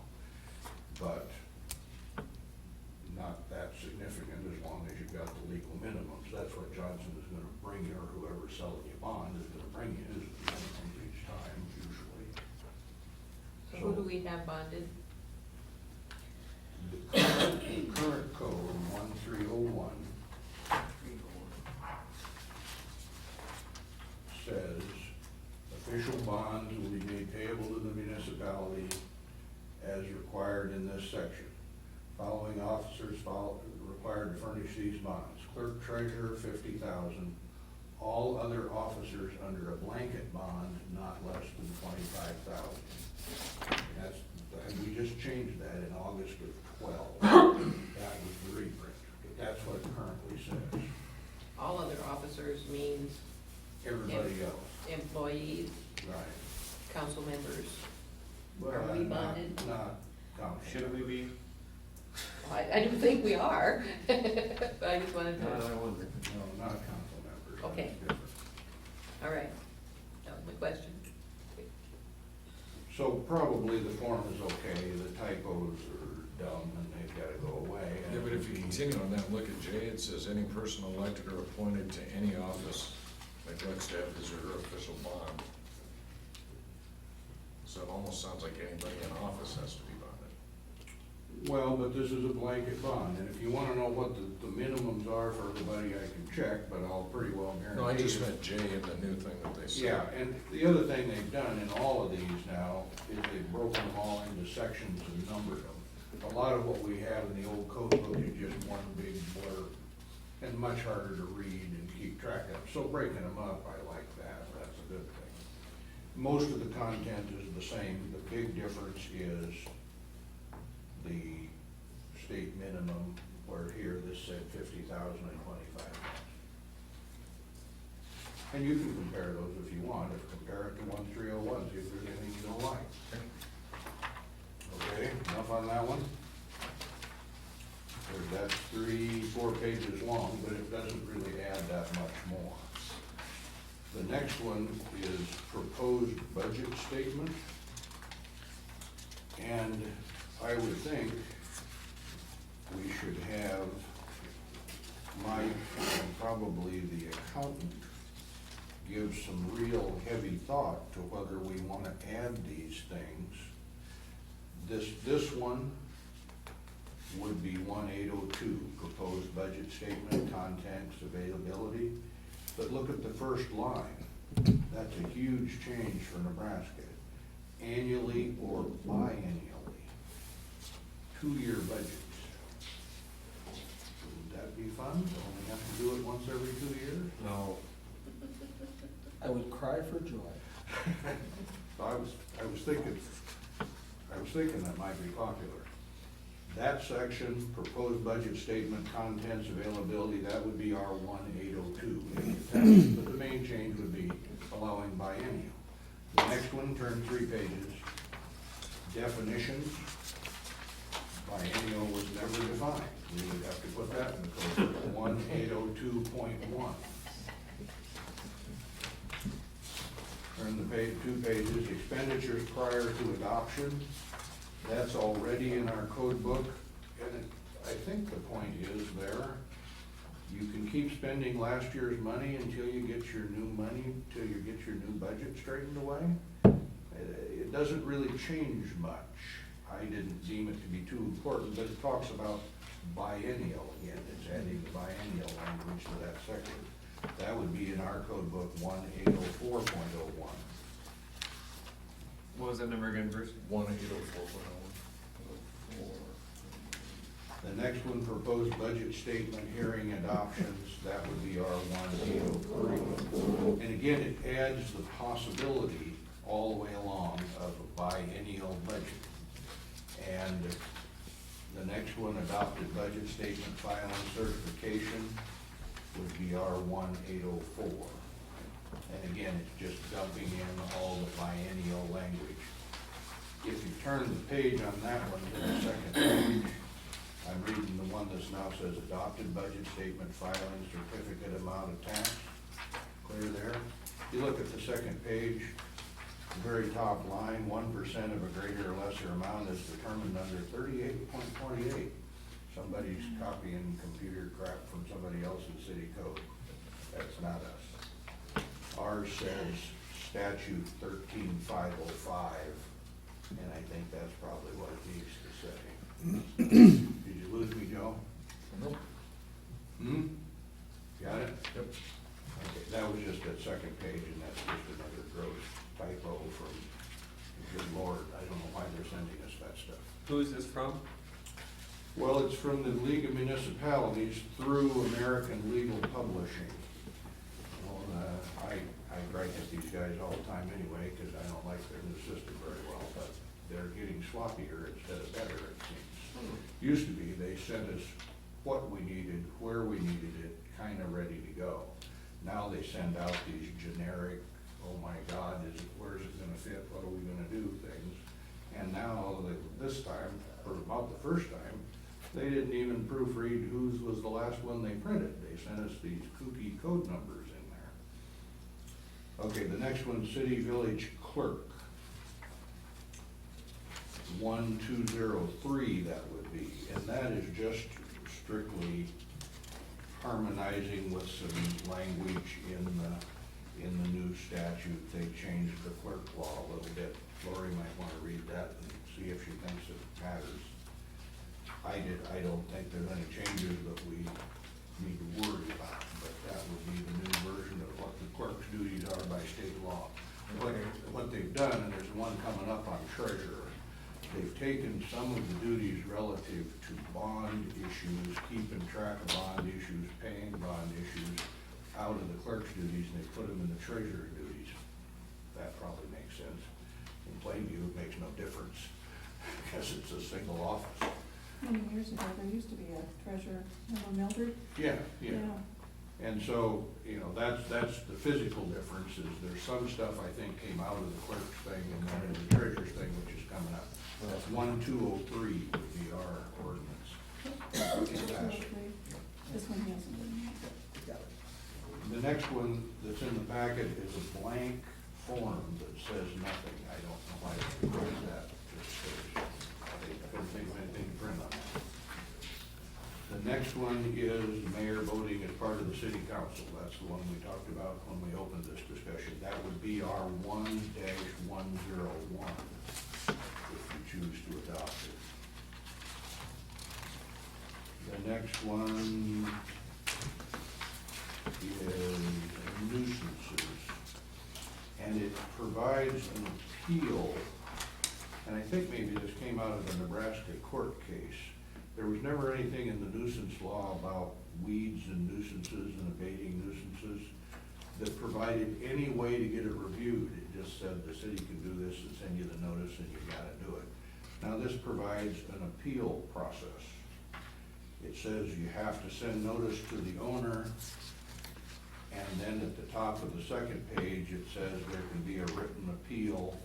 But not that significant as long as you've got the legal minimums. That's what Johnson is gonna bring you, or whoever's selling you bond is gonna bring you, is the minimums each time, usually. So who do we have bonded? The current code, 1301, says official bonds will be made payable to the municipality as required in this section. Following officers required to furnish these bonds: clerk treasurer, 50,000. All other officers under a blanket bond, not less than 25,000. And we just changed that in August of 12. That was the reprint, but that's what it currently says. All other officers means Everybody else. employees, Right. council members. Well, Are we bonded? Not council. Should we be? I do think we are, but I just wanted to. I wonder. No, not council members. Okay. That's different. All right, that was my question. So probably the form is okay, the typos are dumb and they've gotta go away. Yeah, but if you continue on that, look at J, it says any person elected or appointed to any office neglects to have his or her official bond. So it almost sounds like anybody in office has to be bonded. Well, but this is a blanket bond, and if you wanna know what the minimums are for everybody, I can check, but I'll pretty well guarantee. No, I just you- meant J in the new thing that they said. Yeah, and the other thing they've done in all of these now is they've broken them all into sections and numbered them. A lot of what we have in the old code book is just one big blur, and much harder to read and keep track of. So breaking them up, I like that, that's a good thing. Most of the content is the same, the big difference is the state minimum, where here this said 50,000 and 25,000. And you can compare those if you want, or compare it to 1301, see if there's anything you don't like. Okay, enough on that one? That's 3-4 pages long, but it doesn't really add that much more. The next one is proposed budget statement. And I would think we should have Mike and probably the accountant give some real heavy thought to whether we want to add these things. This one would be 1802, proposed budget statement, contents, availability. But look at the first line. That's a huge change for Nebraska. Annually or biennially. 2-year budgets. Would that be fun? Only have to do it once every 2 years? No. I would cry for joy. I was thinking that might be popular. That section, proposed budget statement, contents, availability, that would be our 1802. But the main change would be allowing biennial. The next one, turn 3 pages. Definitions. Biennial was never defined. We would have to put that in the code, 1802.1. Turn the page, 2 pages, expenditures prior to adoption. That's already in our code book, and I think the point is there, you can keep spending last year's money until you get your new money, till you get your new budget straightened away. It doesn't really change much. I didn't deem it to be too important, but it talks about biennial again. It's adding the biennial language to that section. That would be in our code book 1804.01. What was that number again, Bruce? 1804.01. The next one, proposed budget statement, hearing adoptions, that would be our 1803. And again, it adds the possibility all the way along of a biennial budget. And the next one, adopted budget statement filing certification, would be our 1804. And again, it's just dumping in all the biennial language. If you turn the page on that one to the second page, I'm reading the one that's now says adopted budget statement, filing, certificate, amount of tax. Clear there. You look at the second page, the very top line, 1% of a greater or lesser amount is determined under 38.48. Somebody's copying computer crap from somebody else's city code. That's not us. Ours says statute 13505, and I think that's probably what it needs to say. Did you lose me, Joe? Nope. Got it? Yep. Okay, that was just that second page, and that's just another gross typo from, good Lord, I don't know why they're sending us that stuff. Who is this from? Well, it's from the League of Municipalities through American Legal Publishing. Well, I gripe at these guys all the time anyway, because I don't like their new system very well, but they're getting sloppier instead of better, it seems. Used to be, they sent us what we needed, where we needed it, kind of ready to go. Now they send out these generic, oh my God, where's it gonna fit, what are we gonna do things. And now, this time, or about the first time, they didn't even proofread whose was the last one they printed. They sent us these kooky code numbers in there. Okay, the next one, city village clerk. 1203 that would be, and that is just strictly harmonizing with some language in the new statute. They changed the clerk law a little bit. Lori might want to read that and see if she thinks it matters. I don't think there's any changes that we need to worry about, but that would be the new version of what the clerk's duties are by state law. What they've done, and there's one coming up on treasurer, they've taken some of the duties relative to bond issues, keeping track of bond issues, paying bond issues, out of the clerk's duties, and they put them in the treasurer duties. That probably makes sense. In Plainview, it makes no difference, because it's a single office. Many years ago, there used to be a treasurer, remember Mildred? Yeah. And so, that's the physical difference, is there's some stuff I think came out of the clerk's thing and then in the treasurer's thing, which is coming up. That's 1203 would be our ordinance. This one hasn't been. The next one that's in the packet is a blank form that says nothing. I don't know why they wrote that. I couldn't think of anything to print on that. The next one is mayor voting as part of the city council. That's the one we talked about when we opened this discussion. That would be our 1-101, if you choose to adopt it. The next one is nuisances, and it provides an appeal, and I think maybe this came out of the Nebraska court case. There was never anything in the nuisance law about weeds and nuisances and abating nuisances that provided any way to get it reviewed. It just said the city can do this and send you the notice and you gotta do it. Now this provides an appeal process. It says you have to send notice to the owner, and then at the top of the second page, it says there can be a written appeal,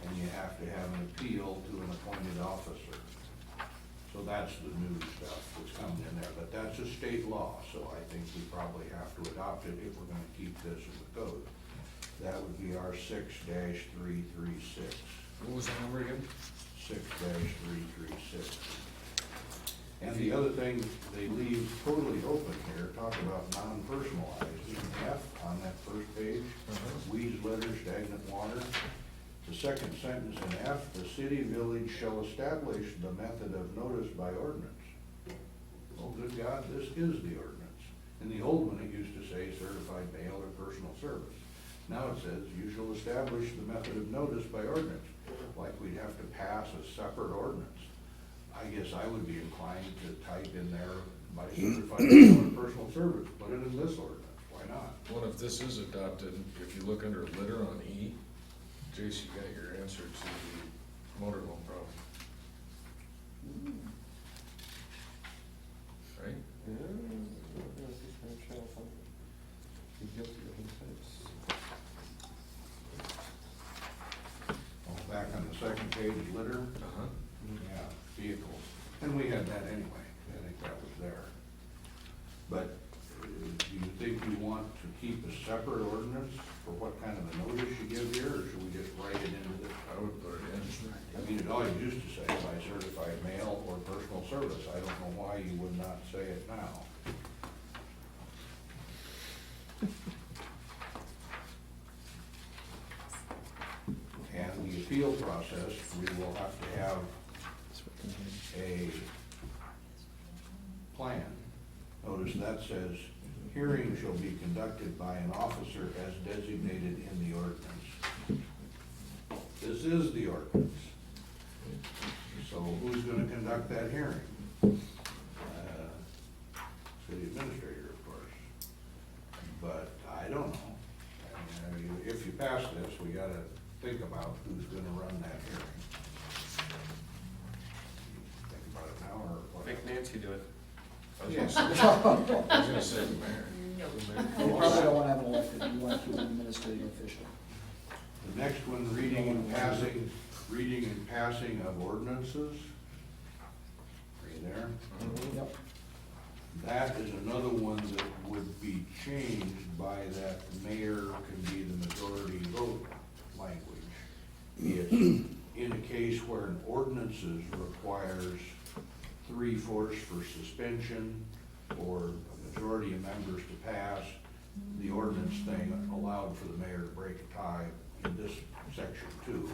and you have to have an appeal to an appointed officer. So that's the new stuff that's coming in there, but that's a state law, so I think we probably have to adopt it if we're gonna keep this in the code. That would be our 6-336. What was the number again? 6-336. And the other thing they leave totally open here, talk about non-personalized, in F on that first page, weeds, litter, stagnant water. The second sentence in F, the city village shall establish the method of notice by ordinance. Oh, good God, this is the ordinance. In the old one, it used to say certified mail or personal service. Now it says you shall establish the method of notice by ordinance, like we'd have to pass a separate ordinance. I guess I would be inclined to type in there by certified mail or personal service, put it in this ordinance, why not? Well, if this is adopted, if you look under litter on E, Jace, you got your answer to the motorhome problem. Right? Back on the second page, litter. Yeah, vehicles. And we had that anyway. But do you think you want to keep a separate ordinance for what kind of a notice you give here, or should we just write it into this? I would put it in. I mean, it always used to say by certified mail or personal service. I don't know why you would not say it now. And the appeal process, we will have to have a plan. Notice that says, hearing shall be conducted by an officer as designated in the ordinance. This is the ordinance. So who's gonna conduct that hearing? City administrator, of course. But I don't know. I mean, if you pass this, we gotta think about who's gonna run that hearing. Think about it now, or what? Make Nancy do it. Yes. I was gonna say the mayor. You probably don't wanna have an elected, you want to keep an administrative official. The next one, reading and passing of ordinances. Are you there? Yep. That is another one that would be changed by that mayor can be the majority vote language. It's in a case where an ordinances requires 3/4 for suspension or a majority of members to pass, the ordinance thing allowed for the mayor to break a tie in this section too.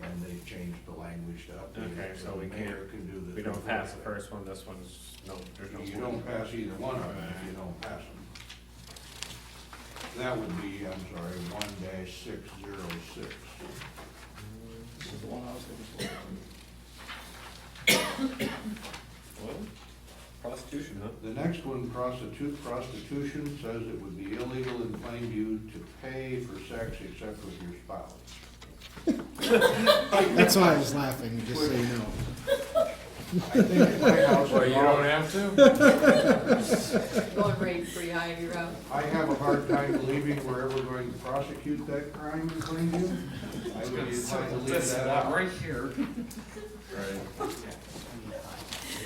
And they've changed the language to update Okay, it, so so we the mayor can't, can do the. we don't pass the first one, this one's, no, there's no. You don't pass either one of them if you don't pass them. That would be, I'm sorry, 1-606. This is the one I was looking for. Well, prostitution, huh? The next one, prostitution, says it would be illegal in Plainview to pay for sex except with your spouse. That's why I was laughing, just so you know. I think in my house. Well, you don't have to? Going rate pretty high, you're out. I have a hard time believing we're ever going to prosecute that crime in Plainview. I would be inclined to leave that out. Right here. Right.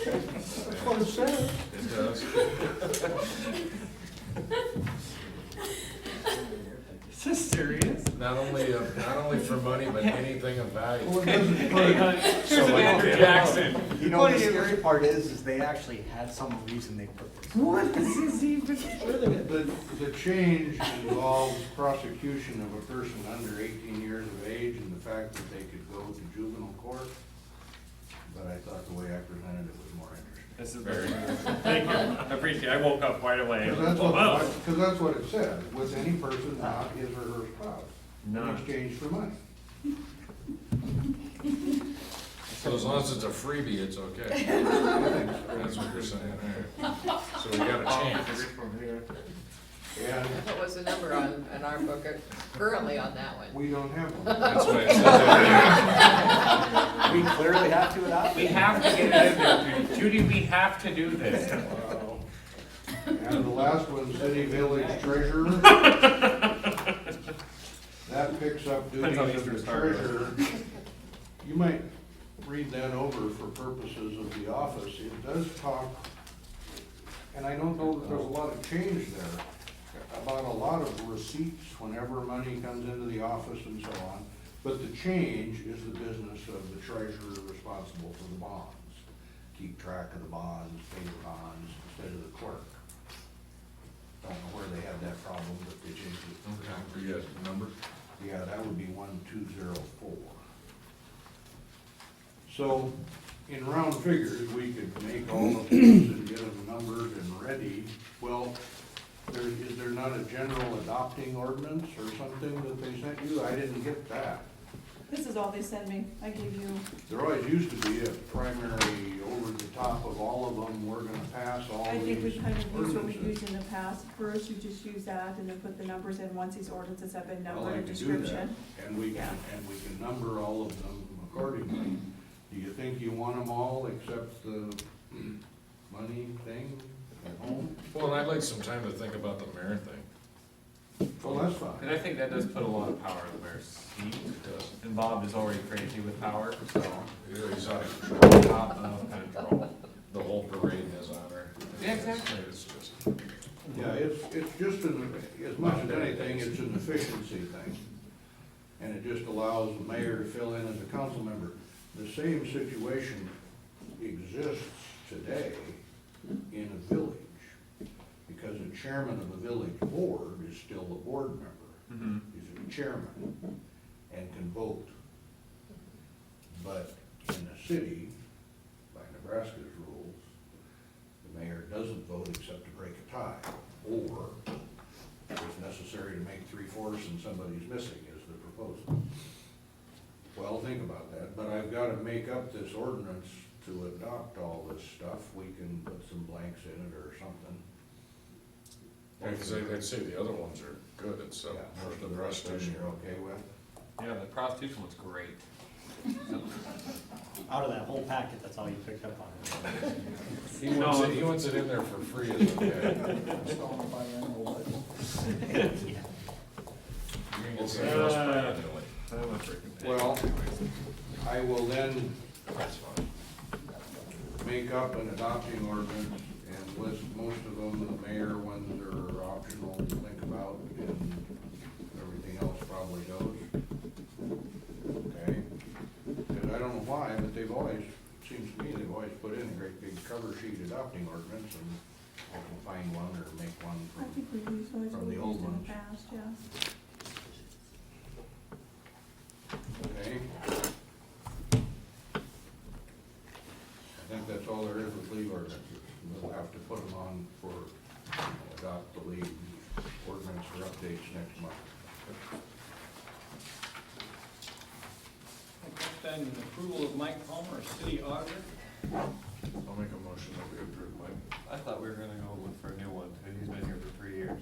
That's what it says. It does. Is this serious? Not only for money, but anything of value. Well, it doesn't put- So like Andrew Jackson. You know, the scary part is they actually had some reason they put this. What is this even? The change involves prosecution of a person under 18 years of age and the fact that they could go to juvenile court. But I thought the way I presented it was more interesting. This is very, thank you, I appreciate it, I woke up right away. Because that's what it said, with any person not his or her spouse, in None. exchange for money. So as long as it's a freebie, it's okay. I think so. That's what you're saying. All right. So we got a chance. Yeah, What was the number on our book currently on that one? we don't have one. That's what it says. We clearly have to adopt. We have to get it in there, Judy, we have to do this. And the last one, city village treasurer. That picks up Depends how duties of Easter the started. treasurer. You might read that over for purposes of the office. It does talk, and I don't know that there's a lot of change there, about a lot of receipts whenever money comes into the office and so on. But the change is the business of the treasurer responsible for the bonds. Keep track of the bonds, pay the bonds, instead of the clerk. Don't know where they had that problem, but they changed it. Okay, you got a number? Yeah, that would be 1204. So, in round figures, we could make all of these and get them numbered and ready. Well, is there not a general adopting ordinance or something that they sent you? I didn't get that. This is all they sent me. I gave you, There always used to be a primary over the top of all of them, we're gonna pass all I think we these kind of used what we ordinances. used in the past. First, you just use that and then put the numbers in once these ordinances have been I numbered like and to do that, description. and we can number all of them accordingly. Do you think you want them all except the money thing at home? Well, and I'd like some time to think about the mayor thing. Well, that's fine. And I think that does put a lot of power in the mayor's seat. It does. And Bob is already crazy with power, so. He's out of control. Top of control. The whole parade has on her. Yeah, exactly. It's just. Yeah, it's just as much as anything, it's an efficiency thing. And it just allows the mayor to fill in as a council member. The same situation exists today in a village, because a chairman of the village board is still a board member. He's a chairman and can vote. But in a city, by Nebraska's rules, the mayor doesn't vote except to break a tie, or if necessary to make 3/4 and somebody's missing is the proposal. Well, think about that, but I've gotta make up this ordinance to adopt all this stuff. We can put some blanks in it or something. Yeah, because I'd say the other ones are good, it's, Yeah, most of the rest of them you're okay with? Yeah, the prostitution one's great. Out of that whole packet, that's all you picked up on. he wants it in there for free, is okay. It's all biannual, but You're gonna get something else biannually. Well, I will then That's fine. make up an adopting ordinance and list most of them, the mayor, ones that are optional to think about, and everything else probably goes. Okay? Because I don't know why, but they've always, it seems to me, they've always put in a great big cover sheet adopting ordinance, and I can find one or make one I think we've used those from the we've old used in ones. the past, yeah. Okay? I think that's all there is with leave ordinances. We'll have to put them on for, adopt the leave ordinance for updates next month. Next then, approval of Mike Palmer, city auditor. I'll make a motion that we approve Mike. I thought we were gonna go look for a new one, because he's been here for 3 years.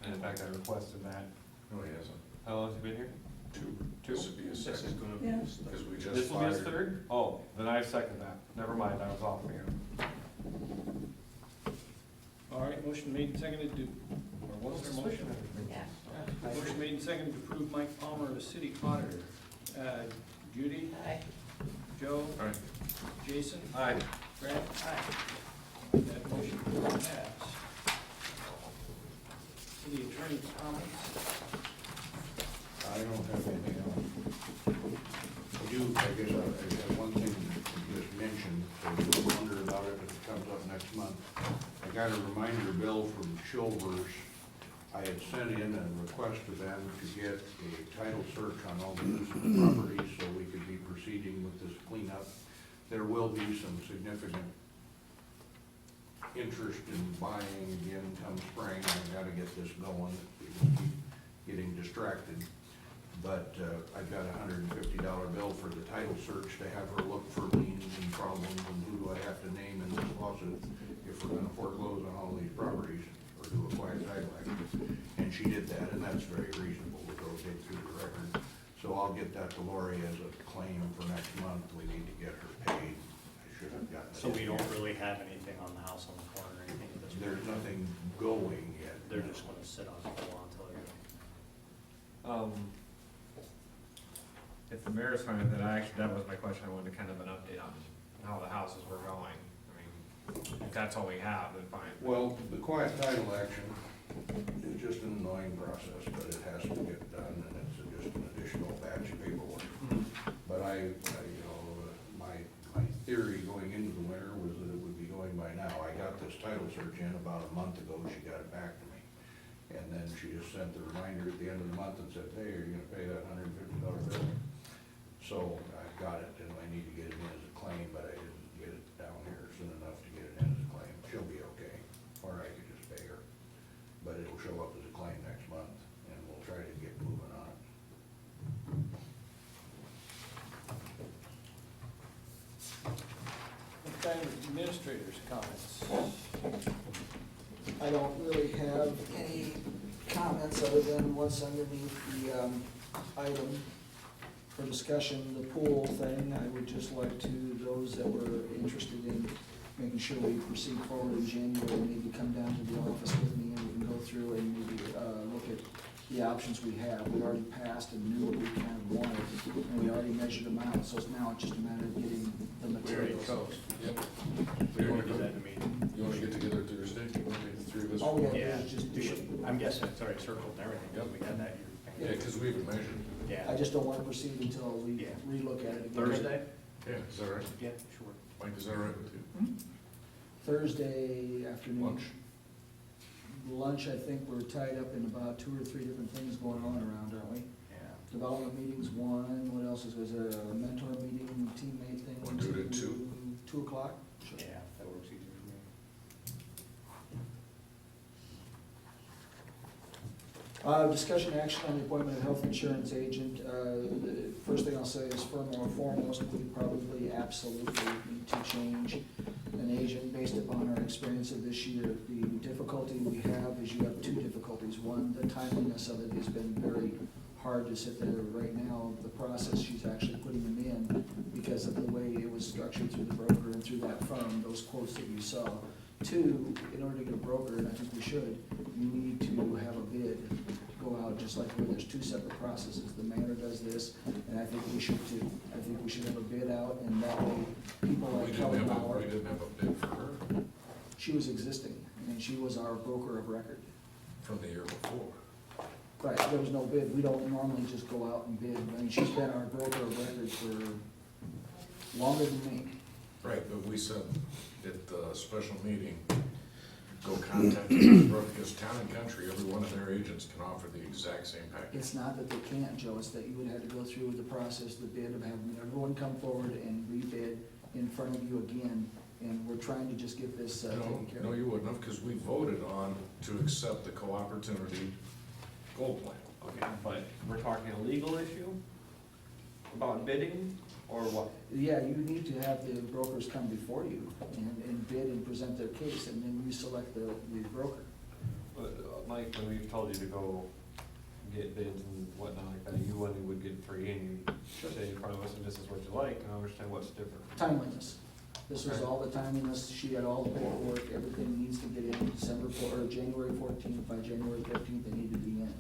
And in fact, I requested that. No, he hasn't. How long has he been here? Two. Two? This would be a This is second, gonna be, Yeah. because we just This will be his fired. third? Oh, then I second that. Never mind, I was off here. All right, motion made and seconded to, or was there a motion? Yeah. Motion made and seconded to approve Mike Palmer as city auditor. Judy? Aye. Joe? Aye. Jason? Aye. Brad? Aye. That motion will pass. City attorney's comments. I don't have anything else. I do, I guess I have one thing to just mention, so you don't wonder about it if it comes up next month. I got a reminder bill from Chilvers. I had sent in a request to them to get a title search on all the nuisance properties so we could be proceeding with this cleanup. There will be some significant interest in buying again come spring. I gotta get this going. We just keep getting distracted. But I've got $150 bill for the title search to have her look for liens and problems and who do I have to name in this lawsuit if we're gonna foreclose on all these properties or do a quiet title action. And she did that, and that's very reasonable to rotate through the record. So I'll get that to Lori as a claim for next month. We need to get her paid. I should have gotten it. so we in don't here. really have anything on the house on the corner or anything at this point? There's nothing going yet. They're just gonna sit on it for a while until they're. If the mayor's fine with it, that was my question, I wanted kind of an update on how the houses were going. I mean, if that's all we have, then fine. Well, the quiet title action is just an annoying process, but it has to get done, and it's just an additional batch of paperwork. But you know, my theory going into the winter was that it would be going by now. I got this title search in about a month ago, she got it back to me. And then she just sent the reminder at the end of the month and said, hey, are you gonna pay that $150 bill? So I got it, and I need to get it in as a claim, but I didn't get it down here soon enough to get it in as a claim. She'll be okay, or I could just pay her. But it'll show up as a claim next month, and we'll try to get moving on it. Next time, administrators' comments. I don't really have any comments other than what's underneath the item for discussion, the pool thing. I would just like to, those that were interested in making sure we proceed forward in January, need to come down to the office with me and we can go through and maybe look at the options we have. We already passed and knew what we kind of wanted, and we already measured them out, so it's now just a matter of getting the We already materials. chose. Yep. We already did that in the meeting. You wanna get together Thursday? You wanna take the three of us? All we have to do Yeah, is just we do should, it. I'm guessing it's already circled and everything, because we had that Yeah, year. cause we even measured. Yeah. I just don't want to proceed until we Yeah. relook at it again. Thursday? Yeah, is that right? Yeah, sure. Mike, is that right with you? Thursday afternoon. Lunch? Lunch, I think we're tied up in about 2 or 3 different things going on around, aren't we? Yeah. Development meetings, one, what else is there a mentor meeting, teammate thing? Wanna do it at 2? 2 o'clock? Yeah, that works easier for me. Discussion action on the appointment of health insurance agent. The first thing I'll say is foremost, we probably absolutely need to change an agent based upon our experience of this year. The difficulty we have is you have 2 difficulties. One, the timeliness of it has been very hard to sit there. Right now, the process, she's actually putting them in because of the way it was structured through the broker and through that firm, those quotes that you saw. 2, in order to get a broker, and I think we should, you need to have a bid go out, just like where there's 2 separate processes. The mayor does this, and I think we should too. I think we should have a bid out, and that way, people We like didn't Kelly have a, Lauer, we didn't have a bid for her she was existing, and she was our broker of record. from the year before. Right, there was no bid. We don't normally just go out and bid. I mean, she's been our broker of record for longer than me. Right, but we said at the special meeting, go contact the broker, because Town and Country, every one of their agents can offer the exact same package. It's not that they can't, Joe, it's that you would have to go through the process, the bid of having everyone come forward and rebid in front of you again, and we're trying to just get this No, taken care no, of. you wouldn't have, because we voted on to accept the co-opportunity gold plan. Okay, but we're talking a legal issue about bidding, or what? Yeah, you need to have the brokers come before you and bid and present their case, and then you select the broker. But, Mike, when we've told you to go get bids and whatnot like that, you only would get 3 and you say in front of us, and this is what you like, and I understand what's different. Timeliness. This was Okay. all the timeliness, she had all the paperwork, everything needs to get in or January 14th, by January 15th, they need to be in.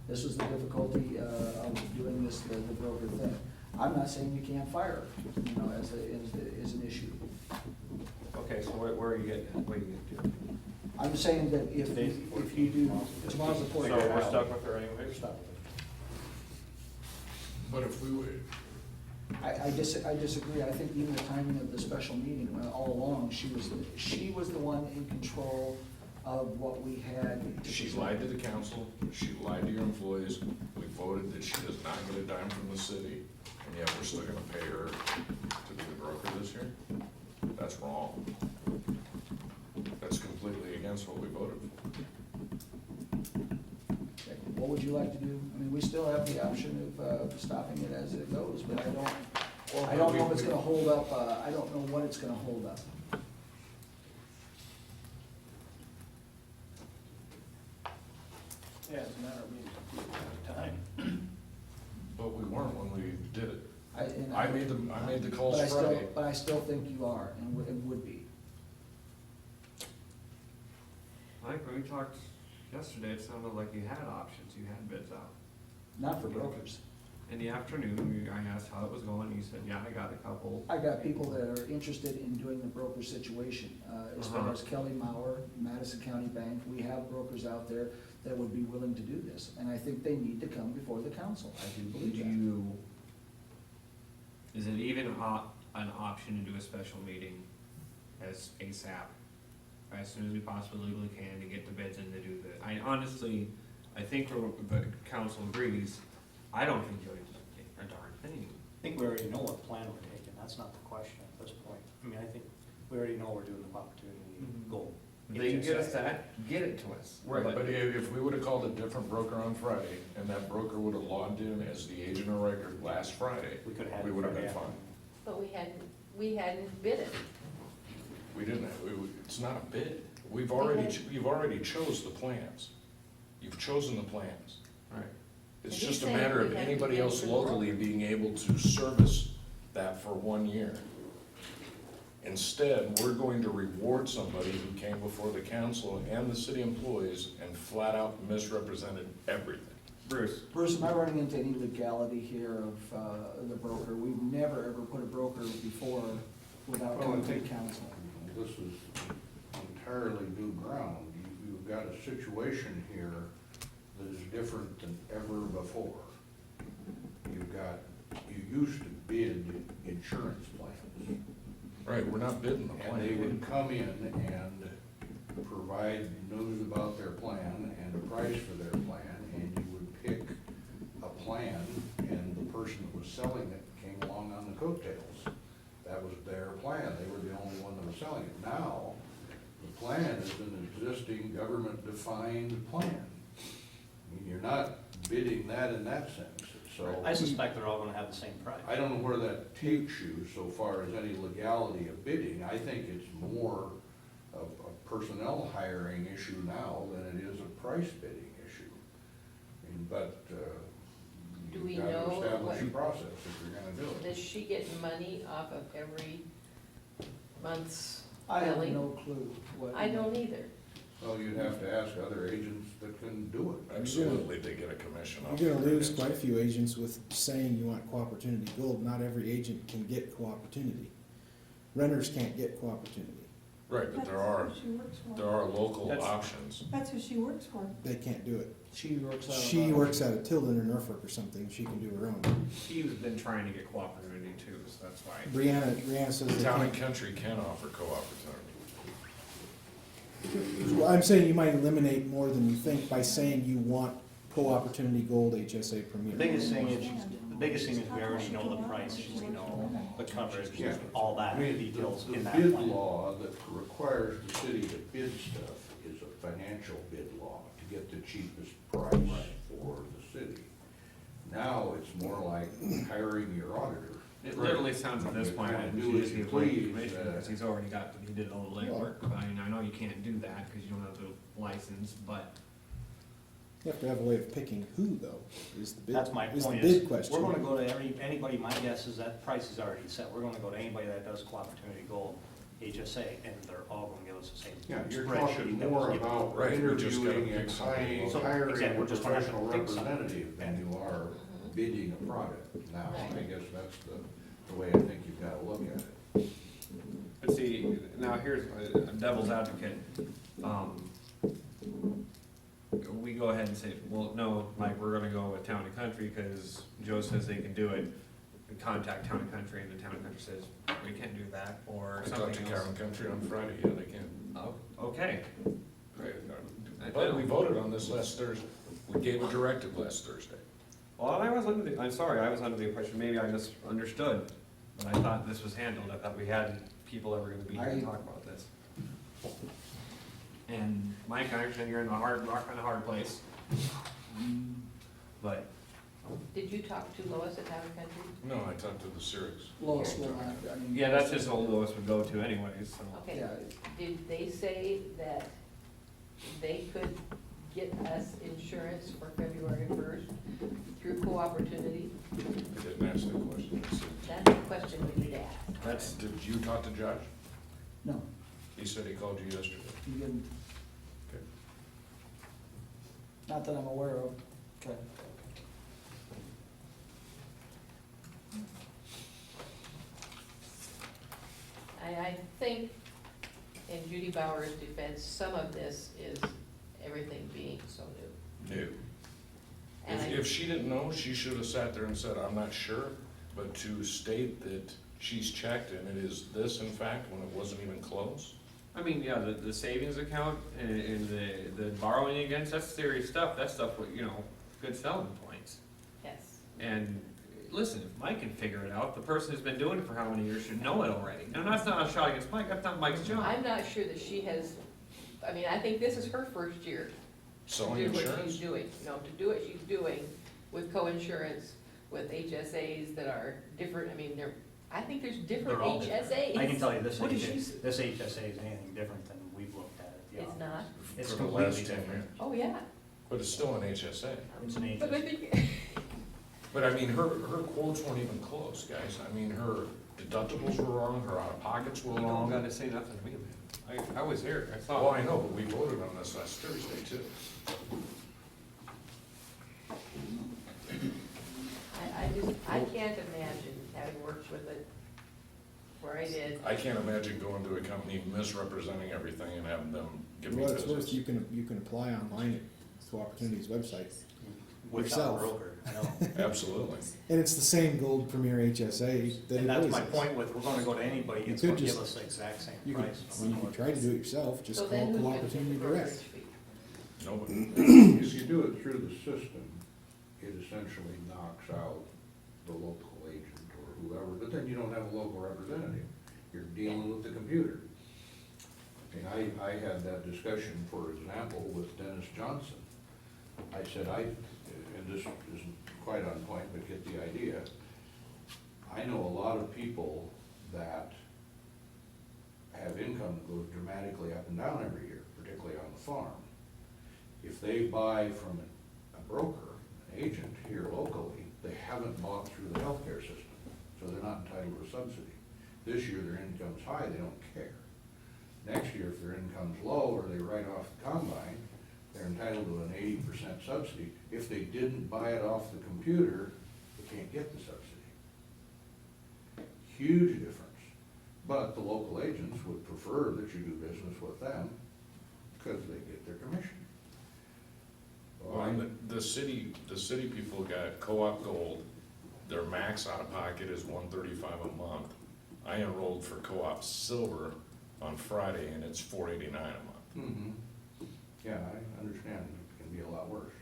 This was the difficulty of doing this, the broker thing. I'm not saying you can't fire her, you know, as an issue. Okay, so where are you getting at? What are you gonna do? I'm saying that if you do, tomorrow's the So 14th. we're stuck with her anyway? We're stuck with it. But if we would, I disagree. I think even the timing of the special meeting, all along, she was the one in control of what we had. she lied to the council, she lied to your employees, we voted that she does not get a dime from the city, and yet we're still gonna pay her to be the broker this year? That's wrong. That's completely against what we voted for. Okay, what would you like to do? I mean, we still have the option of stopping it as it goes, but I don't know if it's gonna hold up, I don't know what it's gonna hold up. Yeah, it's a matter of being time. But we weren't when we did it. And I made the calls but I still- Friday. But I still think you are, and would be. Mike, when we talked yesterday, it sounded like you had options, you had bids out. Not for brokers. In the afternoon, I asked how it was going, and you said, yeah, I got a couple. I got people that are interested in doing the broker situation. As far as Kelly Mauer, Madison County Bank, we have brokers out there that would be willing to do this. And I think they need to come before the council. I do believe that. Is it even an option to do a special meeting as ASAP, as soon as we possibly legally can, to get the bids in to do that? I honestly, I think the council agrees, I don't think you'll get a darn thing. I think we already know what plan we're taking, that's not the question at this point. I mean, I think we already know we're doing the opportunity goal. They can get us that, get it to us. Right, but if we would've called a different broker on Friday, and that broker would've logged in as the agent of record last Friday, We could have. we would've been fine. But we hadn't bid it. We didn't, it's not a bid. You've already chose the plans. You've chosen the plans. Right. It's So he's just a saying matter of we have to anybody bid else for the locally broker. being able to service that for 1 year. Instead, we're going to reward somebody who came before the council and the city employees and flat out misrepresented everything. Bruce? Bruce, am I running into any legality here of the broker? We've never ever put a broker before without Well, coming I to the think council. this is entirely new ground. You've got a situation here that is different than ever before. You used to bid insurance plans. Right, we're not bidding the And they would plan. come in and provide news about their plan and a price for their plan, and you would pick a plan, and the person that was selling it came along on the coattails. That was their plan, they were the only one that was selling it. Now, the plan is an existing government-defined plan. I mean, you're not bidding that in that sense, so. I suspect they're all gonna have the same price. I don't know where that takes you so far as any legality of bidding. I think it's more of a personnel hiring issue now than it is a price bidding issue. I mean, but, Do we you've got know to establish a what- process if you're gonna do it. Does she get money off of every month's I have billing? no clue what. I don't either. Well, you'd have to ask other agents that can do it. Absolutely, they get a commission off. You're gonna their lose bids. quite a few agents with saying you want co-opportunity gold. Not every agent can get co-opportunity. Renters can't get co-opportunity. Right, but there are local That's- options. That's who she works for. They can't do it. She works out of. She works out of Tilden or Norfolk or something. She can do her own. He's been trying to get cooperativity too, so that's why. Brianna says they Town and can't. country can offer co-opportunity. Well, I'm saying you might eliminate more than you think by saying you want co-opportunity gold HSA Premier. The biggest thing is we already know the price, we know the coverage, Yeah. all that I mean, details the in that bid plan. law that requires the city to bid stuff is a financial bid law to get the cheapest price for the city. Now, it's more like hiring your auditor. It literally sounds at this point, What like you we do should is just you be appointing please, commissioner, because he's already got, he did all the legwork. I mean, I know you can't do that, because you don't have the license, but You have to have a way of picking who, though, is the bid. That's my is the point, bid is, question. we're gonna go to anybody, my guess is that price is already set, we're gonna go to anybody that does co-opportunity gold, HSA, and they're all gonna give us the same. Yeah, you're spreadsheet talking that more was given. about Right, we just gotta interviewing and pick somebody. So, hiring exactly, a we're just gonna have to professional pick somebody. representative than you are bidding a product. Now, I Right. guess that's the way I think you've got to look at it. But see, now here's a devil's advocate. We go ahead and say, well, no, like, we're gonna go with Town and Country because Joe says they can do it. We contact Town and Country and the Town and Country says, we can't do that, or I talked to something else. Town and Country on Friday, yeah, they can. Oh, okay. But we voted on this last Thursday. We gave a directive last Thursday. Well, I'm sorry, I was under the impression, maybe I misunderstood, but I thought this was handled, I thought we had people that were gonna be here to talk about this. And Mike, I understand you're in a rock and a hard place. But, Did you talk to Lois at Town and Country? No, I talked to the Sirius. Lois will not, I mean. yeah, that's just all Lois would go to anyways, so. Okay, Yeah. did they say that they could get us insurance for February 1st through co-opportunity? I didn't ask that question. I said, That's the question we need to ask. Did you talk to Josh? No, He said he called you yesterday. you didn't, Okay. not that I'm aware of. Okay. I think in Judy Bauer's defense, some of this is everything being so new. No. And If she didn't know, she should have sat there and said, I'm not sure, but to state that she's checked and it is this in fact, when it wasn't even close. I mean, yeah, the savings account and the borrowing against, that's serious stuff, that's stuff with, you know, good selling points. Yes. And listen, if Mike can figure it out, the person who's been doing it for how many years should know it already. Now, that's not a shot against Mike, that's not Mike's job. I'm not sure that she has, I mean, I think this is her first year to Selling do what insurance? she's doing. No, to do what she's doing with co-insurance, with HSAs that are different, I mean, I think there's different They're all different. HSAs. I can tell you this, What did she this HSA is anything different than we've looked at it. yeah. It's not? It's For the completely last 10 different. years. Oh, yeah. But it's still an HSA. It's an But I HSA. think, But I mean, her quotes weren't even close, guys. I mean, her deductibles were wrong, her out-of-pockets were You don't wrong. gotta say nothing to me, man. I was here, I saw. Well, I know, but we voted on this last Thursday too. I can't imagine having worked with it where I did. I can't imagine going to a company misrepresenting everything and having them give For me what it's worth, business. you can apply online at Co-Opportunity's website. Without a Yourself. broker, I know. Absolutely. And it's the same Gold Premier HSA that it And that's always my is. point with, we're gonna go to anybody, You it's could gonna give just- us the exact same You could, price. I mean, you could try to do it yourself, just So call then who gives Co-Opportunity the brokerage Direct. fee? Nobody. If you do it through the system, it essentially knocks out the local agent or whoever, but then you don't have a local representative. You're dealing with the computer. I mean, I had that discussion, for example, with Dennis Johnson. I said, and this isn't quite on point, but get the idea. I know a lot of people that have income that goes dramatically up and down every year, particularly on the farm. If they buy from a broker, an agent here locally, they haven't bought through the healthcare system, so they're not entitled to a subsidy. This year, their income's high, they don't care. Next year, if their income's low or they write off the combine, they're entitled to an 80% subsidy. If they didn't buy it off the computer, they can't get the subsidy. Huge difference. But the local agents would prefer that you do business with them because they get their commission. Well, and the city people got Co-op Gold, their max out of pocket is $135 a month. I enrolled for Co-op Silver on Friday and it's $489 a month. Mm-hmm. Yeah, I understand it can be a lot worse.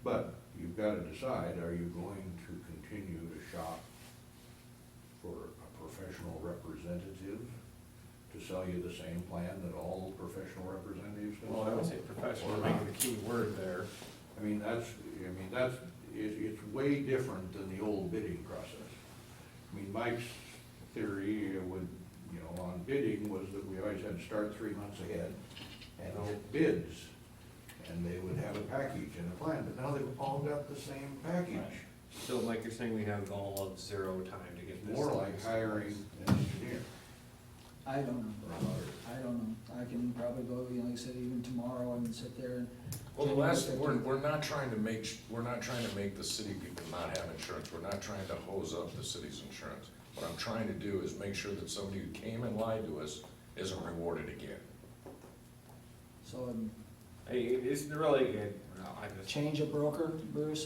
But you've got to decide, are you going to continue to shop for a professional representative to sell you the same plan that all professional representatives do? Well, I would say professional, maybe the key word there. It's way different than the old bidding process. I mean, Mike's theory on bidding was that we always had to start 3 months ahead and get bids. And they would have a package and a plan, but now they've all got the same package. So like you're saying, we have all of 0 time to get this. More like hiring an engineer. I don't know. I can probably go, like I said, even tomorrow and sit there and. Well, we're not trying to make the city people not have insurance. We're not trying to hose up the city's insurance. What I'm trying to do is make sure that somebody who came and lied to us isn't rewarded again. So, It's really, I just. change a broker, Bruce,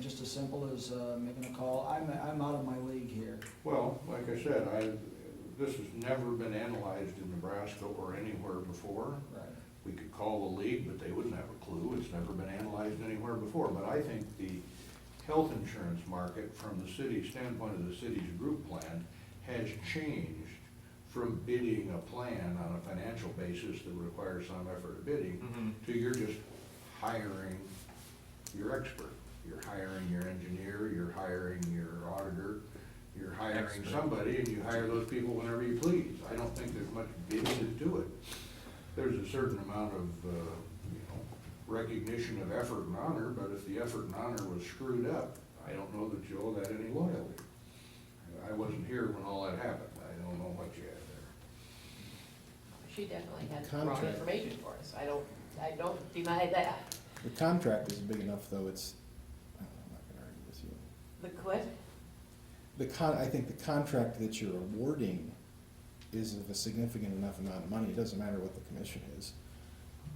just as simple as, making a call, I'm out of my league here. Well, like I said, this has never been analyzed in Nebraska or anywhere before. Right. We could call the league, but they wouldn't have a clue. It's never been analyzed anywhere before. But I think the health insurance market, from the city standpoint of the city's group plan, has changed from bidding a plan on a financial basis that requires some effort of bidding, to you're just hiring your expert. You're hiring your engineer, you're hiring your auditor, you're hiring somebody, and you hire those people whenever you please. I don't think there's much bidding to it. There's a certain amount of, recognition of effort and honor, but if the effort and honor was screwed up, I don't know that you owe that any loyalty. I wasn't here when all that happened. I don't know what you had there. She definitely had wrong Contract. information for us. I don't deny that. The contract is big enough, though, I'm not gonna argue with you. The what? I think the contract that you're awarding is of a significant enough amount of money, it doesn't matter what the commission is.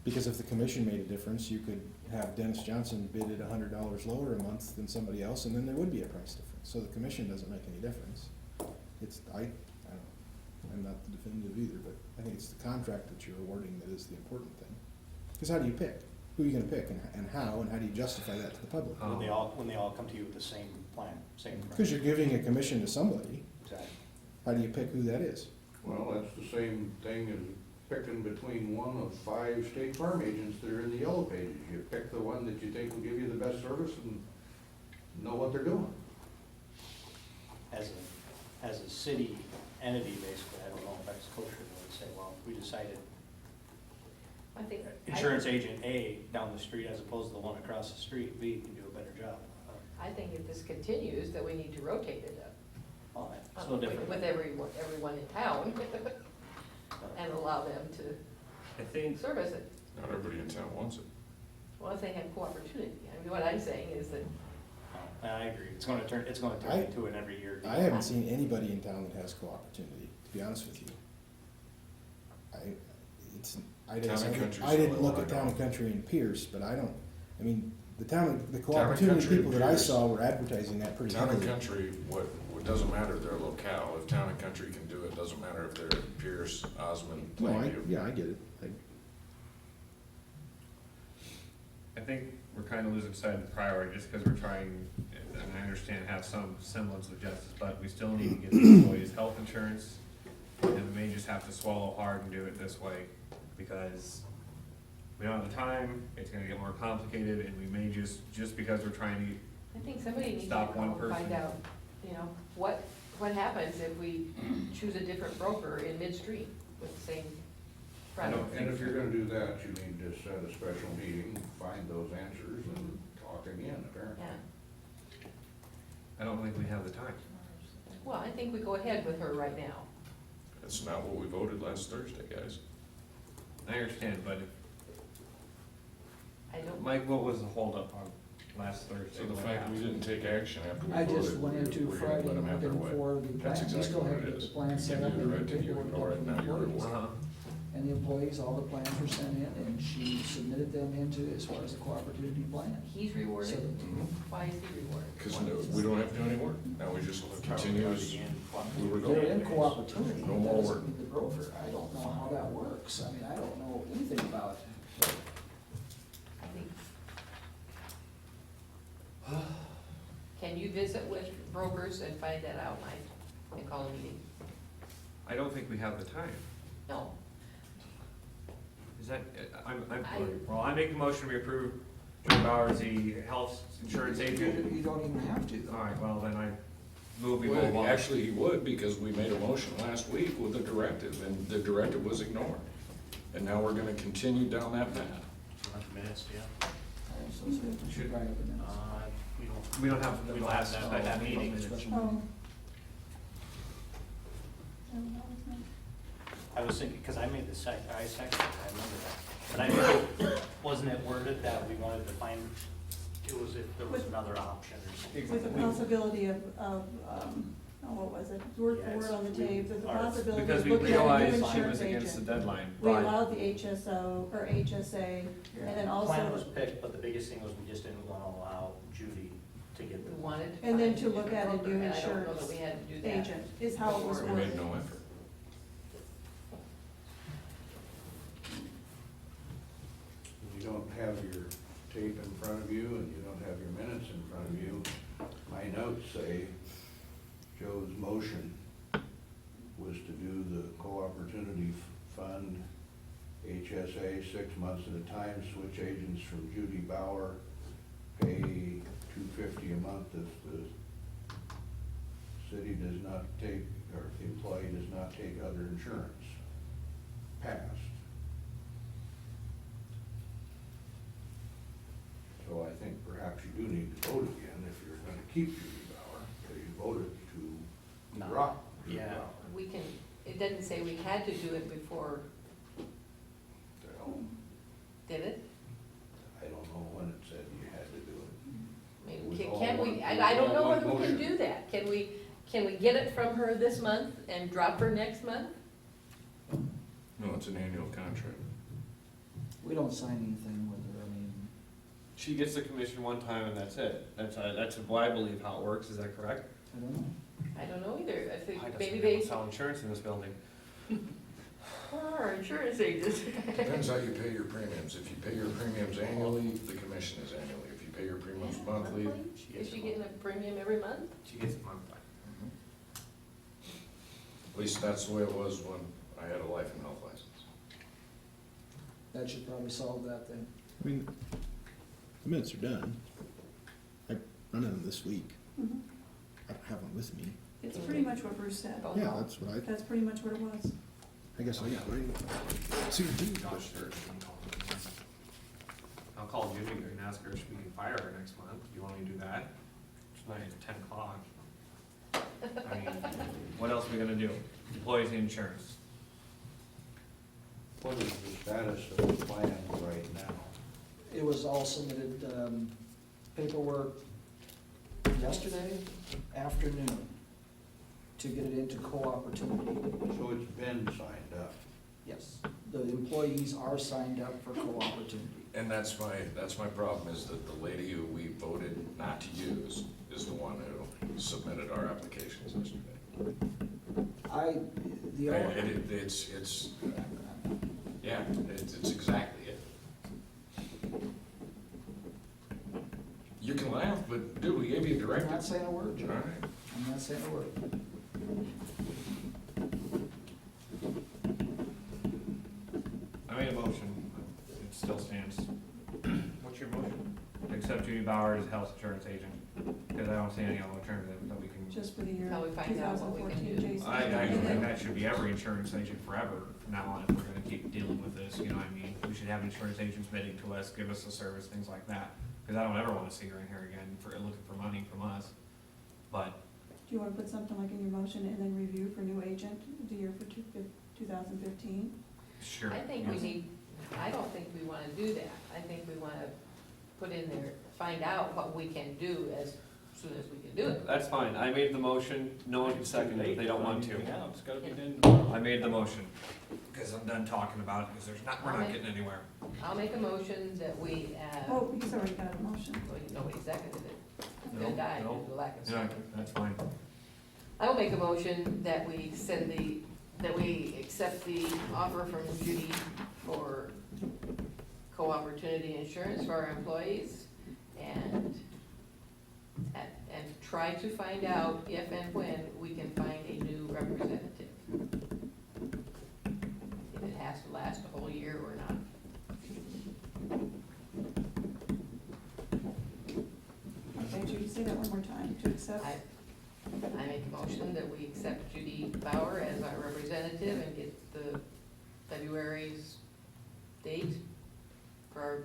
Because if the commission made a difference, you could have Dennis Johnson bid it $100 lower a month than somebody else, and then there would be a price difference. So the commission doesn't make any difference. I don't know, I'm not the definitive either, but I think it's the contract that you're awarding that is the important thing. Because how do you pick? Who are you gonna pick, and how do you justify that to the public? When they all come to you with the same plan, same price. Because you're giving a commission to somebody, Exactly. how do you pick who that is? Well, that's the same thing as picking between one of 5 state farm agents that are in the yellow pages. You pick the one that you think will give you the best service and know what they're doing. As a city entity, basically, I don't know if that's kosher, but I'd say, well, we decided I think. insurance agent A down the street as opposed to the one across the street, B, can do a better job. I think if this continues, that we need to rotate it up. Well, it's no different. With everyone in town and allow them to service it. Not everybody in town wants it. Well, if they have co-opportunity. I mean, what I'm saying is that I agree, it's gonna turn into an every year deal. I haven't seen anybody in town that has co-opportunity, to be honest with you. I Town and Country's I didn't the look one at I Town know. and Country and Pierce, but I mean, the and co-opportunity Country people that I Pierce. saw were advertising that pretty Town and heavily. Country, what doesn't matter their locale, if Town and Country can do it, doesn't matter if they're Pierce, Osmond, No, Plainview. yeah, I get it. I think we're kind of losing sight of the priority just because we're trying, and I understand, have some semblance of justice, but we still need to get the employees health insurance. And we may just have to swallow hard and do it this way because we don't have the time, it's gonna get more complicated, and we may just because we're trying I think somebody needs to Stop one call and find person. out, you know, what happens if we choose a different broker in midstream with the same product? And if you're gonna do that, you need to set a special meeting, find those answers and talk again, apparently. Yeah, I don't think we have the time. well, I think we go ahead with her right now. It's not what we voted last Thursday, guys. I understand, but I don't, Mike, what was the holdup on last Thursday? So the What fact we happened? didn't take action after we I voted, just went into we're gonna Friday let them have their looking way. for the plan, That's we exactly still what have it to get is. the plan Give set you up the and right the to do it, paperwork all right, done now for the you're employees. Uh-huh. And the employees, all the plans were sent in, and she submitted them into, as far as the co-opportunity plan. he's rewarded, So- why is he rewarded? Because we don't have to do any work. Now we just continue as we were They're in going. co-opportunity, No that more doesn't work. mean the broker, I don't know how that works, I mean, I don't know anything about it. I think. Can you visit with brokers and find that out, Mike, and call a meeting? I don't think we have the time. No, Is that, well, I make the motion, we approve Joe Bowers, the health insurance agent. You don't even have to, though. All right, well, then I move we move Well, on. actually, he would, because we made a motion last week with a directive, and the directive was ignored. And now we're gonna continue down that path. Minutes, yeah. So we should write up the minutes. We don't have that meeting. Oh. I was thinking, because I made the second, I remember that. But I think, wasn't it worded that we wanted to find, it was if there was another option or something? With the possibility of, what was it, word for Yeah, word on the tape, there's a or- possibility Because of we looking at a new realized he insurance was against the agent. deadline, We but allowed the HSO, or HSA, and then Plan was also, picked, but the biggest thing was we just didn't want to allow Judy to get we the. wanted to. and then find to look different at a broker, new and I don't know insurance that we had to do that. agent, is how it was We worded. made no effort. You don't have your tape in front of you and you don't have your minutes in front of you. My notes say Joe's motion was to do the co-opportunity fund, HSA, 6 months at a time, switch agents from Judy Bauer, pay $250 a month if the city does not take, or if the employee does not take other insurance. Passed. So I think perhaps you do need to vote again if you're gonna keep Judy Bauer, because you voted to No. drop Judy Yeah. Bauer. We can, it doesn't say we had to do it before, So, did it? I don't know when it said you had to do it. I It mean, was can all can we, one- I don't know all whether one we can motion. do that. Can we get it from her this month and drop her next month? No, it's an annual contract. We don't sign anything with her, I mean, she gets the commission one time and that's it. That's what I believe how it works, is that correct? I don't know. I don't know either. I think Why doesn't maybe anyone they, sell insurance in this building? our insurance agents. Depends how you pay your premiums. If you pay your premiums annually, the commission is annually. If you pay your premiums monthly, Is she getting a premium every month? She gets it monthly. at least that's the way it was when I had a life and health license. That should probably solve that then. I mean, the minutes are done. I running them this week. Mhm. I don't have them with me. It's pretty much what Bruce said. Oh, Yeah, no. that's what That's pretty much what it was. I guess I got mine. See what you Gosh, sure. I'll call Judy and ask her if we can fire her next month. Do you want me to do that? Tonight it's 10 o'clock. I mean, what else are we gonna do? Employees insurance. What is the status of the plan right now? It was all submitted, paperwork, yesterday afternoon to get it into co-opportunity. So it's been signed up. Yes, the employees are signed up for co-opportunity. And that's my problem, is that the lady who we voted not to use is the one who submitted our applications yesterday. It's exactly it. You can laugh, but dude, we gave you a I'm directive. not saying a word, Joe. All right. I'm not saying a word. I made a motion, it still stands. What's your motion? Accept Judy Bauer as health insurance agent, because I don't see any other alternative that we can. Just for the year How we find out what we can 2014, do. Jason. I think that should be every insurance agent forever from now on, if we're gonna keep dealing with this, you know what I mean? We should have insurance agents bidding to us, give us the service, things like that, because I don't ever wanna see her in here again for looking for money from us. But, Do you wanna put something like in your motion and then review for new agent, the year for 2015? sure. I think we need, I don't think we wanna do that. I think we wanna put in there, find out what we can do as soon as we can do it. That's fine, I made the motion, no one can second it if they don't want to. Yeah, it's gotta be done. I made the motion. Because I'm done talking about it, because we're not getting anywhere. I'll make a motion that we, Oh, he's already got a motion. nobody seconded it. It's No, gonna die no. due to lack of Yeah, second. that's fine. I will make a motion that we that we accept the offer from Judy for co-opportunity insurance for our employees and try to find out if and when we can find a new representative. If it has to last a whole year or not. Okay, Judy, say that one more time, to accept. I make a motion that we accept Judy Bauer as our representative and get the February's date for our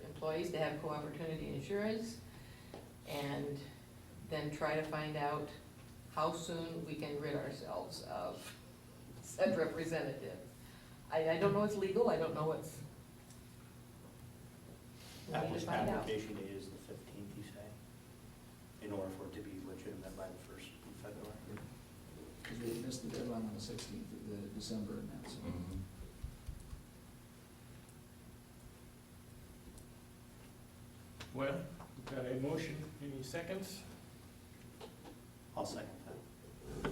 employees to have co-opportunity insurance, and then try to find out how soon we can rid ourselves of said representative. I don't know what's legal, I don't know what's. We need to find out. Application date is the 15th, you say, in order for it to be legitimate by the 1st of February. Because we missed the deadline on the 16th of December and that, so. Well, we've got a motion, any seconds? I'll second that.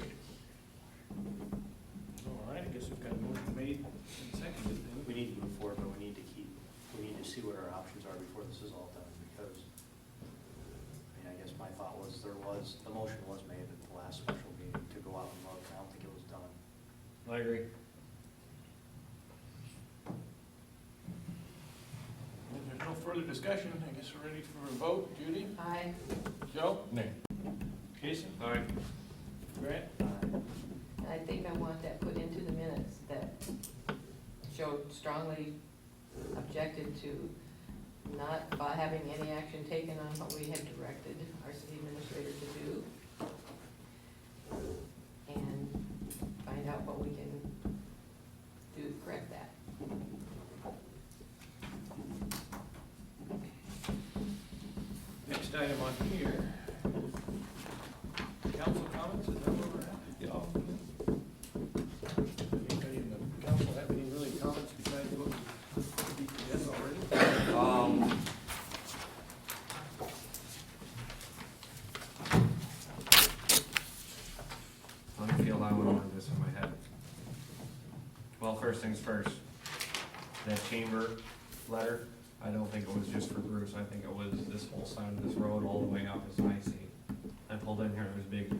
All right, I guess we've got a motion made and seconded then. We need to move forward, but we need to see what our options are before this is all done, because, I guess my thought was the motion was made at the last special meeting to go out and look, and I don't think it was done. I agree. If there's no further discussion, I guess we're ready for a vote. Judy? Aye. Joe? Nay. Jason? All right. Grant? And I think I want that put into the minutes that Joe strongly objected to not having any action taken on what we had directed our city administrator to do. And find out what we can do to correct that. Next item on here. Council comments, is that where we're at? Anybody in the council have any really comments besides what we did already? Let me feel how I want to word this in my head. Well, first things first, that chamber letter, I don't think it was just for Bruce, I think it was this whole side of this road all the way up is icy. I pulled in here, there was a big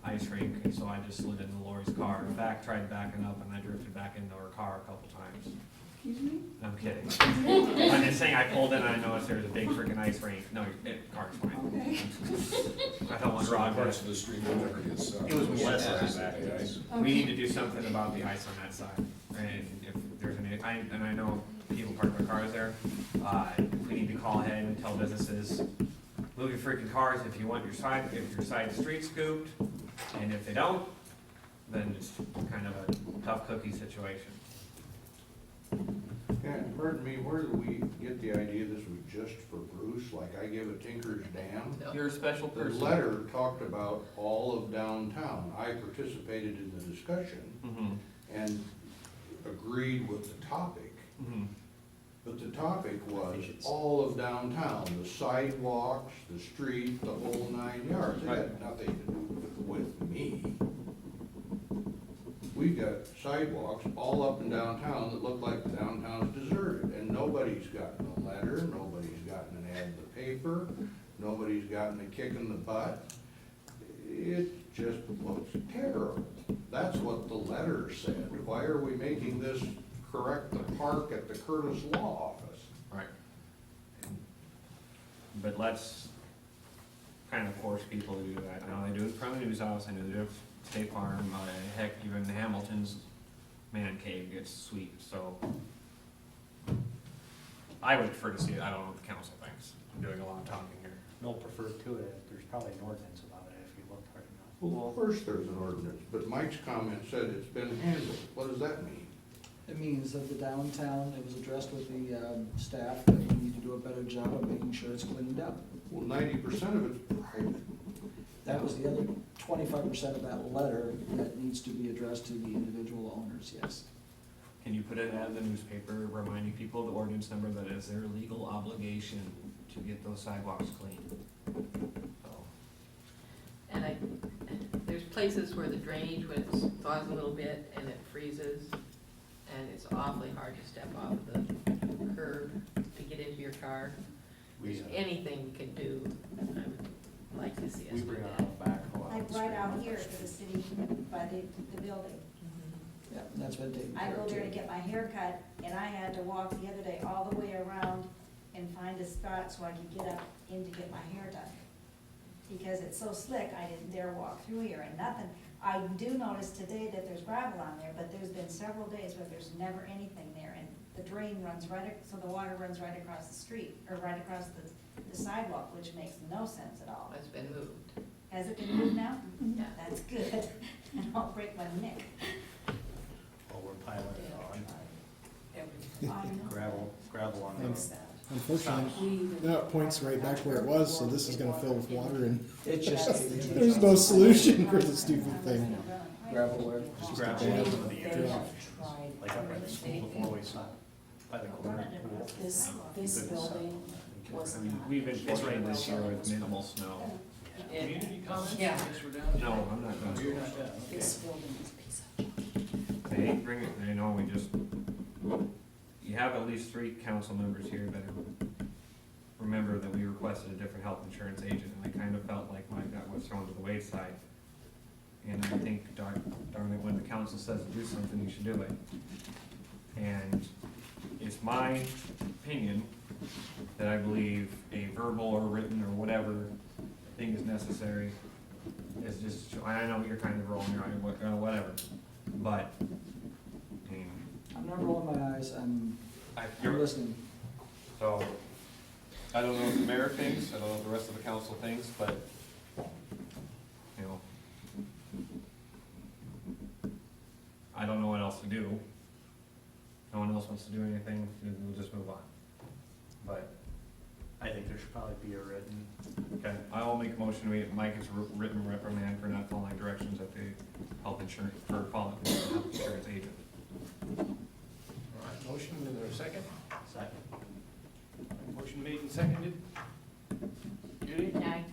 ice rink, and so I just slid into Lori's car, tried backing up, and I drifted back into her car a couple times. Excuse me? I'm kidding. I'm just saying, I pulled in and I noticed there was a big freaking ice rink. No, car's fine. Okay. I don't want to Some rock parts of the street will never get sucked. It was less Yeah. than that. We need to do something about the ice on that side. And if there's any, and I know people park their cars there, we need to call ahead and tell businesses, move your freaking cars if you want your side street scooped. And if they don't, then it's kind of a tough cookie situation. And pardon me, where do we get the idea this was just for Bruce, like I give a Tinker's Dam? You're a special The person. letter talked about all of downtown. I participated in the discussion Mhm. and agreed with the topic. Mhm. But the topic was all of downtown, the sidewalks, the street, the whole 9 yards. It had nothing to do with me. We've got sidewalks all up and downtown that look like the downtown's deserted, and nobody's gotten a letter, nobody's gotten an ad in the paper, nobody's gotten a kick in the butt. It just looks terrible. That's what the letter said. Why are we making this correct the park at the Curtis Law Office? Right. But let's kind of force people to do that. I know they do it in front of the news house, I know they do it at State Farm, heck, even Hamilton's man cave gets swept, so. I would prefer to see it, I don't know what the council thinks, I'm doing a lot of talking here. No prefer to it, there's probably an ordinance about it if you look hard enough. Well, of course there's an ordinance, but Mike's comment said it's been handled. What does that mean? It means that the downtown, it was addressed with the staff, that we need to do a better job of making sure it's cleaned up. Well, 90% of it's private. That was the other 25% of that letter that needs to be addressed to the individual owners, yes. Can you put it ad in the newspaper reminding people of the ordinance number that is their legal obligation to get those sidewalks clean? So, And there's places where the drainage, when it thaws a little bit and it freezes, and it's awfully hard to step off of the curb to get into your car. If there's anything we can do, I would like to see us We do bring that. our backhoe out. Like right out here for the city, by the building. Mhm. Yeah, and that's been taken I care go of there to too. get my hair cut, and I had to walk the other day all the way around and find a spot so I could get up in to get my hair done. Because it's so slick, I didn't dare walk through here and nothing. I do notice today that there's gravel on there, but there's been several days where there's never anything there, and the drain runs so the water runs right across the street, or right across the sidewalk, which makes no sense at all. It's been moved. Has it been moved now? Yeah. That's good, and I'll break my neck. Well, we're piling it on, I know. gravel on Thanks. the. Unfortunately, that points right back where it was, so this is gonna fill with water and It's just. there's no solution for the stupid thing. Gravel where? Just gravel Yeah. on some of the edges, Yeah. like up by the school before we saw, by the corner pool. This Couldn't building stop. was I mean, not. we've been fortunate this year with minimal snow. Community comments? Yeah. Since we're down here? No, I'm not done. You're not done, okay. This building is a piece of. They bring it, they know we just, you have at least 3 council members here that remember that we requested a different health insurance agent, and I kind of felt like that was thrown to the wayside. And I think, darn it, when the council says to do something, you should do it. And it's my opinion that I believe a verbal or written or whatever thing is necessary. It's just, I know you're kind of rolling your eye, whatever, but, I mean, I'm not rolling my eyes, I'm you're listening. So, I don't know what the mayor thinks, I don't know what the rest of the council thinks, but, you know, I don't know what else to do. No one else wants to do anything, we'll just move on. But, I think there should probably be a written, okay, I will make a motion, Mike is written reprimand for not following directions at the health insurance, for following the health insurance agent. All right, motion, is there a second? second. Motion made and seconded. Judy? Aye.